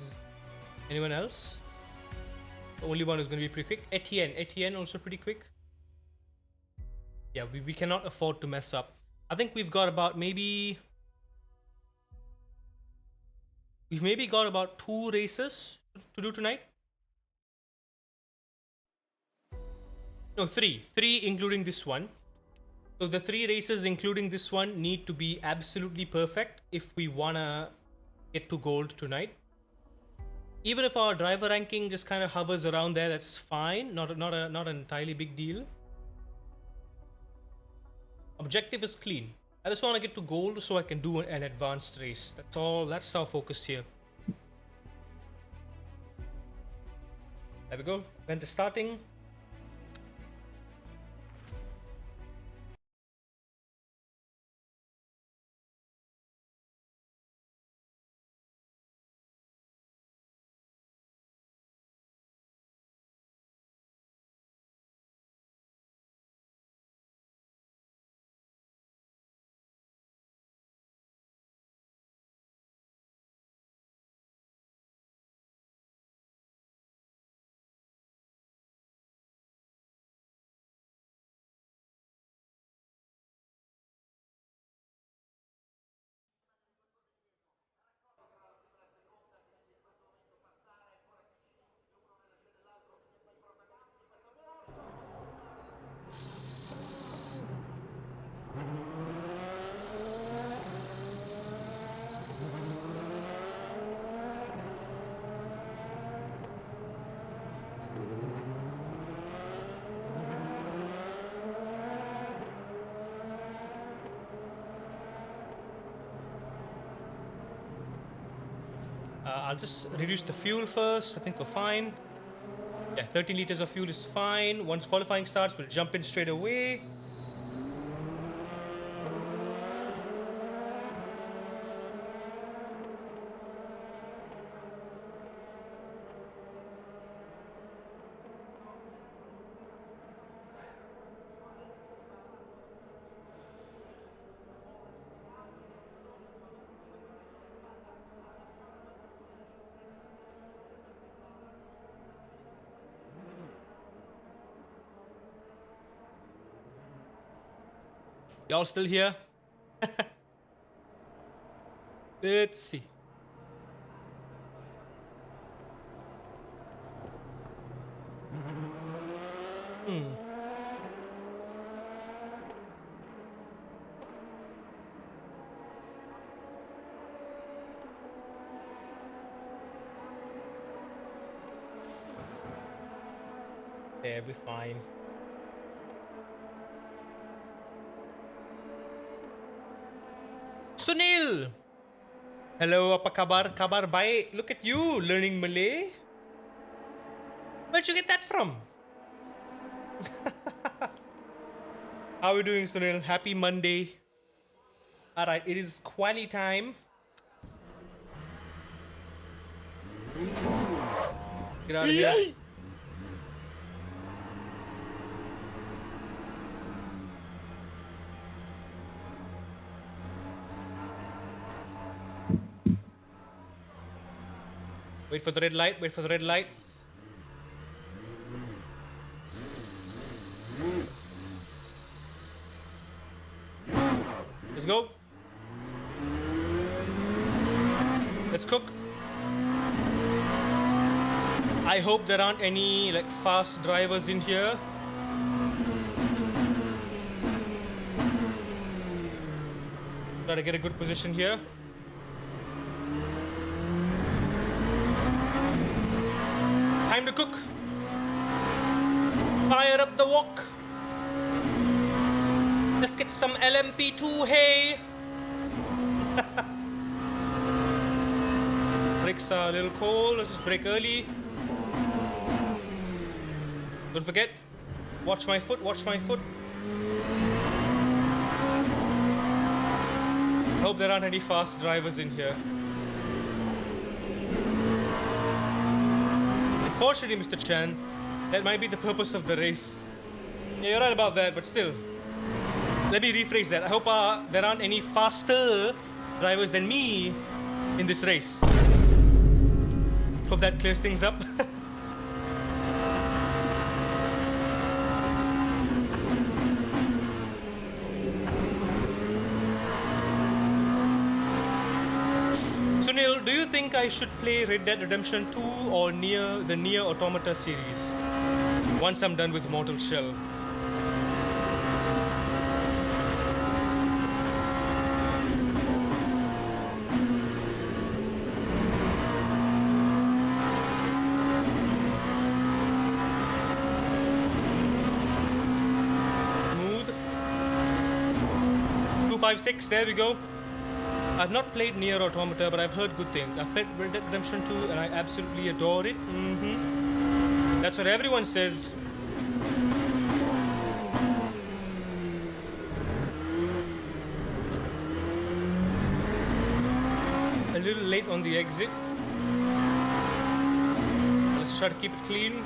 anyone else. The only one who's going to be pretty quick. Etienne also pretty quick. Yeah, we cannot afford to mess up. I think we've got about maybe... We've maybe got about 2 races to do tonight. No, 3. 3 including this one. So the 3 races including this one need to be absolutely perfect if we wanna get to gold tonight. Even if our driver ranking just kind of hovers around there, that's fine. Not an entirely big deal. Objective is clean. I just want to get to gold so I can do an advanced race. That's all. That's our focus here. There we go. Event is starting. I'll just reduce the fuel first. I think we're fine. Yeah, 13 liters of fuel is fine. Once qualifying starts, we'll jump in straight away. Y'all still here? Let's see. Yeah, we're fine. Sunil! Hello, apa kabar? Kabar baik. Look at you, learning Malay. Where'd you get that from? How are we doing, Sunil? Happy Monday. Alright, it is quali time. Get out of here. Wait for the red light, wait for the red light. Let's go. Let's cook. I hope there aren't any like fast drivers in here. Try to get a good position here. Time to cook. Fire up the wok. Let's get some LMP2, hey. Brakes are a little cold. Let's just brake early. Don't forget, watch my foot, watch my foot. I hope there aren't any fast drivers in here. Unfortunately, Mr. Chan, that might be the purpose of the race. Yeah, you're right about that, but still. Let me rephrase that. I hope there aren't any faster drivers than me in this race. Hope that clears things up. Sunil, do you think I should play Red Dead Redemption 2 or the Nier Automata series once I'm done with Mortal Shell? Smooth. 256, there we go. I've not played Nier Automata, but I've heard good things. I've played Red Dead Redemption 2 and I absolutely adore it. That's what everyone says. A little late on the exit. Let's try to keep it clean.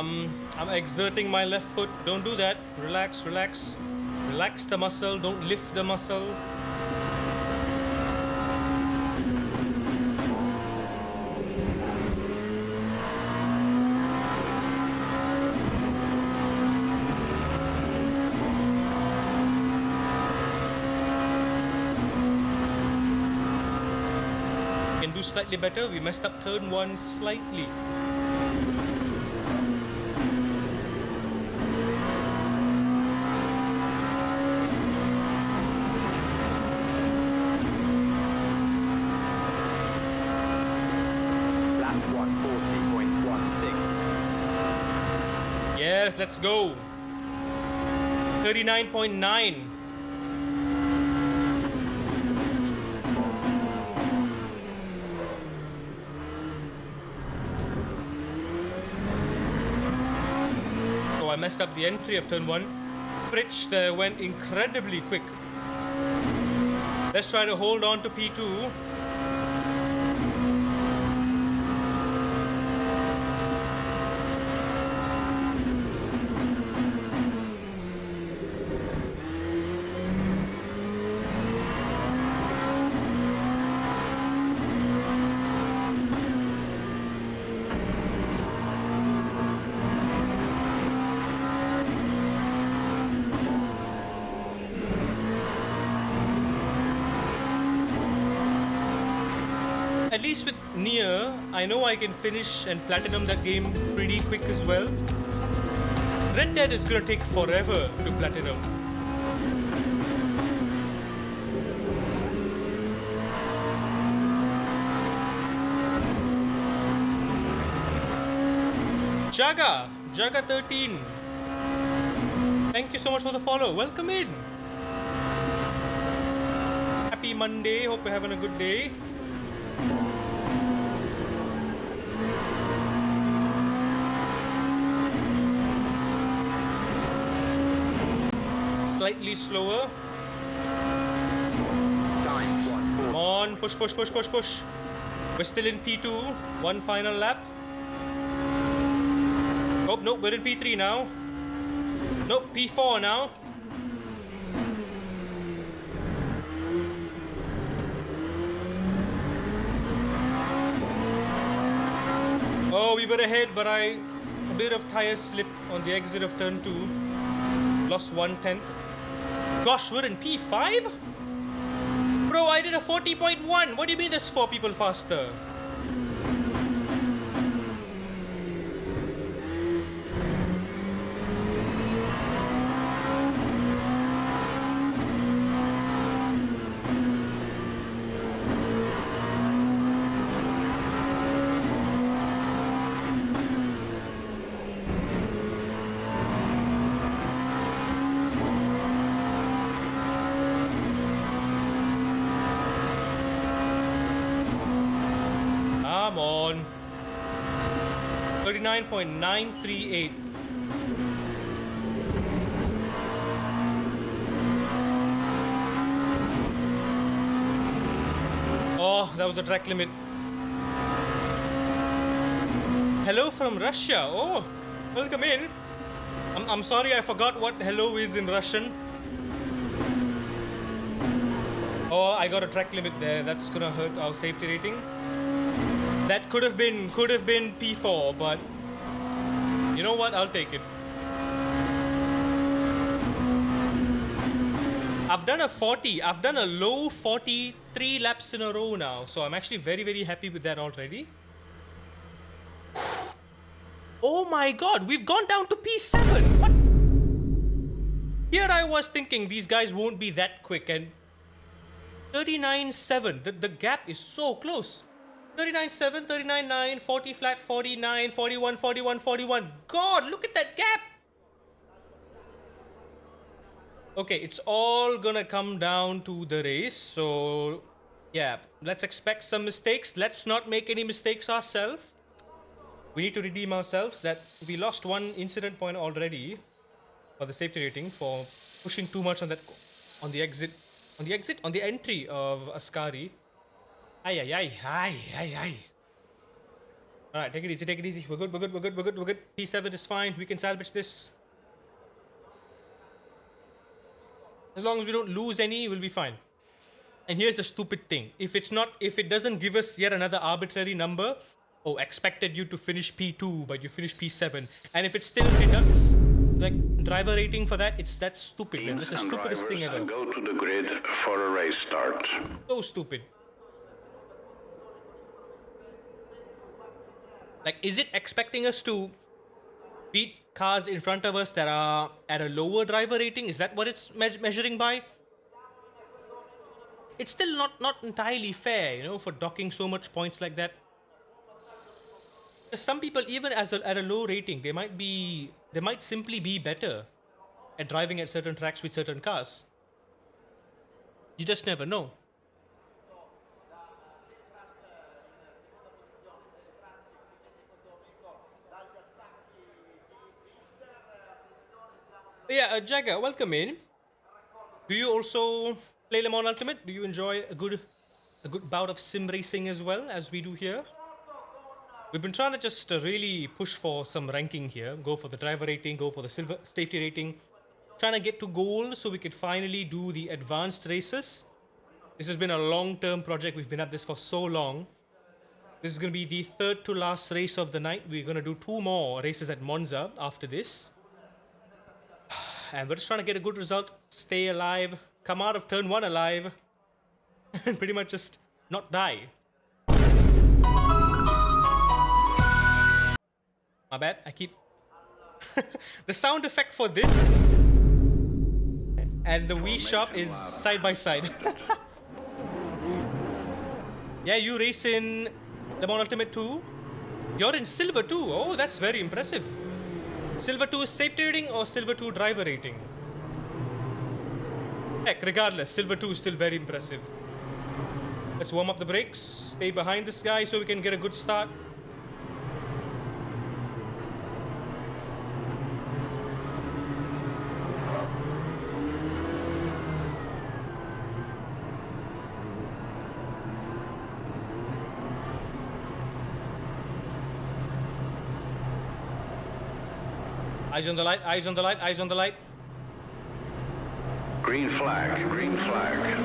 I'm exerting my left foot. Don't do that. Relax, relax. Relax the muscle. Don't lift the muscle. Can do slightly better. We messed up turn 1 slightly. Lap 140.16. Yes, let's go. 39.9. Oh, I messed up the entry of turn 1. Bridge there went incredibly quick. Let's try to hold on to P2. At least with Nier, I know I can finish and platinum that game pretty quick as well. Red Dead is gonna take forever to platinum. Jaga 13. Thank you so much for the follow. Welcome in. Happy Monday. Hope you're having a good day. Slightly slower. Time 140. Come on, push, push, push, push, push. We're still in P2. One final lap. Oh, nope, we're in P3 now. Nope, P4 now. Oh, we were ahead, but a bit of tire slip on the exit of turn 2. Lost 1/10. Gosh, we're in P5? Bro, I did a 40.1. What do you mean there's 4 people faster? Come on. 39.938. Oh, that was a track limit. Hello from Russia. Oh, welcome in. I'm sorry I forgot what hello is in Russian. Oh, I got a track limit there. That's gonna hurt our safety rating. That could have been P4, but you know what? I'll take it. I've done a 40. I've done a low 40 3 laps in a row now, so I'm actually very, very happy with that already. Oh my god, we've gone down to P7. What? Here I was thinking these guys won't be that quick, and 39.7. The gap is so close. 39.7, 39.9, 40 flat, 49, 41, 41, 41. God, look at that gap. Okay, it's all gonna come down to the race. So, yeah, let's expect some mistakes. Let's not make any mistakes ourselves. We need to redeem ourselves. That we lost 1 incident point already for the safety rating for pushing too much on that, on the entry of Ascari. Ay, ay, ay, ay, ay, ay. All right, take it easy, take it easy. We're good, we're good, we're good, we're good, we're good. P7 is fine. We can salvage this. As long as we don't lose any, we'll be fine. And here's the stupid thing. If it doesn't give us yet another arbitrary number, oh, expected you to finish P2, but you finish P7. And if it still deducts, like, driver rating for that, that's stupid, man. That's the And stupidest thing drivers ever. go to the grid for a race start. So stupid. Like, is it expecting us to beat cars in front of us that are at a lower driver rating? Is that what it's measuring by? It's still not entirely fair, you know, for docking so much points like that. Because some people, even at a low rating, they might simply be better at driving at certain tracks with certain cars. You just never know. Yeah, Jagger, welcome in. Do you also play Le Mans Ultimate? Do you enjoy a good bout of sim racing as well as we do here? We've been trying to just really push for some ranking here. Go for the driver rating, go for the silver safety rating. Trying to get to gold so we could finally do the advanced races. This has been a long-term project. We've been at this for so long. This is going to be the third to last race of the night. We're going to do 2 more races at Monza after this. And we're just trying to get a good result, stay alive, come out of turn 1 alive, and pretty much just not die. My bad, I keep... The sound effect for this and the Wii shop is side by side. Yeah, you race in Le Mans Ultimate 2? You're in Silver 2. Oh, that's very impressive. Silver 2 is safety rating or Silver 2 driver rating? Heck, regardless, Silver 2 is still very impressive. Let's warm up the brakes, stay behind this guy so we can get a good start. Eyes on the light, eyes on the light, eyes on the light. Green flag, green flag.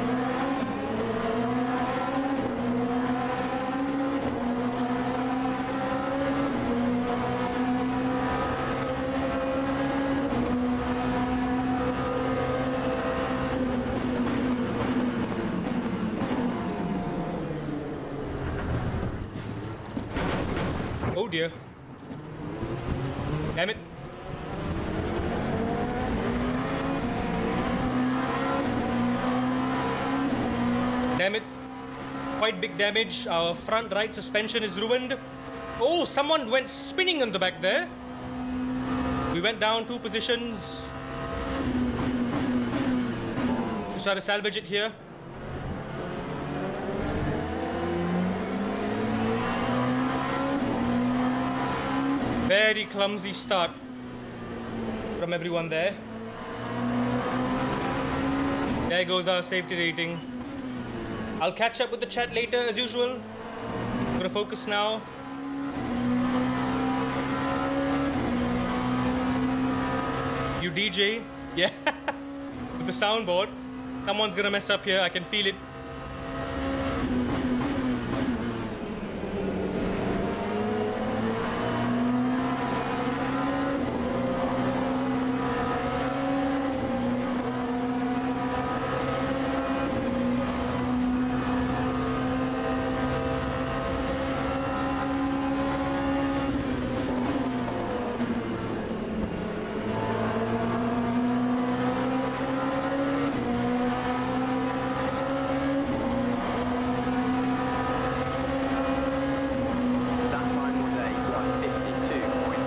Oh dear. Damn it. Damn it. Quite big damage. Our front right suspension is ruined. Oh, someone went spinning on the back there. We went down 2 positions. Just try to salvage it here. Very clumsy start from everyone there. There goes our safety rating. I'll catch up with the chat later as usual. I'm gonna focus now. You DJ? Yeah. With the soundboard. Someone's gonna mess up here, I can feel it. That time was a 152.14.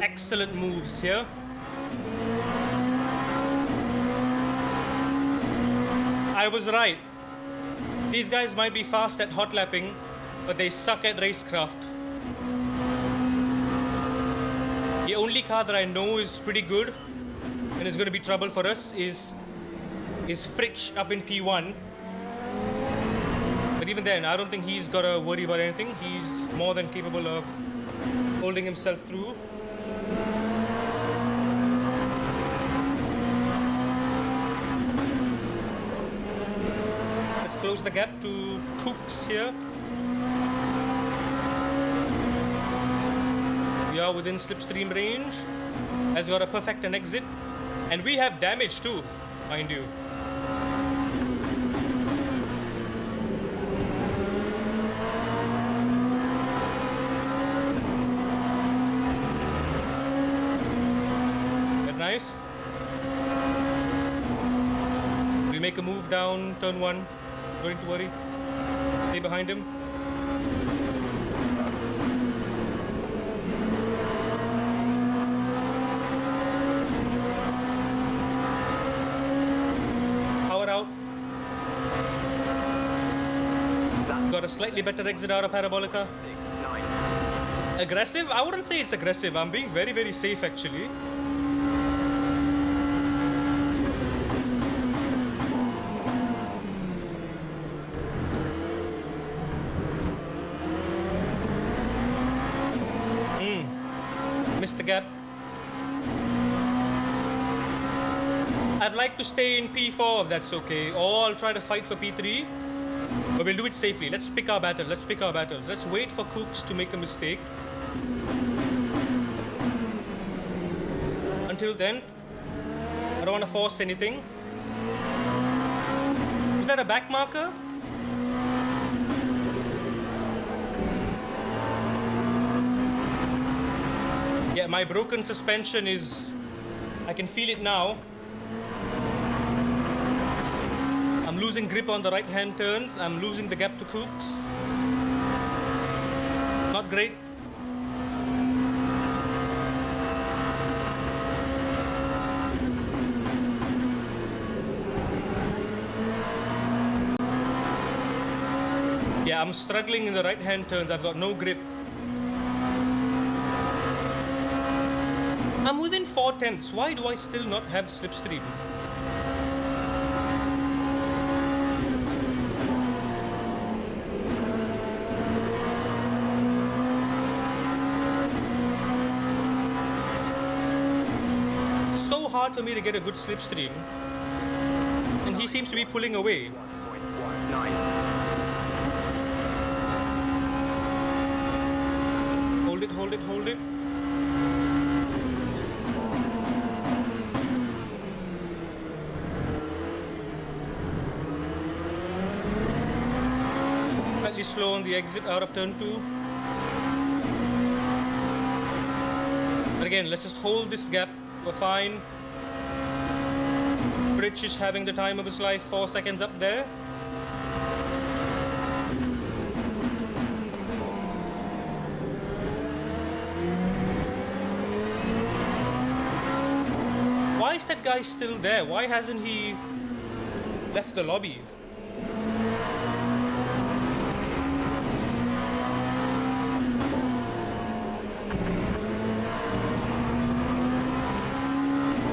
Excellent moves here. I was right. These guys might be fast at hot lapping, but they suck at racecraft. only car that I know is pretty good and is going to be trouble for us is Fritsch up in P1. But even then, I don't think he's got to worry about anything. He's more than capable of holding himself through. Let's close the gap to Cooks here. We are within slipstream range. Has got a perfect an exit. And we have damage too, mind you. Very nice. We make a move down turn 1. Don't need to worry. Stay behind him. Got a slightly better exit out of Parabolica. Aggressive? I wouldn't say it's aggressive. I'm being very, very safe actually. Missed the gap. I'd like to stay in P4 if that's okay. Or I'll try to fight for P3. But we'll do it safely. Let's pick our battle. Let's pick our battles. Let's wait for Cooks to make a mistake. Until then, I don't want to force anything. Is that a back marker? Yeah, my broken suspension is... I can feel it now. I'm losing grip on the right-hand turns. I'm losing the gap to Cooks. Not great. Yeah, I'm struggling in the right-hand turns. I've got no grip. I'm within 4/10. Why do I still not have slipstream? Hard for me to get a good slipstream, and he seems to be pulling away. 1.19. Hold it, hold it, hold it. Slightly slow on the exit out of turn 2. But again, let's just hold this gap. We're fine. Rich is having the time of his life, 4 seconds up there. Why is that guy still there? Why hasn't he left the lobby?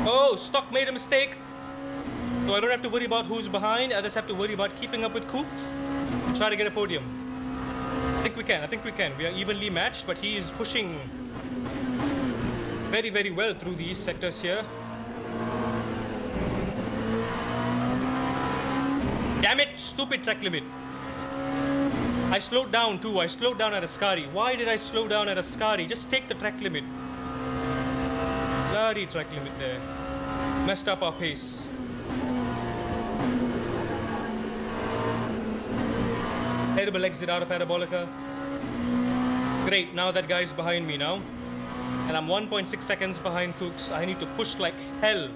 Oh, Stock made a mistake. So I don't have to worry about who's behind. I just have to worry about keeping up with Cooks and try to get a podium. I think we can. I think we can. We are evenly matched, but he is pushing very, very well through these sectors here. Damn it! Stupid track limit. I slowed down too. I slowed down at Ascari. Why did I slow down at Ascari? Just take the track limit. Bloody track limit there. Messed up our pace. Terrible exit out of Parabolica. Great, now that guy's behind me now. And I'm 1.6 seconds behind Cooks. I need to push like hell.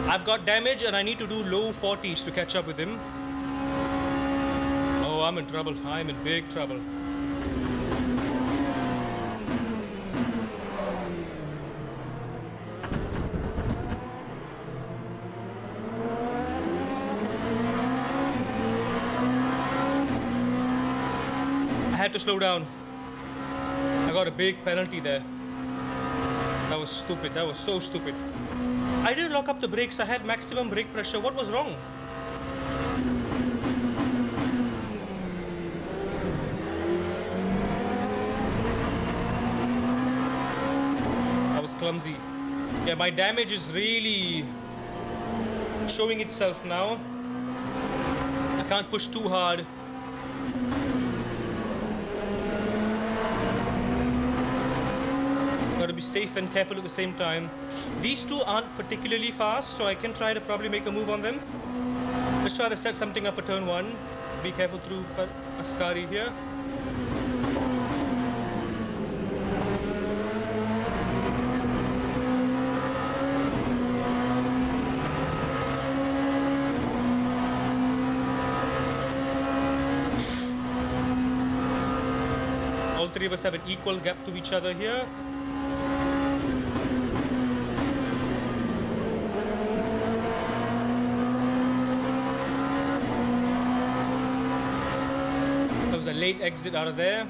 I've got damage and I need to do low 40s to catch up with him. Oh, I'm in trouble. I'm in big trouble. I had to slow down. I got a big penalty there. That was stupid. That was so stupid. I didn't lock up the brakes. I had maximum brake pressure. What was wrong? That was clumsy. Yeah, my damage is really showing itself now. I can't push too hard. Gotta be safe and careful at the same time. These two aren't particularly fast, so I can try to probably make a move on them. Let's try to set something up for turn 1. Be careful through Ascari here. All three of us have an equal gap to each other here. That was a late exit out of there.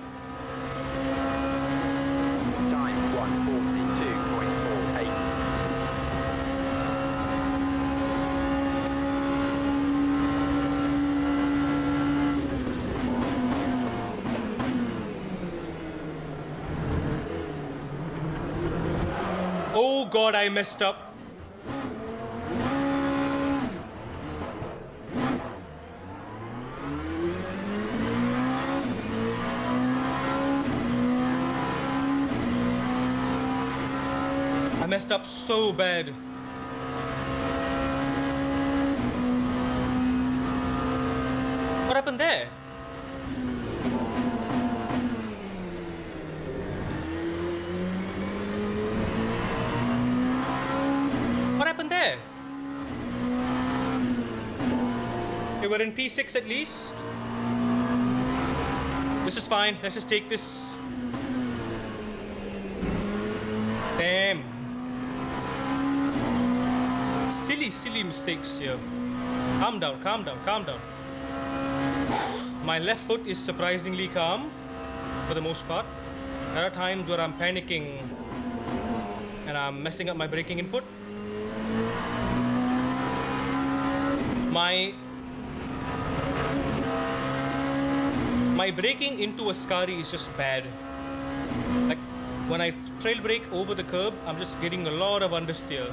Time 1:42.48. Oh god, I messed up. I messed up so bad. What happened there? What happened there? Okay, we're in P6 at least. This is fine. Let's just take this. Damn. Silly mistakes here. Calm down, calm down, calm down. My left foot is surprisingly calm for the most part. There are times where I'm panicking and I'm messing up my braking input. My braking into Ascari is just bad. Like when I trail brake over the curb, I'm just getting a lot of understeer.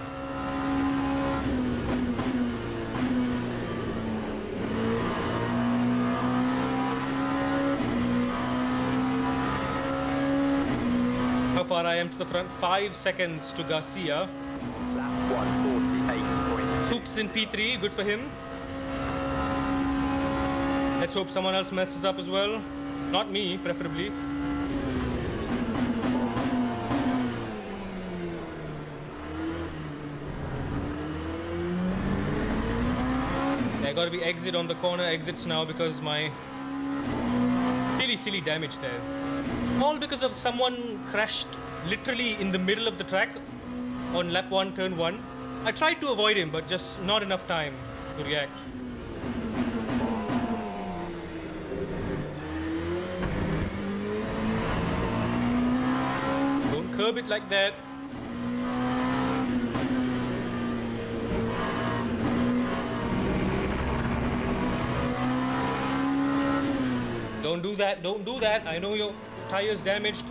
How far I am to the front? 5 seconds to Garcia. Lap 1:48.2. Hooks in P3, good for him. Let's hope someone else messes up as well. Not me, preferably. I gotta be exit on the corner exits now because my silly damage there. All because of someone crashed literally in the middle of the track on lap 1, turn 1. I tried to avoid him, but just not enough time to react. Don't curb it like that. Don't do that, don't do that. I know your tire's damaged.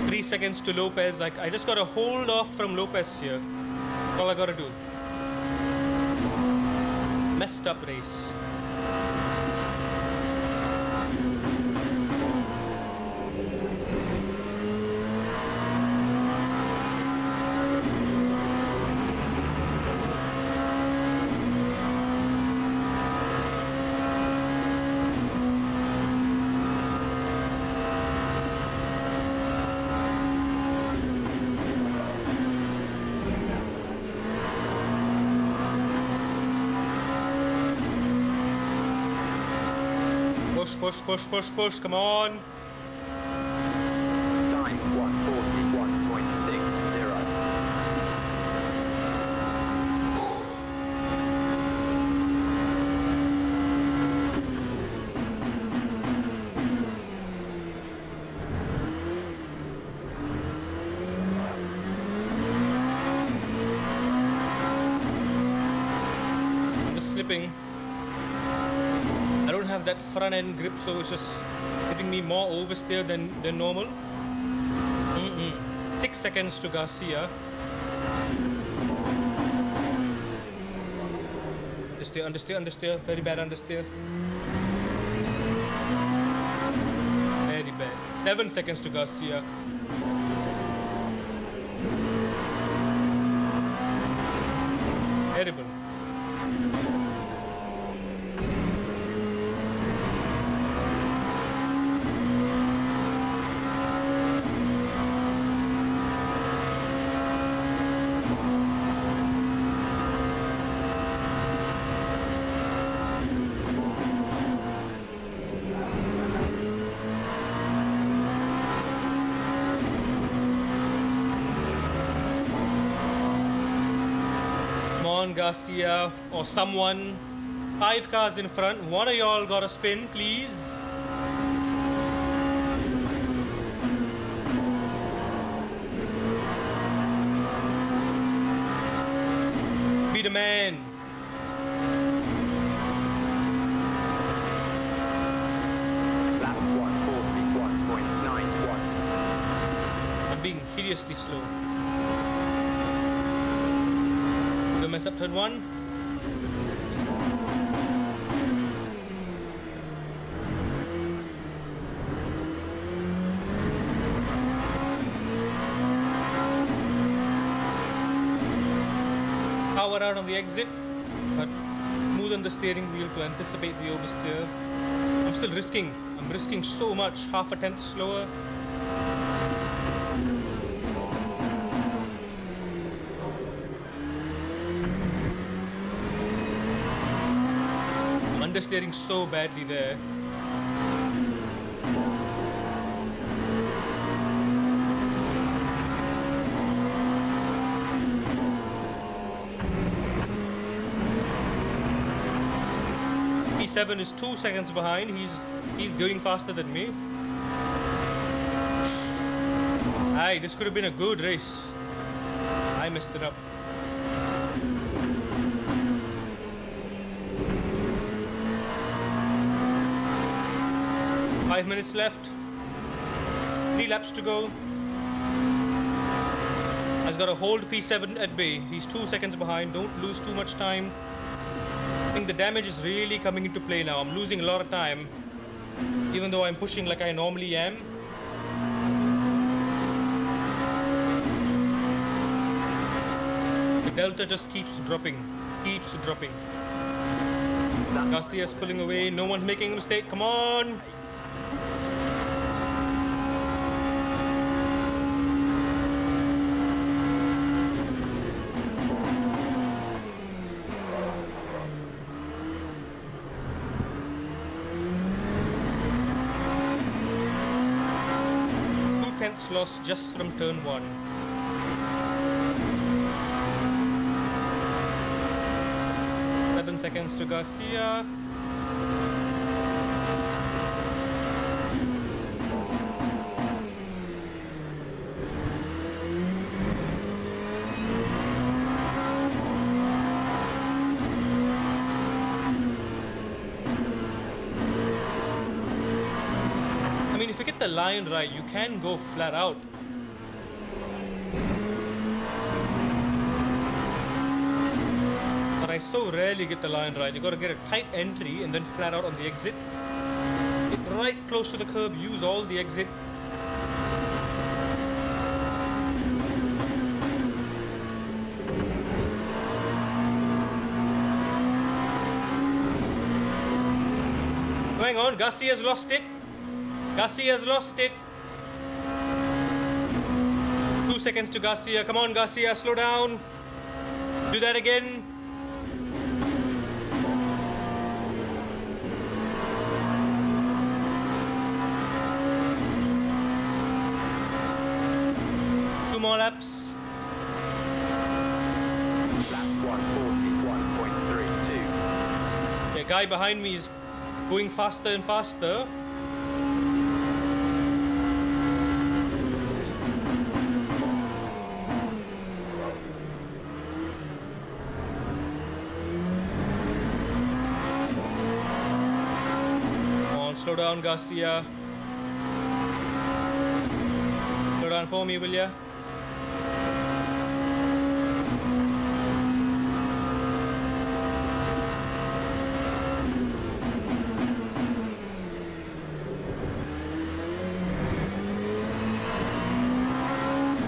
3 seconds to Lopez. Like, I just gotta hold off from Lopez here. That's all I gotta do. Messed up race. Push, come on. Time 1:41.60. slipping. I don't have that front end grip, so it's just giving me more oversteer than normal. 6 seconds to Garcia. Understeer. Very bad understeer. Very bad. 7 seconds to Garcia. Terrible. Garcia or someone. 5 cars in front. One of y'all got a spin, please. Be the man. Lap 141.91. I'm being hideously slow. Don't mess up turn 1. Power out on the exit, but smooth on the steering wheel to anticipate the oversteer. I'm still risking. I'm risking so much. Half a tenth slower. Understeering so badly there. P7 is 2 seconds behind. He's going faster than me. Aye, this could have been a good race. I messed it up. 5 minutes left. 3 laps to go. I've got to hold P7 at bay. He's 2 seconds behind. Don't lose too much time. I think the damage is really coming into play now. I'm losing a lot of time, even though I'm pushing like I normally am. The delta just keeps dropping. Garcia's pulling away. No one's making a mistake. Come on. Lost just from turn 1. Seven seconds to Garcia. If you get the line right, you can go flat out. But I so rarely get the line right. You gotta get a tight entry and then flat out on the exit. Get right close to the curb, use all the exit. Going on, Garcia's lost it. Garcia's lost it. 2 seconds to Garcia. Come on, Garcia, slow down. Do that again. Two more laps. Lap 141.32. The guy behind me is going faster and faster. down, Garcia. Slow down for me, will ya?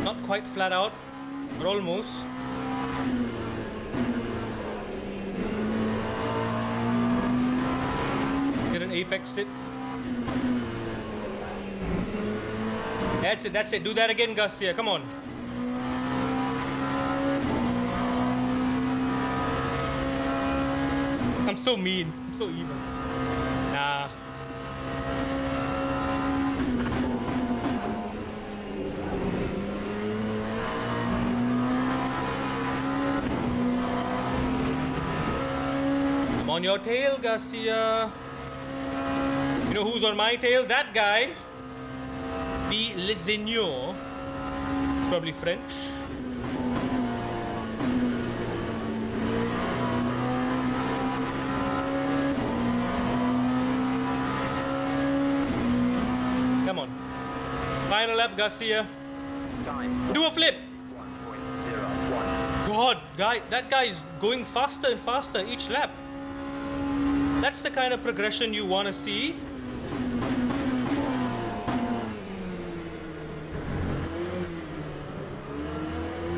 Not quite flat out, but almost. Didn't apex it. That's it. Do that again, Garcia. Come on. I'm so mean. I'm so evil. Nah. I'm on your tail, Garcia. You know who's on my tail? That guy. Be le Seigneur. It's probably French. Come on. Final lap, Garcia. Time. Do a flip. 1.01. God, that guy is going faster and faster each lap. That's the kind of progression you want to see.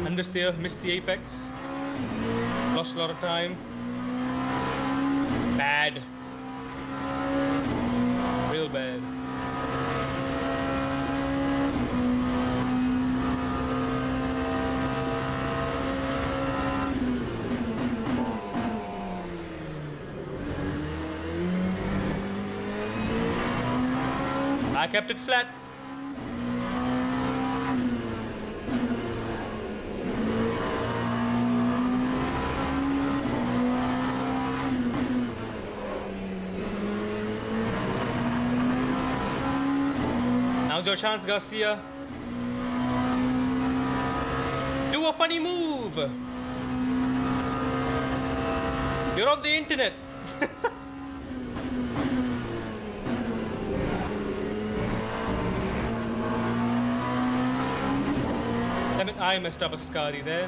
Understeer, missed the apex. Lost a lot of time. Bad. Real bad. I kept it flat. Now's your chance, Garcia. Do a funny move. You're on the internet. Damn it, I messed up a Scary there.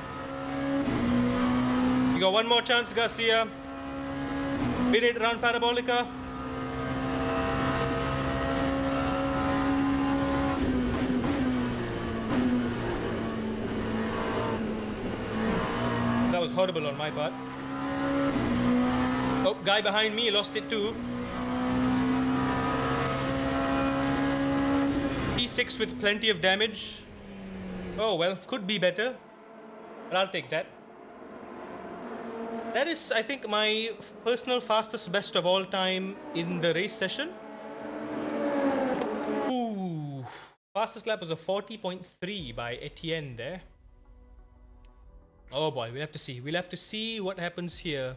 You got one more chance, Garcia. Win it around Parabolica. That was horrible on my part. Oh, guy behind me lost it too. P6 with plenty of damage. Oh well, could be better. But I'll take that. That is, I think, my personal fastest best of all time in the race session. Ooh. Fastest lap was a 40.3 by Etienne there. Oh boy, we'll have to see. We'll have to see what happens here.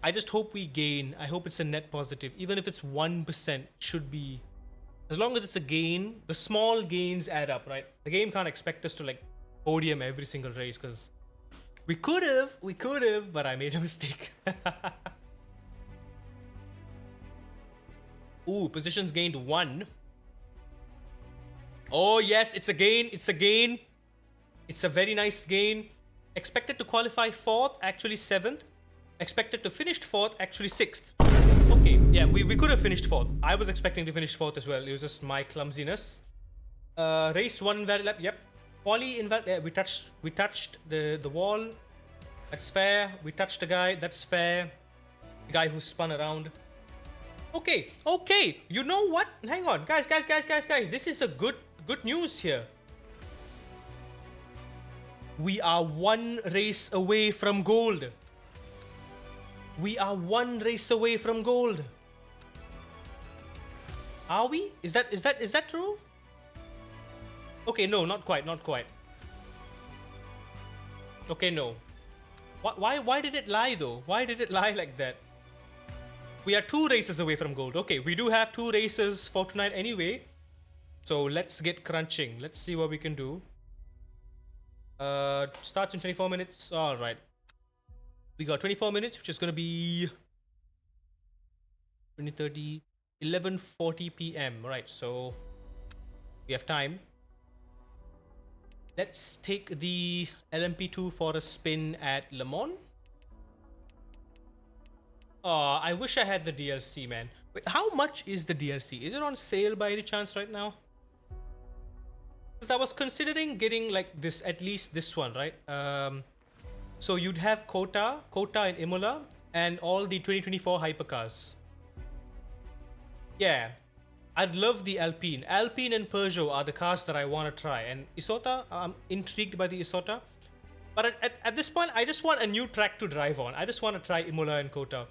I just hope we gain. I hope it's a net positive. Even if it's 1%, should be. As long as it's a gain, the small gains add up, right? The game can't expect us to like podium every single race because we could have, but I made a mistake. Ooh, positions gained 1. Oh yes, it's a gain. It's a gain. It's a very nice gain. Expected to qualify 4th, actually 7th. Expected to finish 4th, actually 6th. Okay, yeah, we could have finished 4th. I was expecting to finish 4th as well. It was just my clumsiness. Race 1 invalid lap. Yep. Poly invalid. Yeah, we touched the wall. That's fair. We touched the guy. That's fair. The guy who spun around. Okay. You know what? Hang on, guys. This is a good news here. We are 1 race away from gold. We are 1 race away from gold. Are we? Is that true? Okay, no, not quite. Okay, no. Why did it lie though? Why did it lie like that? We are 2 races away from gold. Okay, we do have 2 races for tonight anyway. So let's get crunching. Let's see what we can do. Starts in 24 minutes. All right. We got 24 minutes, which is going to be 2030. 11:40 p.m. Right, so we have time. Let's take the LMP2 for a spin at Le Mans. Oh, I wish I had the DLC, man. Wait, how much is the DLC? Is it on sale by any chance right now? Because I was considering getting like this, at least this one, right? So you'd have Kota and Imola, and all the 2024 hypercars. Yeah, I'd love the Alpine. Alpine and Peugeot are the cars that I want to try. And Isota, I'm intrigued by the Isota. But at this point, I just want a new track to drive on. I just want to try Imola and Kota.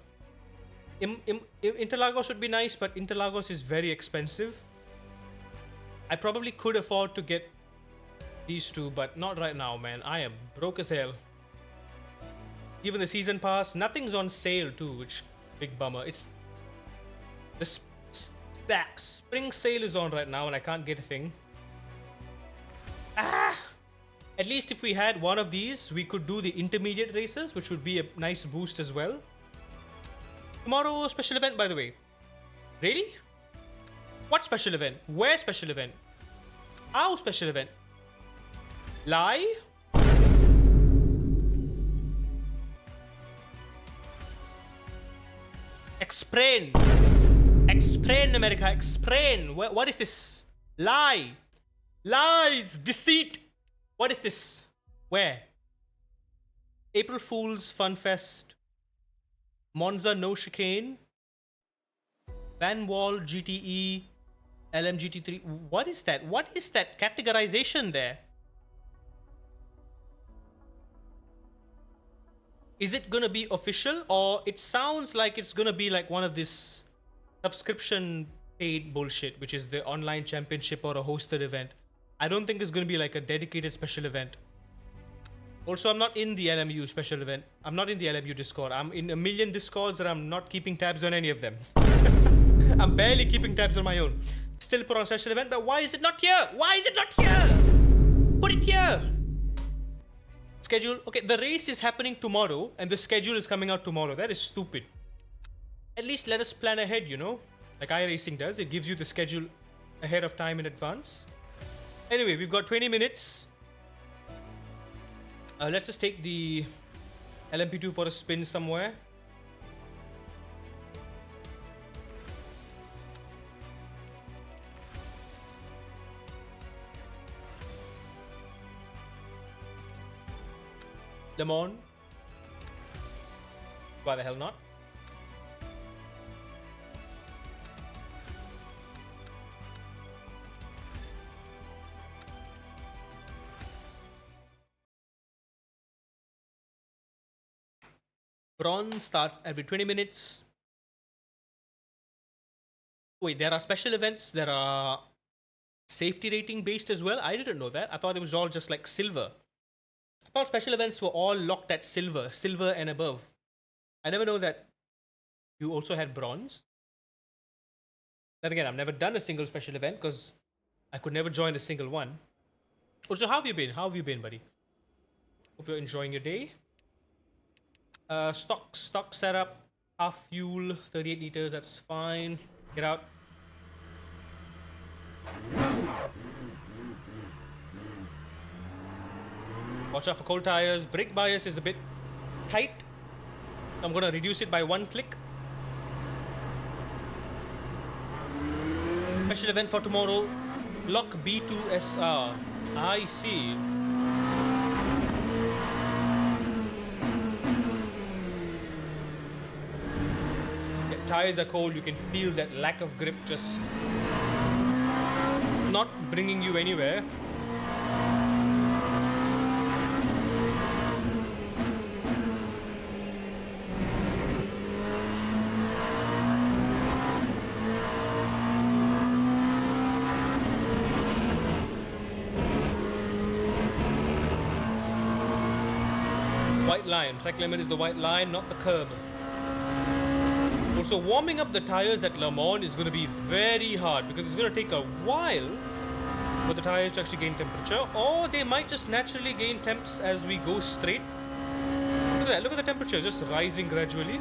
Interlagos would be nice, but Interlagos is very expensive. I probably could afford to get these two, but not right now, man. I am broke as hell. Even the season pass, nothing's on sale too, which big bummer. It's the spring sale is on right now, and I can't get a thing. At least if we had one of these, we could do the intermediate races, which would be a nice boost as well. Tomorrow, special event, by the way. Really? What special event? Where special event? How special event? Lie? Explain. Explain, America. Explain. What is this? Lie. Lies. Deceit. What is this? Where? April Fool's Fun Fest. Monza No Chicane. Van Wall GTE. LMGT3. What is that? What is that categorization there? Is it gonna be official, or it sounds like it's gonna be like one of this subscription paid bullshit, which is the online championship or a hosted event. I don't think it's gonna be like a dedicated special event. Also, I'm not in the LMU special event. I'm not in the LMU Discord. I'm in a million Discords and I'm not keeping tabs on any of them. I'm barely keeping tabs on my own. Still put on special event, but why is it not here? Why is it not here? Put it here. Schedule. Okay, the race is happening tomorrow and the schedule is coming out tomorrow. That is stupid. At least let us plan ahead, you know? Like iRacing does. It gives you the schedule ahead of time in advance. Anyway, we've got 20 minutes. Let's just take the LMP2 for a spin somewhere. Le Mans. Why the hell not? Bronze starts every 20 minutes. Wait, there are special events that are safety rating based as well? I didn't know that. I thought it was all just like silver. I thought special events were all locked at silver and above. I never know that you also had bronze. Then again, I've never done a single special event because I could never join a single one. Also, how have you been? How have you been, buddy? Hope you're enjoying your day. Stock setup, half fuel, 38 liters, that's fine. Get out. Watch out for cold tires. Brake bias is a bit tight. I'm gonna reduce it by 1 click. Special event for tomorrow. Block B2SR. I see. Tires are cold, you can feel that lack of grip just not bringing you anywhere. White line. Track limit is the white line, not the curb. Also, warming up the tires at Le Mans is going to be very hard because it's going to take a while for the tires to actually gain temperature, or they might just naturally gain temps as we go straight. Look at that, look at the temperature just rising gradually.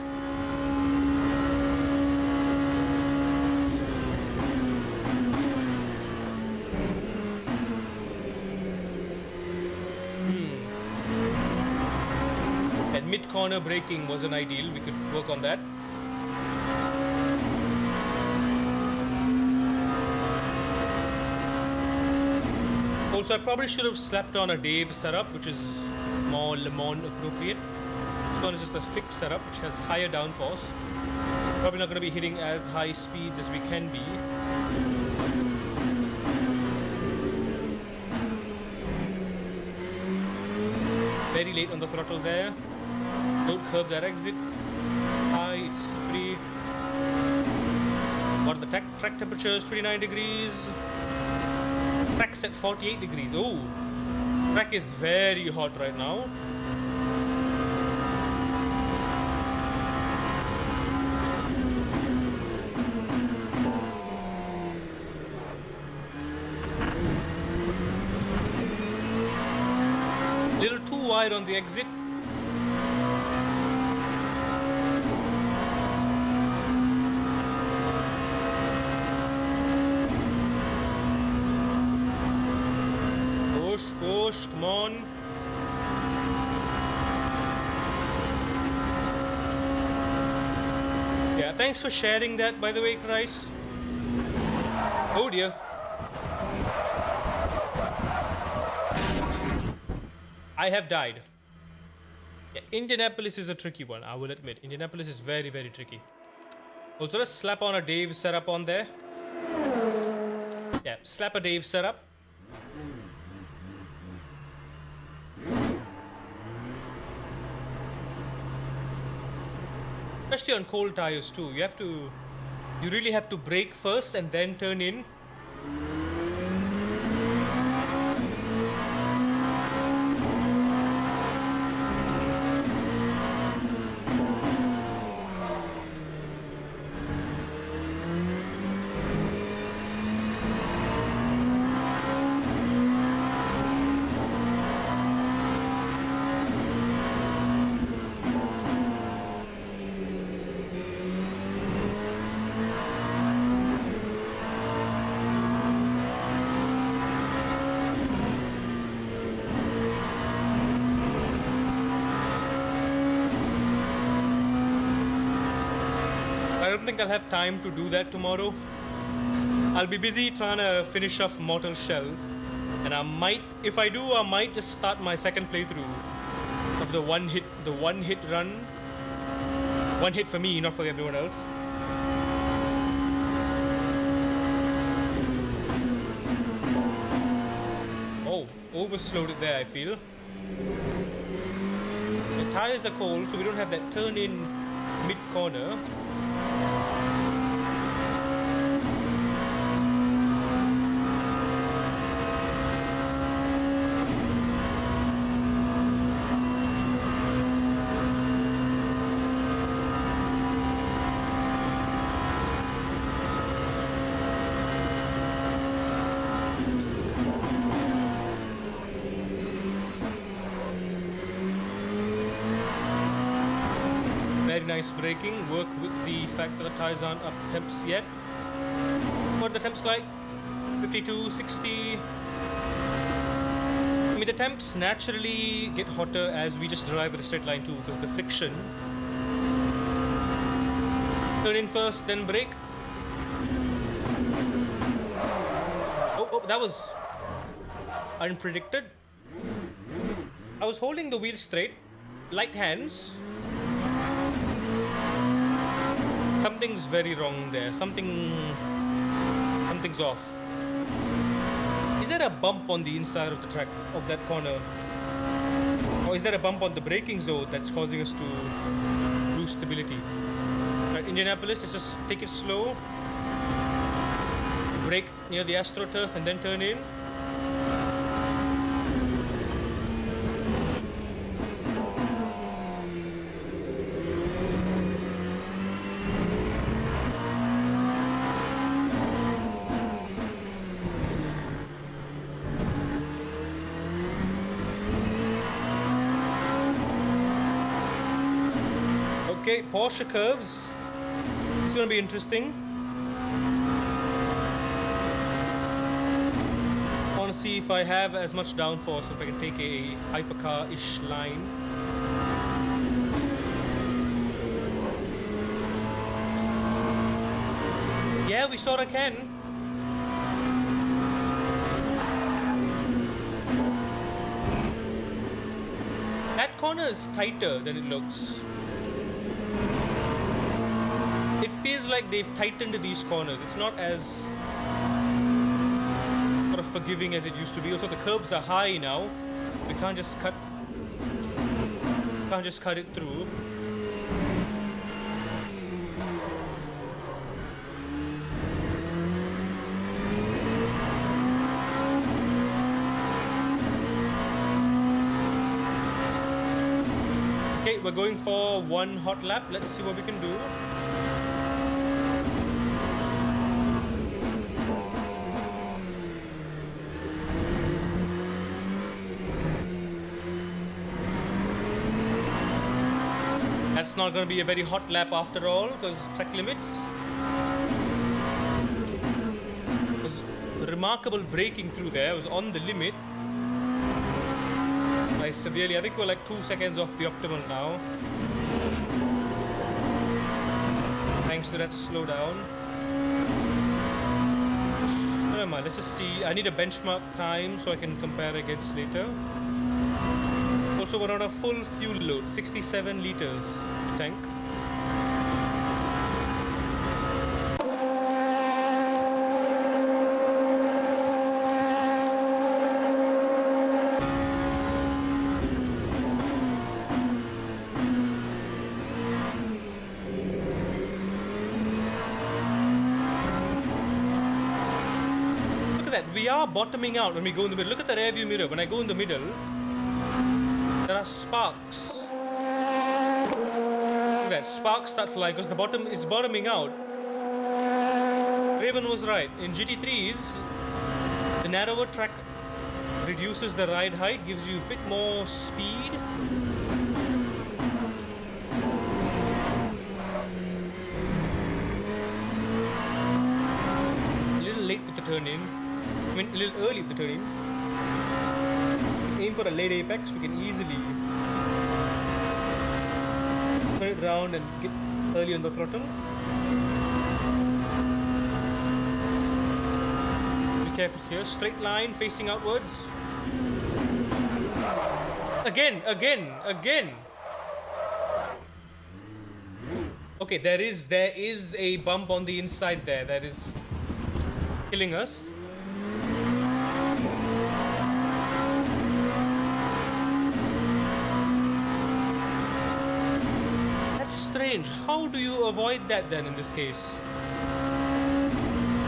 And mid-corner braking wasn't ideal. We could work on that. Also, I probably should have slapped on a Dave setup, which is more Le Mans appropriate. This one is just a fixed setup, which has higher downforce. Probably not going to be hitting as high speeds as we can be. Very late on the throttle there. Don't curb that exit. High, it's slippery. What are the track temperatures? 29 degrees. Track's at 48 degrees. Oh, track is very hot right now. Little too wide on the exit. Push, come on. Yeah, thanks for sharing that, by the way, Christ. Oh dear. I have died. Yeah, Indianapolis is a tricky one, I will admit. Indianapolis is very, very tricky. Also, let's slap on a Dave setup on there. Yeah, slap a Dave setup. Especially on cold tires too. You really have to brake first and then turn in. I don't think I'll have time to do that tomorrow. I'll be busy trying to finish off Mortal Shell. And I might, if I do, I might just start my second playthrough of the one hit run. One hit for me, not for everyone else. Oh, overslowed it there, I feel. The tires are cold, so we don't have that turn in mid-corner. Very nice braking. Work with the fact that the tires aren't up to temps yet. What are the temps like? 52, 60. I mean, the temps naturally get hotter as we just drive with a straight line too, because the friction. Turn in first, then brake. Oh, that was unpredicted. I was holding the wheel straight, light hands. Something's very wrong there. Something's off. Is there a bump on the inside of the track of that corner? Or is there a bump on the braking zone that's causing us to lose stability? Right, Indianapolis, let's just take it slow. Brake near the AstroTurf and then turn in. Okay, Porsche curves. It's going to be interesting. I want to see if I have as much downforce, if I can take a hypercar-ish line. Yeah, we sort of can. That corner is tighter than it looks. It feels like they've tightened these corners. It's not as sort of forgiving as it used to be. Also, the curbs are high now. We can't just cut it through. Okay, we're going for one hot lap. Let's see what we can do. That's not going to be a very hot lap after all, because track limits. It was remarkable braking through there. It was on the limit. Nice, severely. I think we're like 2 seconds off the optimal now. Thanks to that slowdown. Never mind, let's just see. I need a benchmark time so I can compare against later. Also, we're on a full fuel load, 67 liters tank. Look at that, we are bottoming out when we go in the middle. Look at the rear view mirror. When I go in the middle, there are sparks. Look at that, sparks start flying because the bottom is bottoming out. Raven was right. In GT3s, the narrower track reduces the ride height, gives you a bit more speed. A little late with the turn in. I mean, a little early with the turn in. Aim for a late apex, we can easily turn it around and get early on the throttle. Be careful here, straight line facing outwards. Again. Okay, there is a bump on the inside there that is killing us. Strange. How do you avoid that then in this case?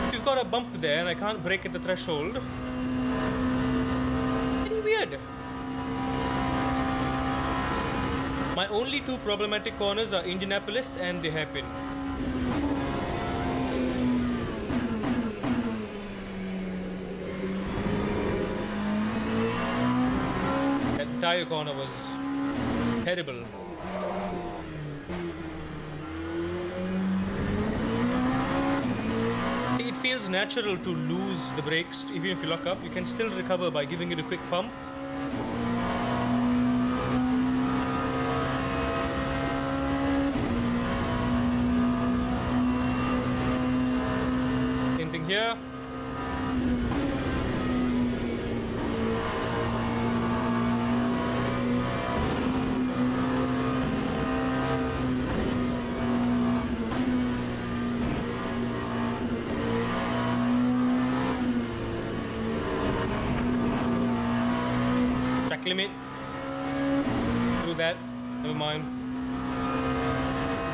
If you've got a bump there and I can't brake at the threshold. Very weird. My only two problematic corners are Indianapolis and the hairpin. That entire corner was terrible. It feels natural to lose the brakes. Even if you lock up, you can still recover by giving it a quick pump. Same thing here. Limit through that, never mind.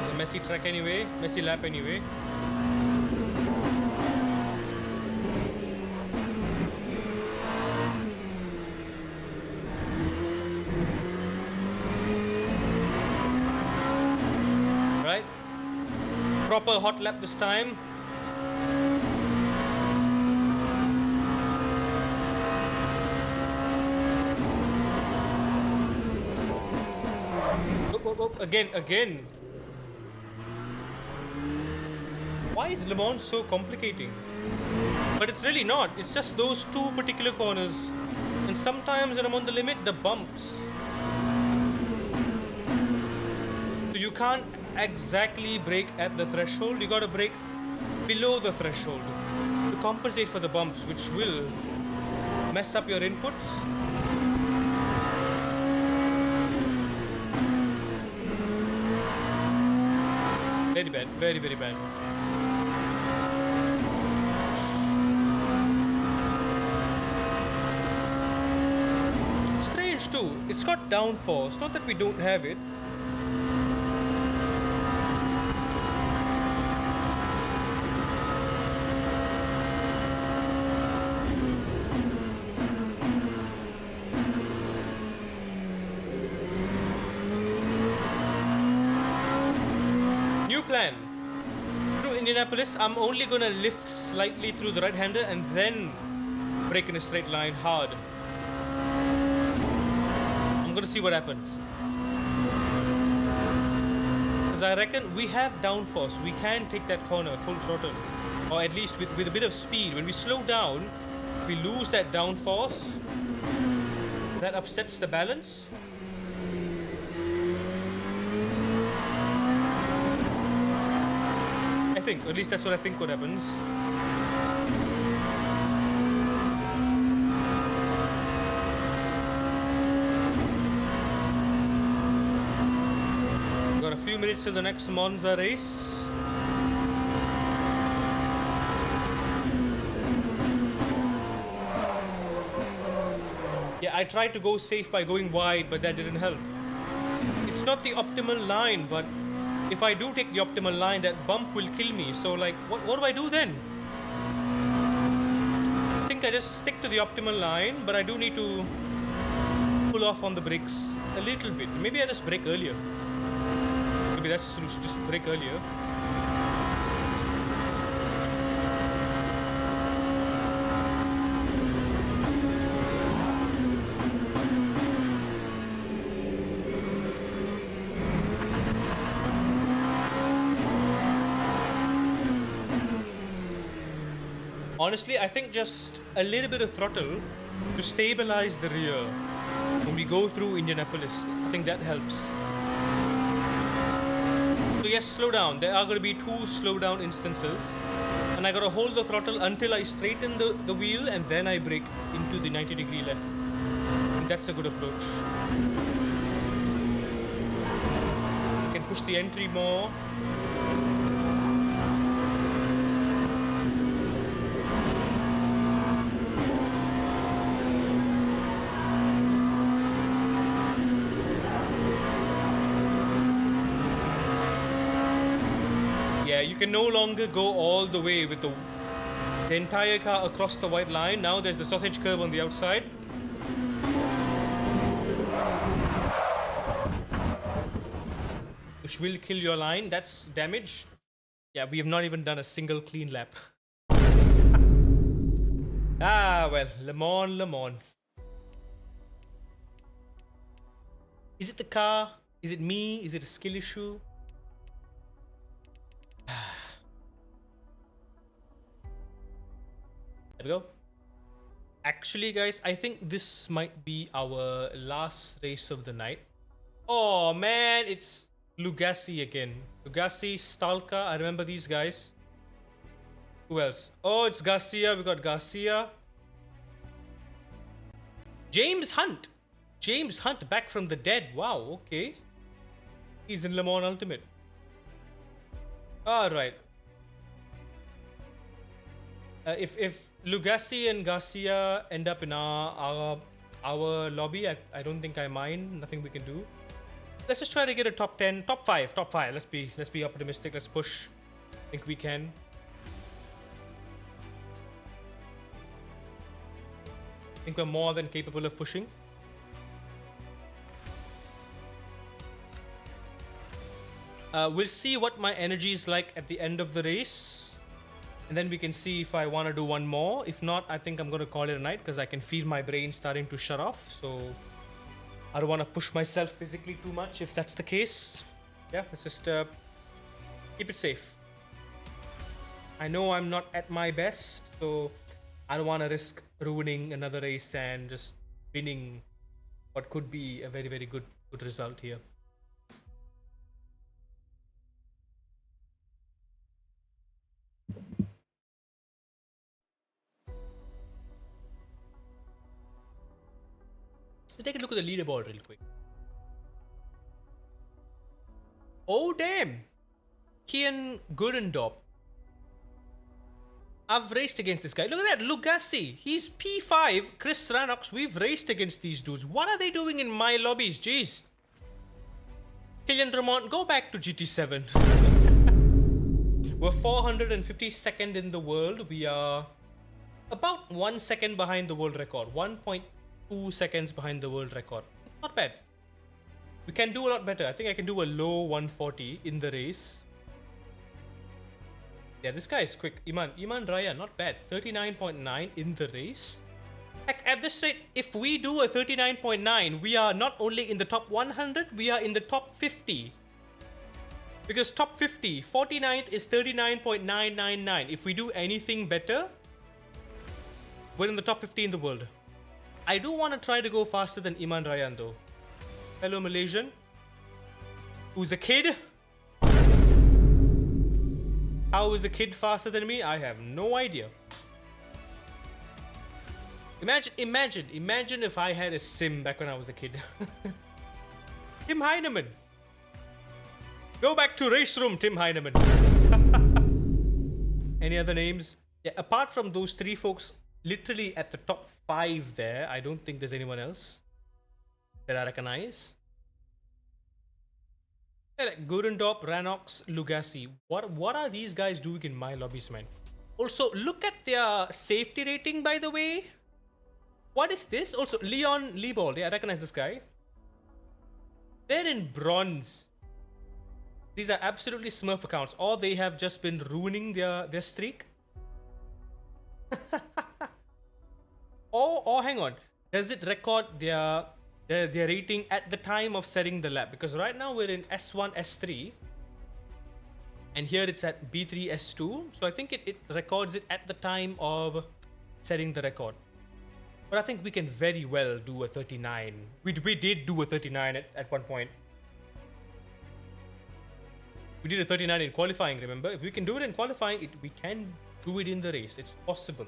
It's a messy track anyway, messy lap anyway. Right, proper hot lap this time. Oh, again. Why is Le Mans so complicating? But it's really not. It's just those two particular corners. And sometimes when I'm on the limit, the bumps. So you can't exactly brake at the threshold. You gotta brake below the threshold to compensate for the bumps, which will mess up your inputs. Very bad, very, very bad. Strange too, it's got downforce, not that we don't have it. Plan. Through Indianapolis, I'm only gonna lift slightly through the right-hander and then brake in a straight line hard. I'm gonna see what happens. Because I reckon we have downforce. We can take that corner full throttle. Or at least with a bit of speed. When we slow down, we lose that downforce. That upsets the balance. I think, at least that's what I think what happens. Got a few minutes to the next Monza race. Yeah, I tried to go safe by going wide, but that didn't help. It's not the optimal line, but if I do take the optimal line, that bump will kill me. So, like, what do I do then? I think I just stick to the optimal line, but I do need to pull off on the brakes a little bit. Maybe I just brake earlier. Maybe that's the solution, just brake earlier. Honestly, I think just a little bit of throttle to stabilize the rear when we go through Indianapolis. I think that helps. So yes, slow down. There are going to be 2 slow down instances. And I got to hold the throttle until I straighten the wheel and then I brake into the 90-degree left. I think that's a good approach. You can push the entry more. You can no longer go all the way with the entire car across the white line. Now there's the sausage curve on the outside. Which will kill your line. That's damage. Yeah, we have not even done a single clean lap. Ah, well, Le Mans. Is it the car? Is it me? Is it a skill issue? There we go. Actually, guys, I think this might be our last race of the night. Oh man, it's Lugassi again. Lugassi, Stalka, I remember these guys. Who else? Oh, it's Garcia. We got Garcia. James Hunt. James Hunt back from the dead. Wow, okay. He's in Le Mans Ultimate. Alright. If Lugassi and Garcia end up in our lobby, I don't think I mind. Nothing we can do. Let's just try to get a top 10, top 5. Let's be optimistic. Let's push. I think we can. I think we're more than capable of pushing. We'll see what my energy is like at the end of the race. And then we can see if I want to do one more. If not, I think I'm going to call it a night because I can feel my brain starting to shut off. So I don't want to push myself physically too much if that's the case. Yeah, let's just keep it safe. I know I'm not at my best, so I don't want to risk ruining another race and just winning what could be a very, very good result here. take a look at the leaderboard real quick. Oh damn! Kian Gurendop. I've raced against this guy. Look at that, Lugassi. He's P5. Chris Ranox. We've raced against these dudes. What are they doing in my lobbies? Jeez. Killian Drummond, go back to GT7. We're 452nd in the world. We are about 1 second behind the world record. 1.2 seconds behind the world record. Not bad. We can do a lot better. I think I can do a low 140 in the race. Yeah, this guy is quick. Iman Raya, not bad. 39.9 in the race. Heck, at this rate, if we do a 39.9, we are not only in the top 100, we are in the top 50. Because top 50, 49th is 39.999. If we do anything better, we're in the top 50 in the world. I do want to try to go faster than Iman Ryan though. Hello Malaysian. Who's a kid? How is a kid faster than me? I have no idea. Imagine if I had a sim back when I was a kid. Tim Heinemann. Go back to race room, Tim Heinemann. Any other names? Yeah, apart from those three folks, literally at the top 5 there, I don't think there's anyone else that I recognize. Yeah, like Gurendop, Ranox, Lugassi. What are these guys doing in my lobbies, man? Also, look at their safety rating, by the way. What is this? Also, Leon Liebold. Yeah, I recognize this guy. They're in bronze. These are absolutely Smurf accounts. Or they have just been ruining their streak. or hang on. Does it record their rating at the time of setting the lap? Because right now we're in S1, S3. And here it's at B3, S2. So I think it records it at the time of setting the record. But I think we can very well do a 39. We did do a 39 at one point. We did a 39 in qualifying, remember? If we can do it in qualifying, we can do it in the race. It's possible.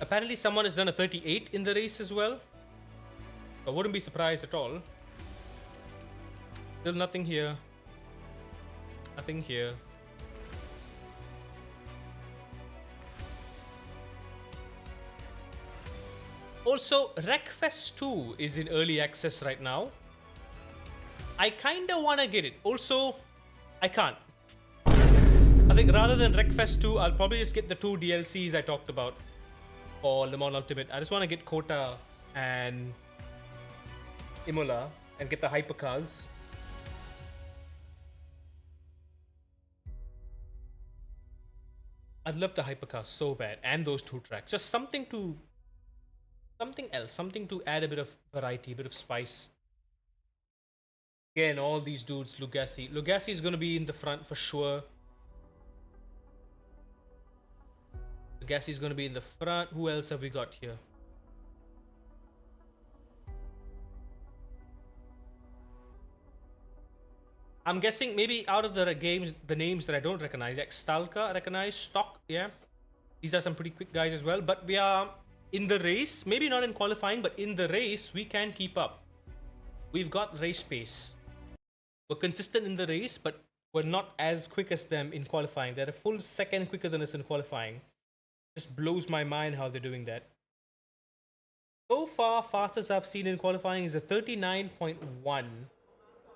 Apparently someone has done a 38 in the race as well. I wouldn't be surprised at all. Still nothing here. Nothing here. Also, Wreckfest 2 is in early access right now. I kinda wanna get it. Also, I can't. I think rather than Wreckfest 2, I'll probably just get the 2 DLCs I talked about for Le Mans Ultimate. I just wanna get Kota and Imola and get the hypercars. I'd love the hypercars so bad, and those 2 tracks. Just something else, something to add a bit of variety, a bit of spice. Again, all these dudes, Lugassi. Lugassi is going to be in the front for sure. Lugassi is going to be in the front. Who else have we got here? I'm guessing maybe out of the names that I don't recognize, like Stalka, I recognize, Stock, yeah. These are some pretty quick guys as well. But we are in the race, maybe not in qualifying, but in the race, we can keep up. We've got race pace. We're consistent in the race, but we're not as quick as them in qualifying. They're a full second quicker than us in qualifying. Just blows my mind how they're doing that. So far, fastest I've seen in qualifying is a 39.1.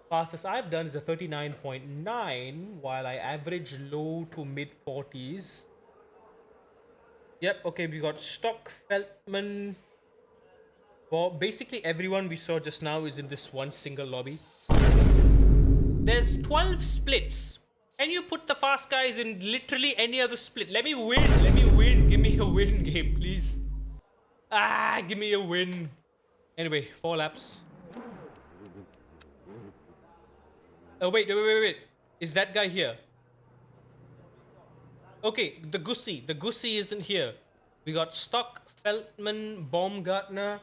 Fastest I've done is a 39.9, while I average low to mid 40s. Yep, okay, we got Stock, Feltman. Well, basically everyone we saw just now is in this one single lobby. There's 12 splits. Can you put the fast guys in literally any other split? Let me win. Give me a win game, please. Give me a win. Anyway, 4 laps. Oh, wait. Is that guy here? Okay, the Gussie isn't here. We got Stock, Feltman, Baumgartner,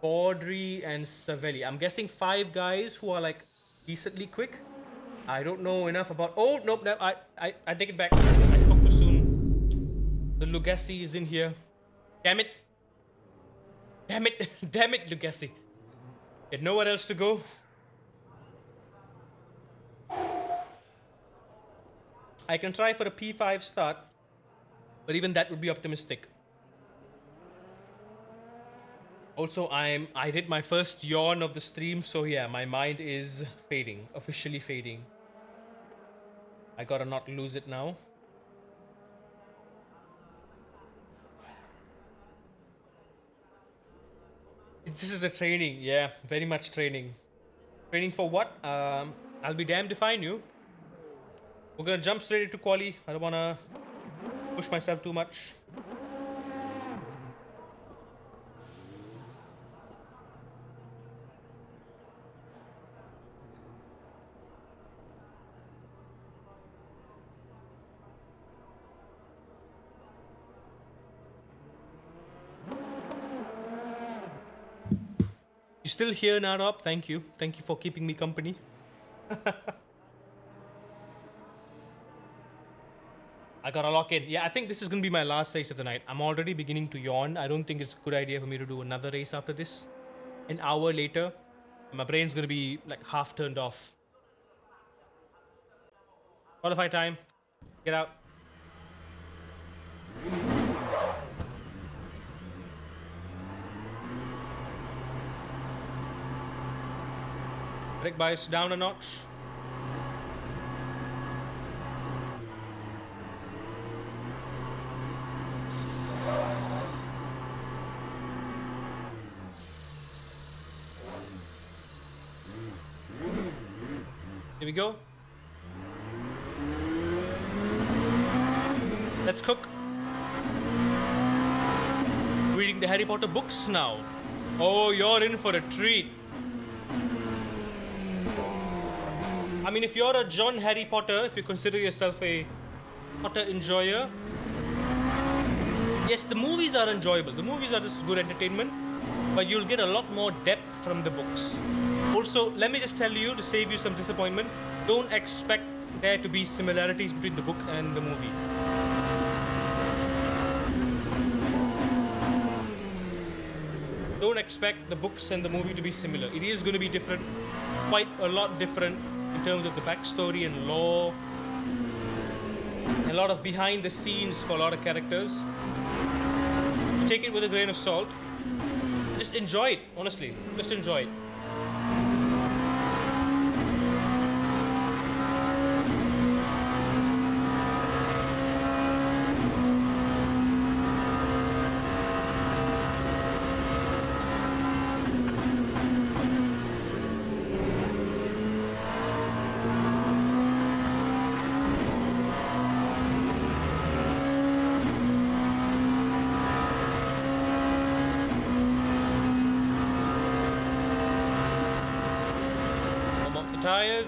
Baudry, and Savelli. I'm guessing 5 guys who are like decently quick. I don't know enough about... Oh, nope, no, I take it back. I spoke too soon. The Lugassi is in here. Damn it. Damn it. Damn it, Lugassi. Had nowhere else to go. I can try for a P5 start, but even that would be optimistic. Also, I did my first yawn of the stream, so yeah, my mind is fading, officially fading. I gotta not lose it now. This is a training, yeah, very much training. Training for what? I'll be damned if I knew. We're gonna jump straight into quali. I don't wanna push myself too much. You still here, Narop? Thank you. Thank you for keeping me company. I gotta lock in. Yeah, I think this is gonna be my last race of the night. I'm already beginning to yawn. I don't think it's a good idea for me to do another race after this. An hour later, my brain's gonna be like half turned off. Qualify time. Get out. Brake bias down a notch. Here we go. Let's cook. Reading the Harry Potter books now. Oh, you're in for a treat. I mean, if you're a John Harry Potter, if you consider yourself a Potter enjoyer, yes, the movies are enjoyable. The movies are just good entertainment, but you'll get a lot more depth from the books. Also, let me just tell you, to save you some disappointment, don't expect there to be similarities between the book and the movie. Don't expect the books and the movie to be similar. It is going to be different, quite a lot different in terms of the backstory and lore. A lot of behind the scenes for a lot of characters. Take it with a grain of salt. Just enjoy it, honestly. Just enjoy it. Tires.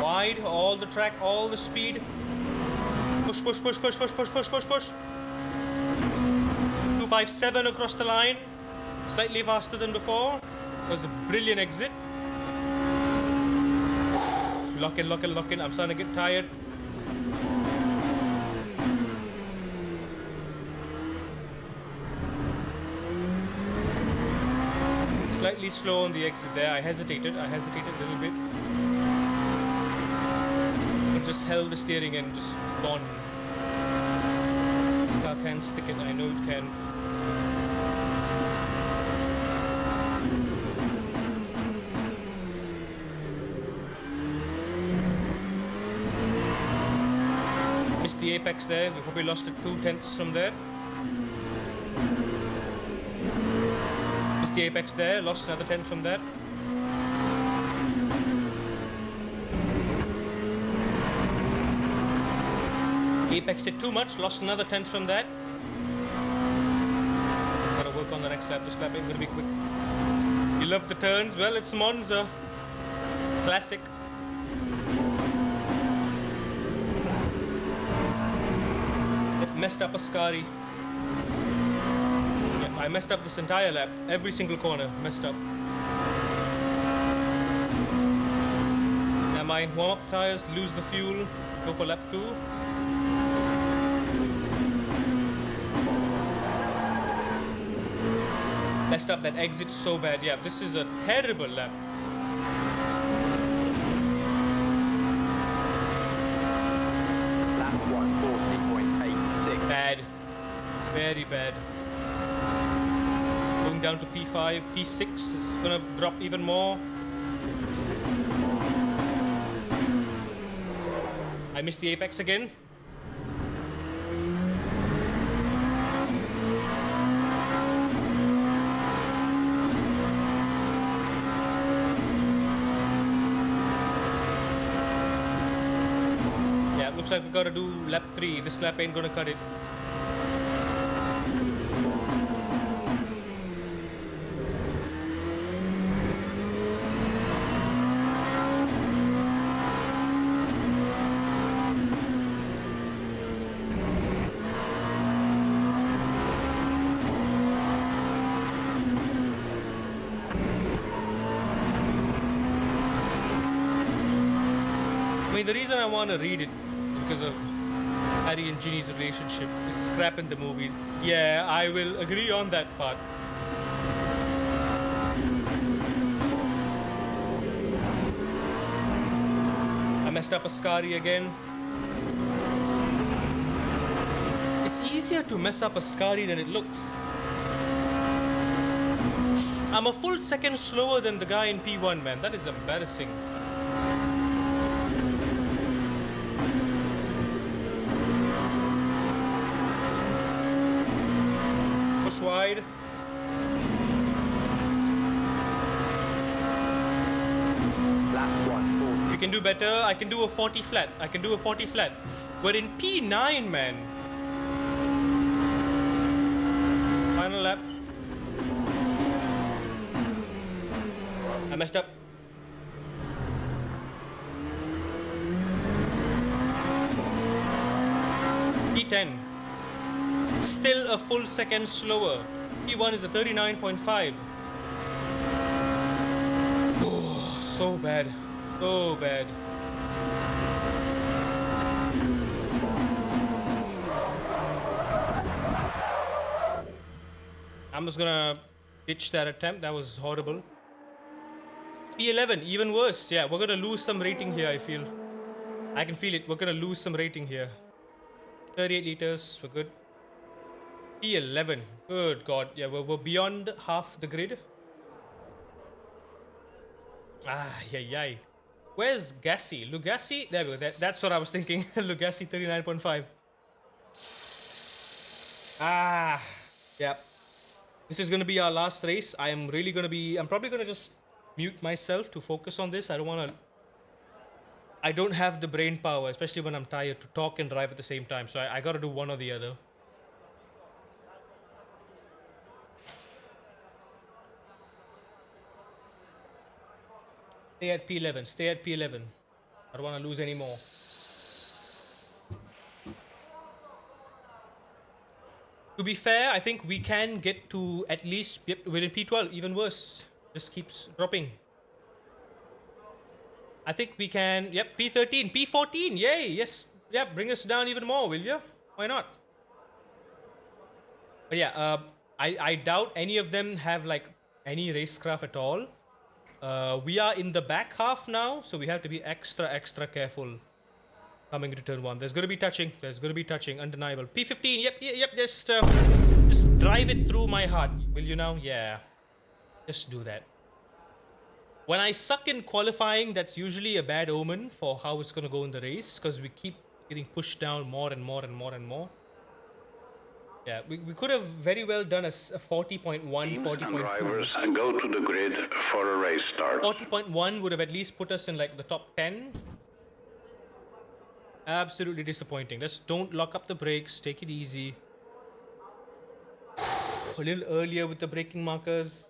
Wide, all the track, all the speed. Push, push, push, push, push, push, push, push, push. 257 across the line. Slightly faster than before. It was a brilliant exit. Lock in, lock in, lock in. I'm starting to get tired. Slightly slow on the exit there. I hesitated a little bit. But just held the steering and just gone. This car can stick it, I know it can. Missed the apex there. We probably lost it 2/10 from there. The apex there, lost another 10 from that. Apexed it too much, lost another 10 from that. Gotta work on the next lap. This lap ain't gonna be quick. You love the turns? Well, it's Monza. Classic. It messed up Ascari. I messed up this entire lap. Every single corner messed up. Now my warm-up tires lose the fuel. Go for lap 2. Messed up that exit so bad. Yeah, this is a terrible lap. Lap 140.86. Bad. Very bad. Going down to P5. P6 is gonna drop even more. I missed the apex again. Yeah, looks like we gotta do lap 3. This lap ain't gonna cut it. I mean, the reason I want to read it is because of Harry and Ginny's relationship. It's crap in the movie. Yeah, I will agree on that part. I messed up Ascari again. It's easier to mess up Ascari than it looks. I'm a full second slower than the guy in P1, man. That is embarrassing. Push wide. Lap 140. You can do better. I can do a 40 flat. I can do a 40 flat. We're in P9, man. Final lap. I messed up. P10. Still a full second slower. P1 is a 39.5. Oh, so bad. So bad. I'm just gonna ditch that attempt. That was horrible. P11, even worse. Yeah, we're gonna lose some rating here, I feel. I can feel it. We're gonna lose some rating here. 38 liters, we're good. P11, good god. Yeah, we're beyond half the grid. Ah, yay. Where's Gassi? Lugassi? There we go. That's what I was thinking. Lugassi 39.5. Ah, yeah. This is gonna be our last race. I'm probably gonna just mute myself to focus on this. I don't have the brain power, especially when I'm tired, to talk and drive at the same time. So I gotta do one or the other. Stay at P11. Stay at P11. I don't want to lose any more. To be fair, I think we can get to at least, yep, we're in P12, even worse. Just keeps dropping. I think we can, yep, P13, P14, yay, yes. Yep, bring us down even more, will you? Why not? But yeah, I doubt any of them have like any racecraft at all. We are in the back half now, so we have to be extra careful coming into turn 1. There's going to be touching. There's going to be touching. Undeniable. P15. Yep. Just drive it through my heart. Will you now? Yeah. Just do that. When I suck in qualifying, that's usually a bad omen for how it's going to go in the race, because we keep getting pushed down more and more. Yeah, we could have very well done a 40.1, 40.2. And drivers go to the grid for a race start. 40.1 would have at least put us in like the top 10. Absolutely disappointing. Just don't lock up the brakes. Take it easy. A little earlier with the braking markers.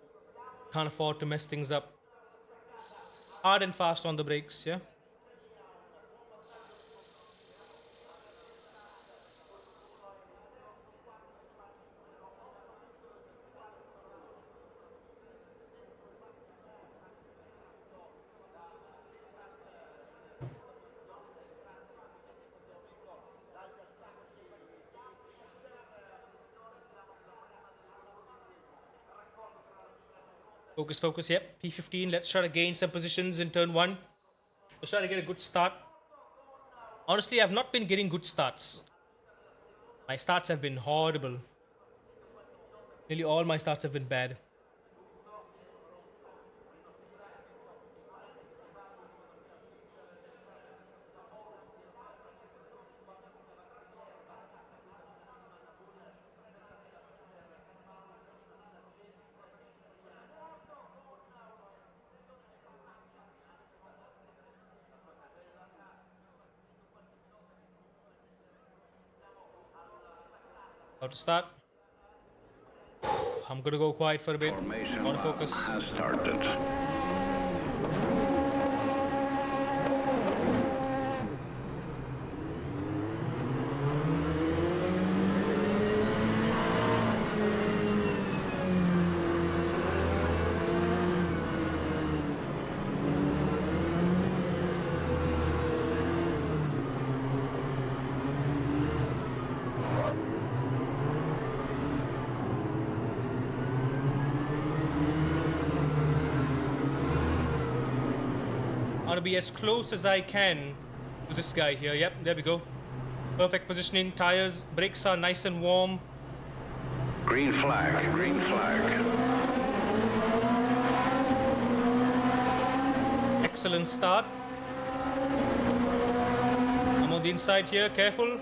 Can't afford to mess things up. Hard and fast on the brakes, yeah? Focus, focus, yep. P15, let's try to gain some positions in turn 1. Let's try to get a good start. Honestly, I've not been getting good starts. My starts have been horrible. Nearly all my starts have been bad. How to start? I'm gonna go quiet for a bit. Formation Want to lap focus. has started. I want to be as close as I can to this guy here. Yep, there we go. Perfect positioning. Tires, brakes are nice and warm. Green flag, green flag. Excellent start. I'm on the inside here. Careful.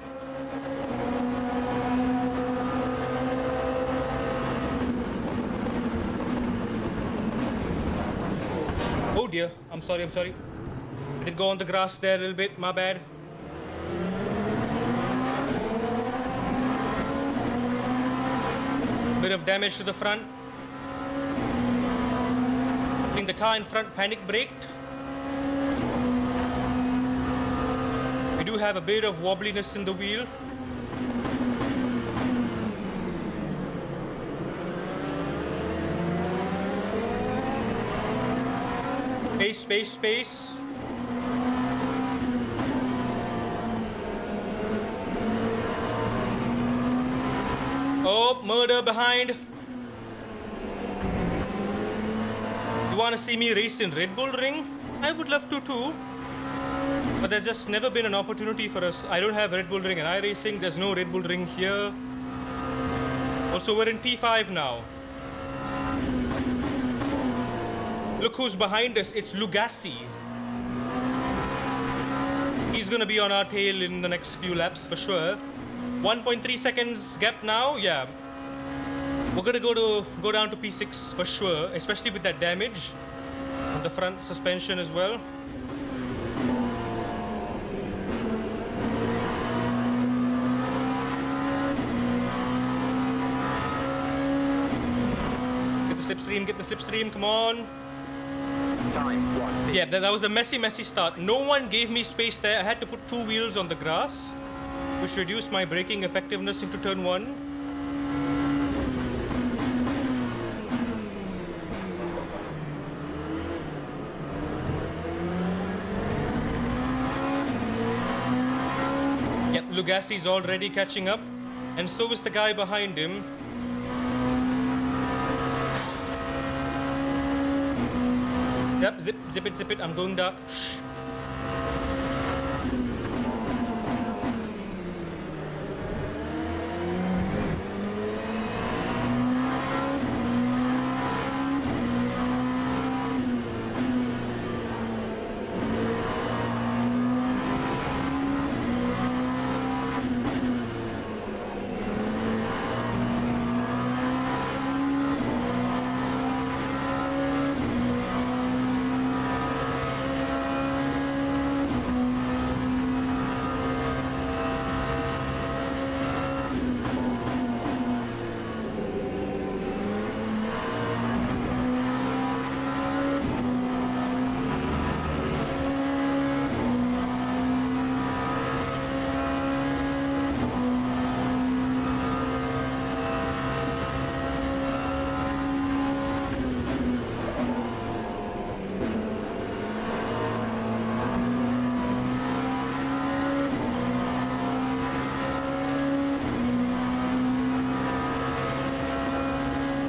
Oh dear. I'm sorry, I'm sorry. I did go on the grass there a little bit. My bad. Bit of damage to the front. I think the car in front panic braked. We do have a bit of wobbliness in the wheel. Space, space, space. Oh, murder behind. You want to see me race in Red Bull Ring? I would love to too. But there's just never been an opportunity for us. I don't have Red Bull Ring and iRacing. There's no Red Bull Ring here. Also, we're in P5 now. Look who's behind us. It's Lugassi. He's gonna be on our tail in the next few laps for sure. 1.3 seconds gap now. Yeah, we're gonna go down to P6 for sure, especially with that damage on the front suspension as well. Get the slipstream, come on. Time 1. Yeah, that was a messy start. No one gave me space there. I had to put 2 wheels on the grass, which reduced my braking effectiveness into turn 1. Yep, Lugassi's already catching up, and so is the guy behind him. Yep, zip it, I'm going dark. Shh.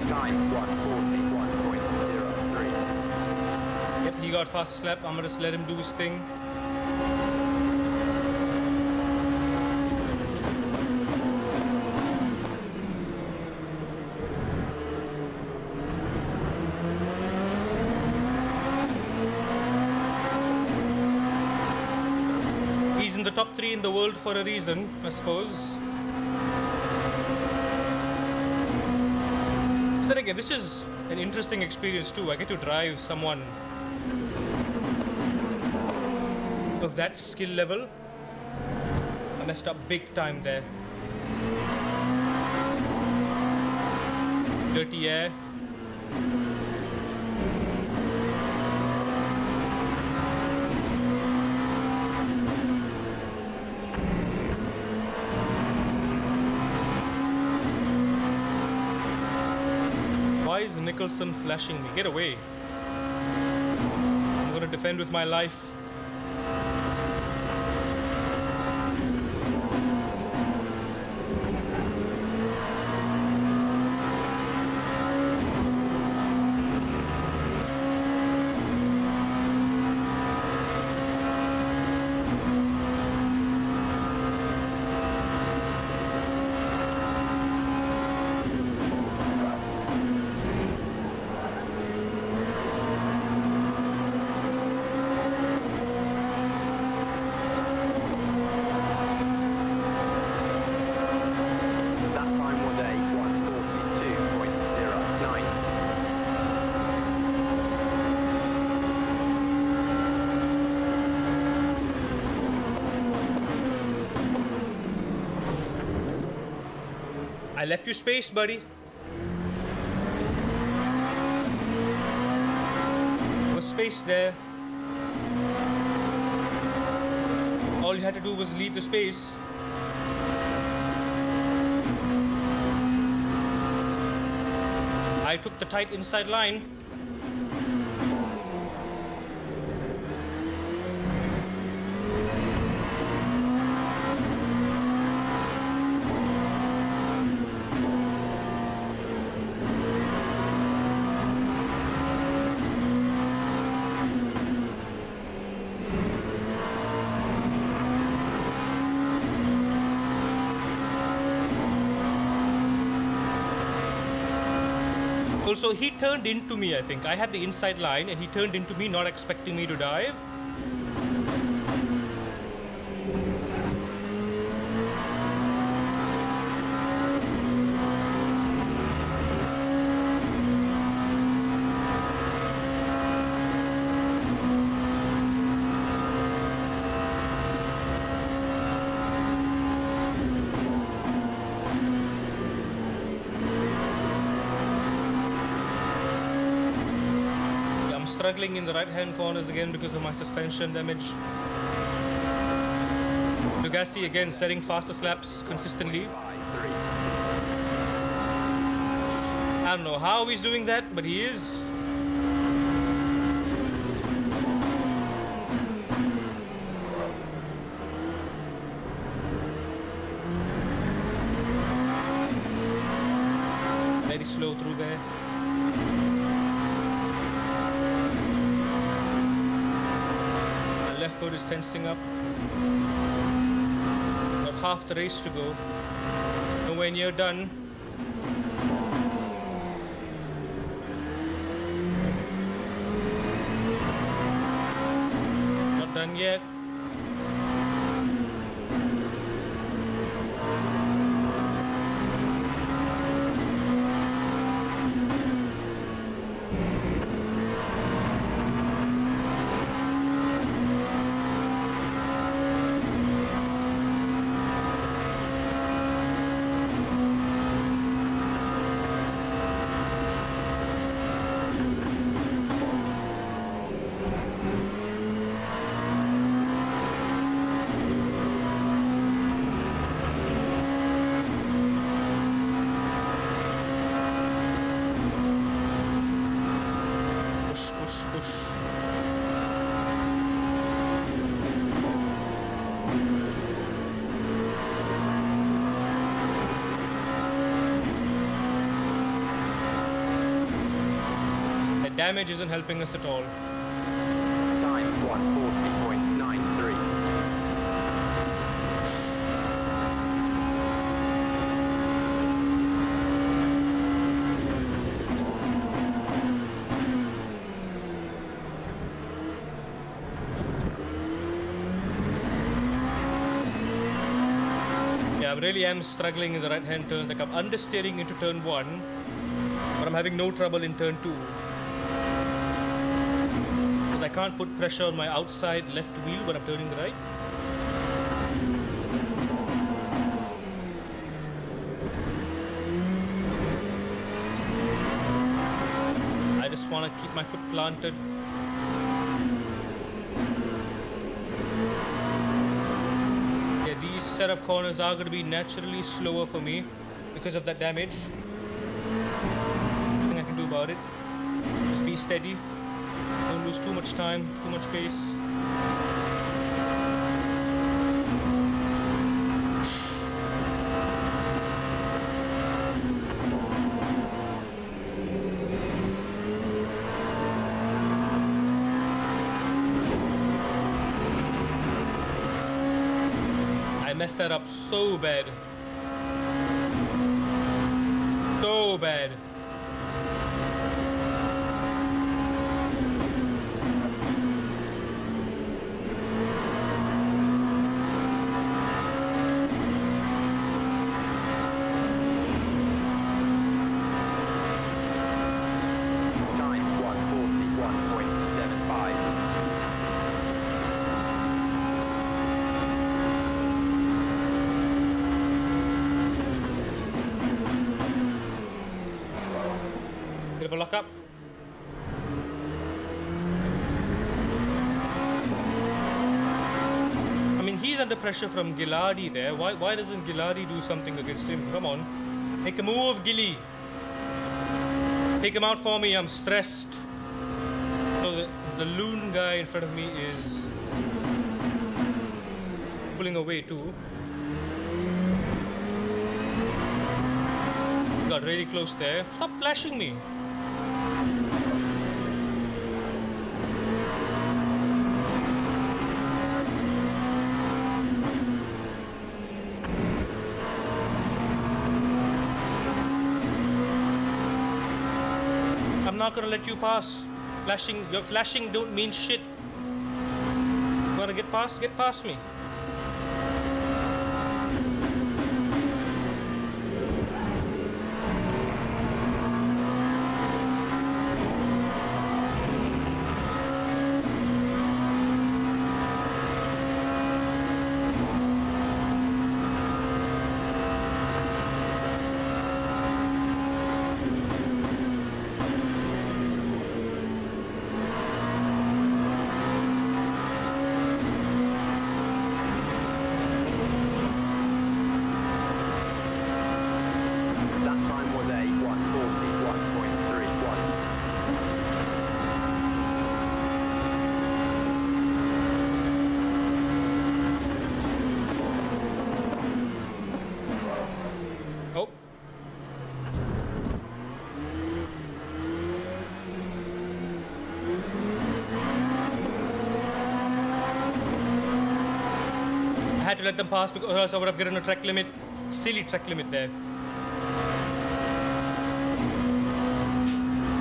Time 141.0. He got fastest lap. I'm gonna just let him do his thing. He's in the top 3 in the world for a reason, I suppose. But then again, this is an interesting experience too. I get to drive someone of that skill level. I messed up big time there. Dirty air. Why is Nicholson flashing me? Get away. I'm gonna defend with my life. That time was a 1:42.09. I left you space, buddy. There was space there. All you had to do was leave the space. I took the tight inside line. Also, he turned into me, I think. I had the inside line and he turned into me, not expecting me to dive. I'm struggling in the right-hand corners again because of my suspension damage. Lugassi again setting fastest laps consistently. 5-3. I don't know how he's doing that, but he is. Very slow through there. My left foot is tensing up. Got half the race to go. Nowhere near done. Not done yet. Push, push, push. The damage isn't helping us at all. 140.93. Yeah, I really am struggling in the right-hand turns. Like I'm understeering into turn 1, but I'm having no trouble in turn 2. Because I can't put pressure on my outside left wheel when I'm turning right. I just want to keep my foot planted. Yeah, these set of corners are going to be naturally slower for me because of that damage. Nothing I can do about it. Just be steady. Don't lose too much time, too much pace. I messed that up so bad. So bad. Time 141.75. Bit of a lock up. I mean, he's under pressure from Gilardi there. Why doesn't Gilardi do something against him? Come on. Make a move, Gilly. Take him out for me. I'm stressed. So the loon guy in front of me is pulling away too. Got really close there. Stop flashing me. I'm not gonna let you pass. Your flashing don't mean shit. You wanna get past me. That time was a 141.31. Oh. I had to let them pass because else I would have gotten a track limit. Silly track limit there.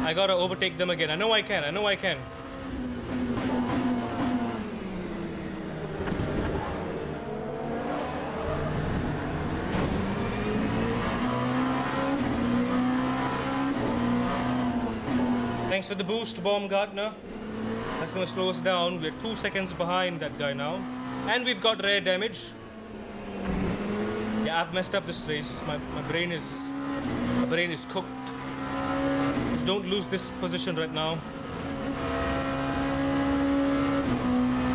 I gotta overtake them again. I know I can. Thanks for the boost, Baumgartner. That's gonna slow us down. We're 2 seconds behind that guy now. And we've got rare damage. Yeah, I've messed up this race. My brain is cooked. Just don't lose this position right now.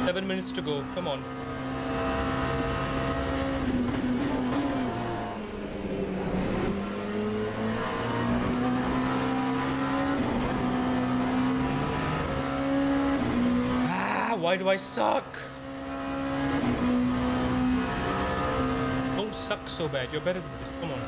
7 minutes to go. Come on. Why do I suck? Don't suck so bad. You're better than this. Come on.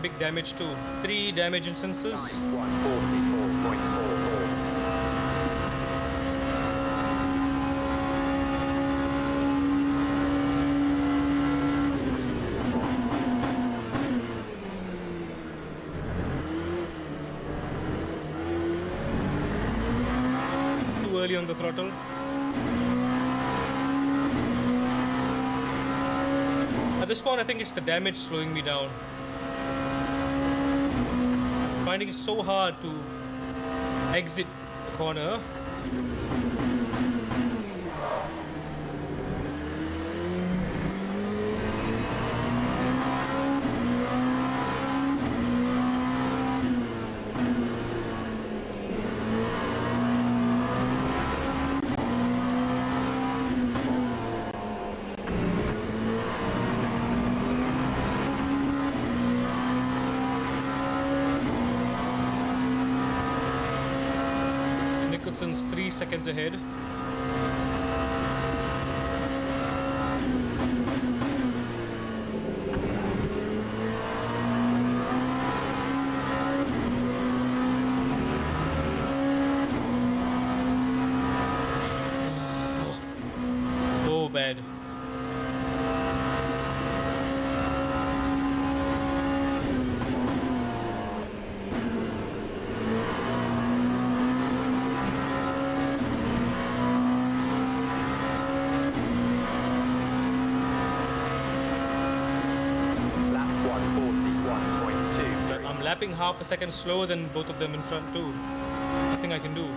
big damage too. 3 damage instances. Time 144.44. Too early on the throttle. At this point, I think it's the damage slowing me down. Finding it so hard to exit the corner. Nicholson's 3 seconds ahead. So bad. Lap 141.2. I'm lapping half a second slower than both of them in front too. Nothing I can do.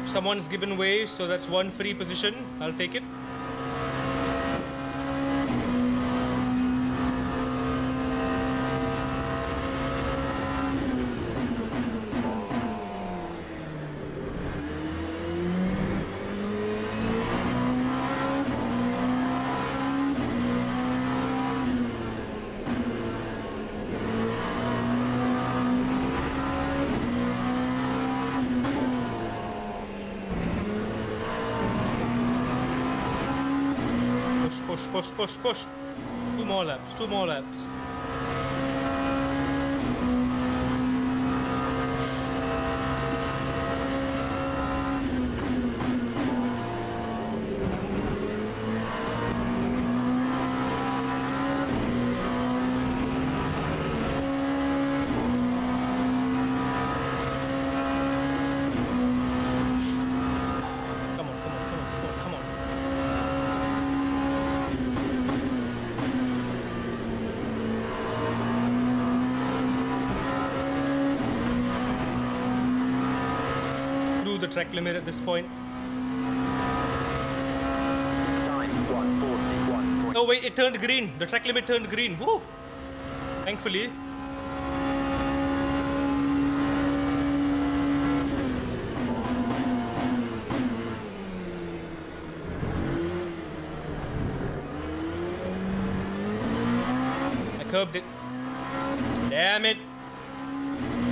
Someone's given way, so that's one free position. I'll take it. Push. 2 more laps, 2 more laps. Come on. The track limit at this point. Time 141. Oh wait, it turned green. The track limit turned green. Woo! Thankfully. I curbed it. Damn it.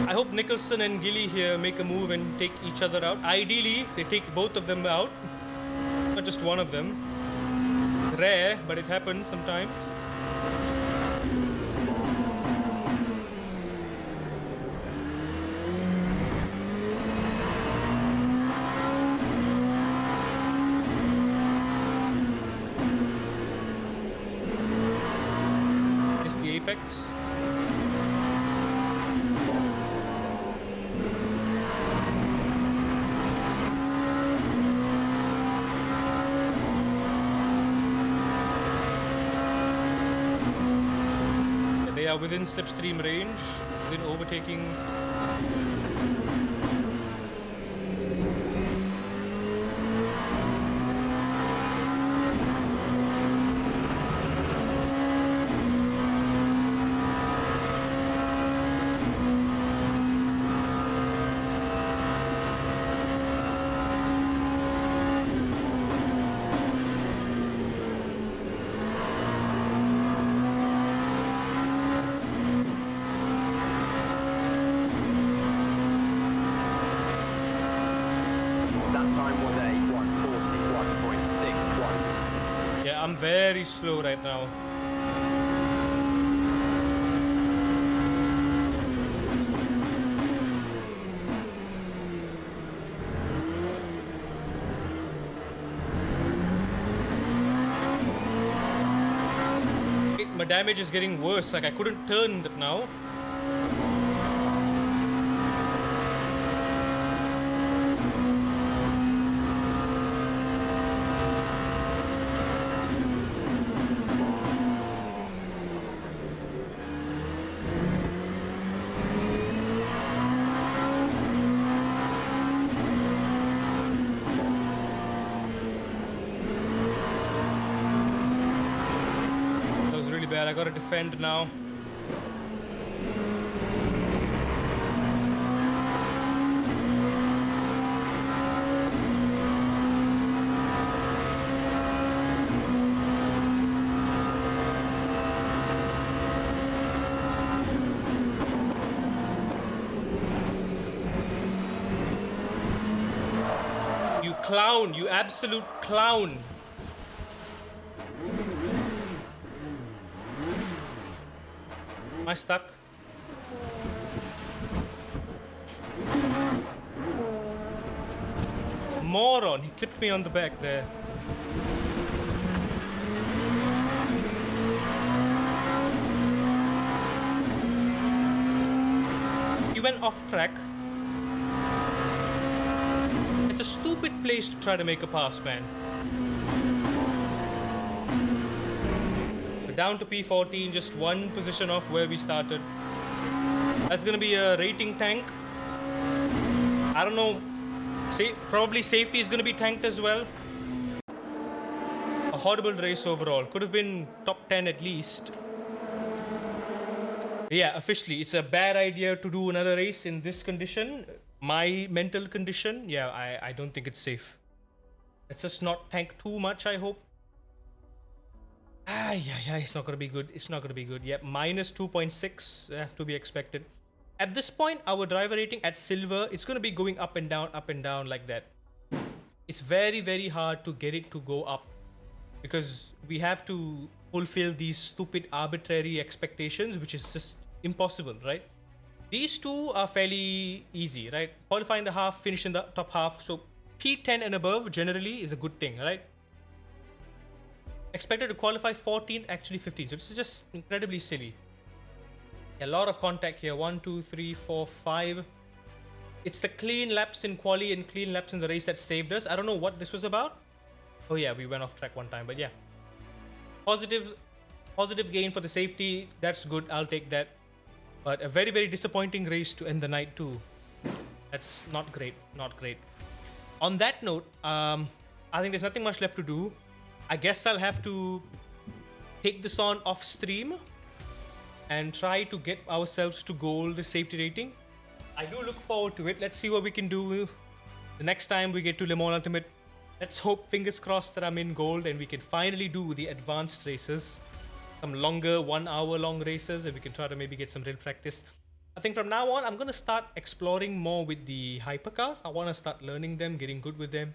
I hope Nicholson and Gilly here make a move and take each other out. Ideally, they take both of them out, not just one of them. Rare, but it happens sometimes. It's the apex. They are within slipstream range, within overtaking. going very slow right now. My damage is getting worse. Like I couldn't turn that now. That was really bad. I gotta defend now. You clown, you absolute clown. Am I stuck? Moron, he clipped me on the back there. He went off track. It's a stupid place to try to make a pass, man. We're down to P14, just one position off where we started. That's gonna be a rating tank. I don't know. Probably safety is gonna be tanked as well. A horrible race overall. Could have been top 10 at least. Yeah, officially, it's a bad idea to do another race in this condition. My mental condition, yeah, I don't think it's safe. Let's just not tank too much, I hope. Yeah, it's not gonna be good. It's not gonna be good. Yeah, minus 2.6, to be expected. At this point, our driver rating at silver, it's gonna be going up and down like that. It's very, very hard to get it to go up because we have to fulfill these stupid arbitrary expectations, which is just impossible, right? These two are fairly easy, right? Qualify in the half, finish in the top half. So P10 and above generally is a good thing, right? Expected to qualify 14th, actually 15th. So this is just incredibly silly. A lot of contact here. 1, 2, 3, 4, 5. It's the clean laps in quali and clean laps in the race that saved us. I don't know what this was about. Oh yeah, we went off track one time, but yeah. Positive gain for the safety. That's good. I'll take that. But a very, very disappointing race to end the night too. That's not great. Not great. On that note, I think there's nothing much left to do. I guess I'll have to take this on off stream and try to get ourselves to gold safety rating. I do look forward to it. Let's see what we can do the next time we get to Le Mans Ultimate. Let's hope, fingers crossed, that I'm in gold and we can finally do the advanced races. Some longer 1 hour long races, and we can try to maybe get some real practice. I think from now on, I'm going to start exploring more with the hypercars. I want to start learning them, getting good with them,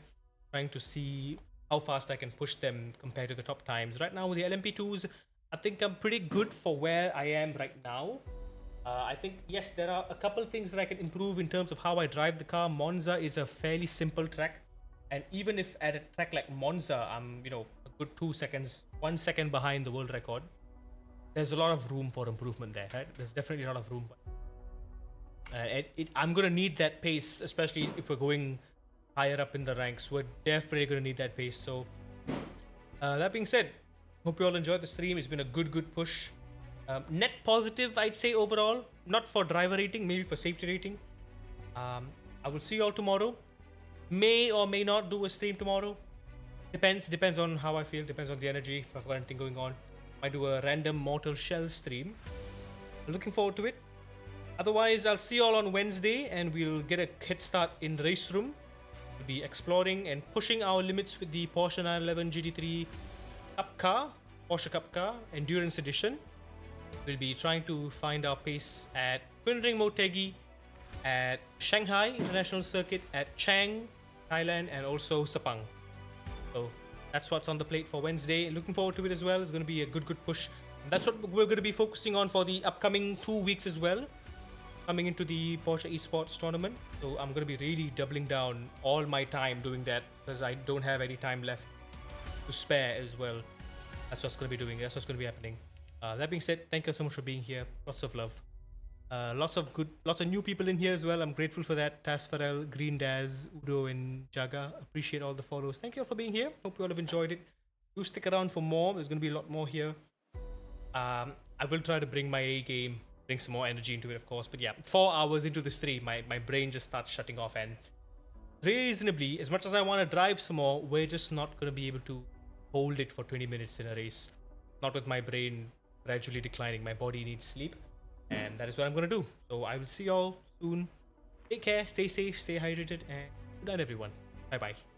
trying to see how fast I can push them compared to the top times. Right now with the LMP2's, I think I'm pretty good for where I am right now. I think, yes, there are a couple things that I can improve in terms of how I drive the car. Monza is a fairly simple track. And even if at a track like Monza, I'm, a good 2 seconds, 1 second behind the world record, there's a lot of room for improvement there, right? There's definitely a lot of room. I'm going to need that pace, especially if we're going higher up in the ranks. We're definitely going to need that pace. So, that being said, hope you all enjoyed the stream. It's been a good push. Net positive, I'd say, overall. Not for driver rating, maybe for safety rating. I will see you all tomorrow. May or may not do a stream tomorrow. Depends on how I feel, depends on the energy, if I've got anything going on. Might do a random Mortal Shell stream. Looking forward to it. Otherwise, I'll see you all on Wednesday and we'll get a head start in the race room. We'll be exploring and pushing our limits with the Porsche 911 GT3 Cup car, Porsche Cup car, Endurance Edition. We'll be trying to find our pace at Kunring Motegi, at Shanghai International Circuit, at Chang, Thailand, and also Sepang. So that's what's on the plate for Wednesday. Looking forward to it as well. It's going to be a good push. And that's what we're going to be focusing on for the upcoming 2 weeks as well, coming into the Porsche Esports tournament. So I'm going to be really doubling down all my time doing that because I don't have any time left to spare as well. That's what's going to be doing. That's what's going to be happening. That being said, thank you so much for being here. Lots of love. Lots of new people in here as well. I'm grateful for that. Taz Farrell, Green Daz, Udo, and Jaga. Appreciate all the follows. Thank you all for being here. Hope you all have enjoyed it. Do stick around for more. There's going to be a lot more here. I will try to bring my A game, bring some more energy into it, of course. But yeah, 4 hours into the stream, my brain just starts shutting off. And reasonably, as much as I want to drive some more, we're just not going to be able to hold it for 20 minutes in a race. Not with my brain gradually declining. My body needs sleep. And that is what I'm going to do. So I will see y'all soon. Take care, stay safe, stay hydrated, and good night, everyone. Bye-bye.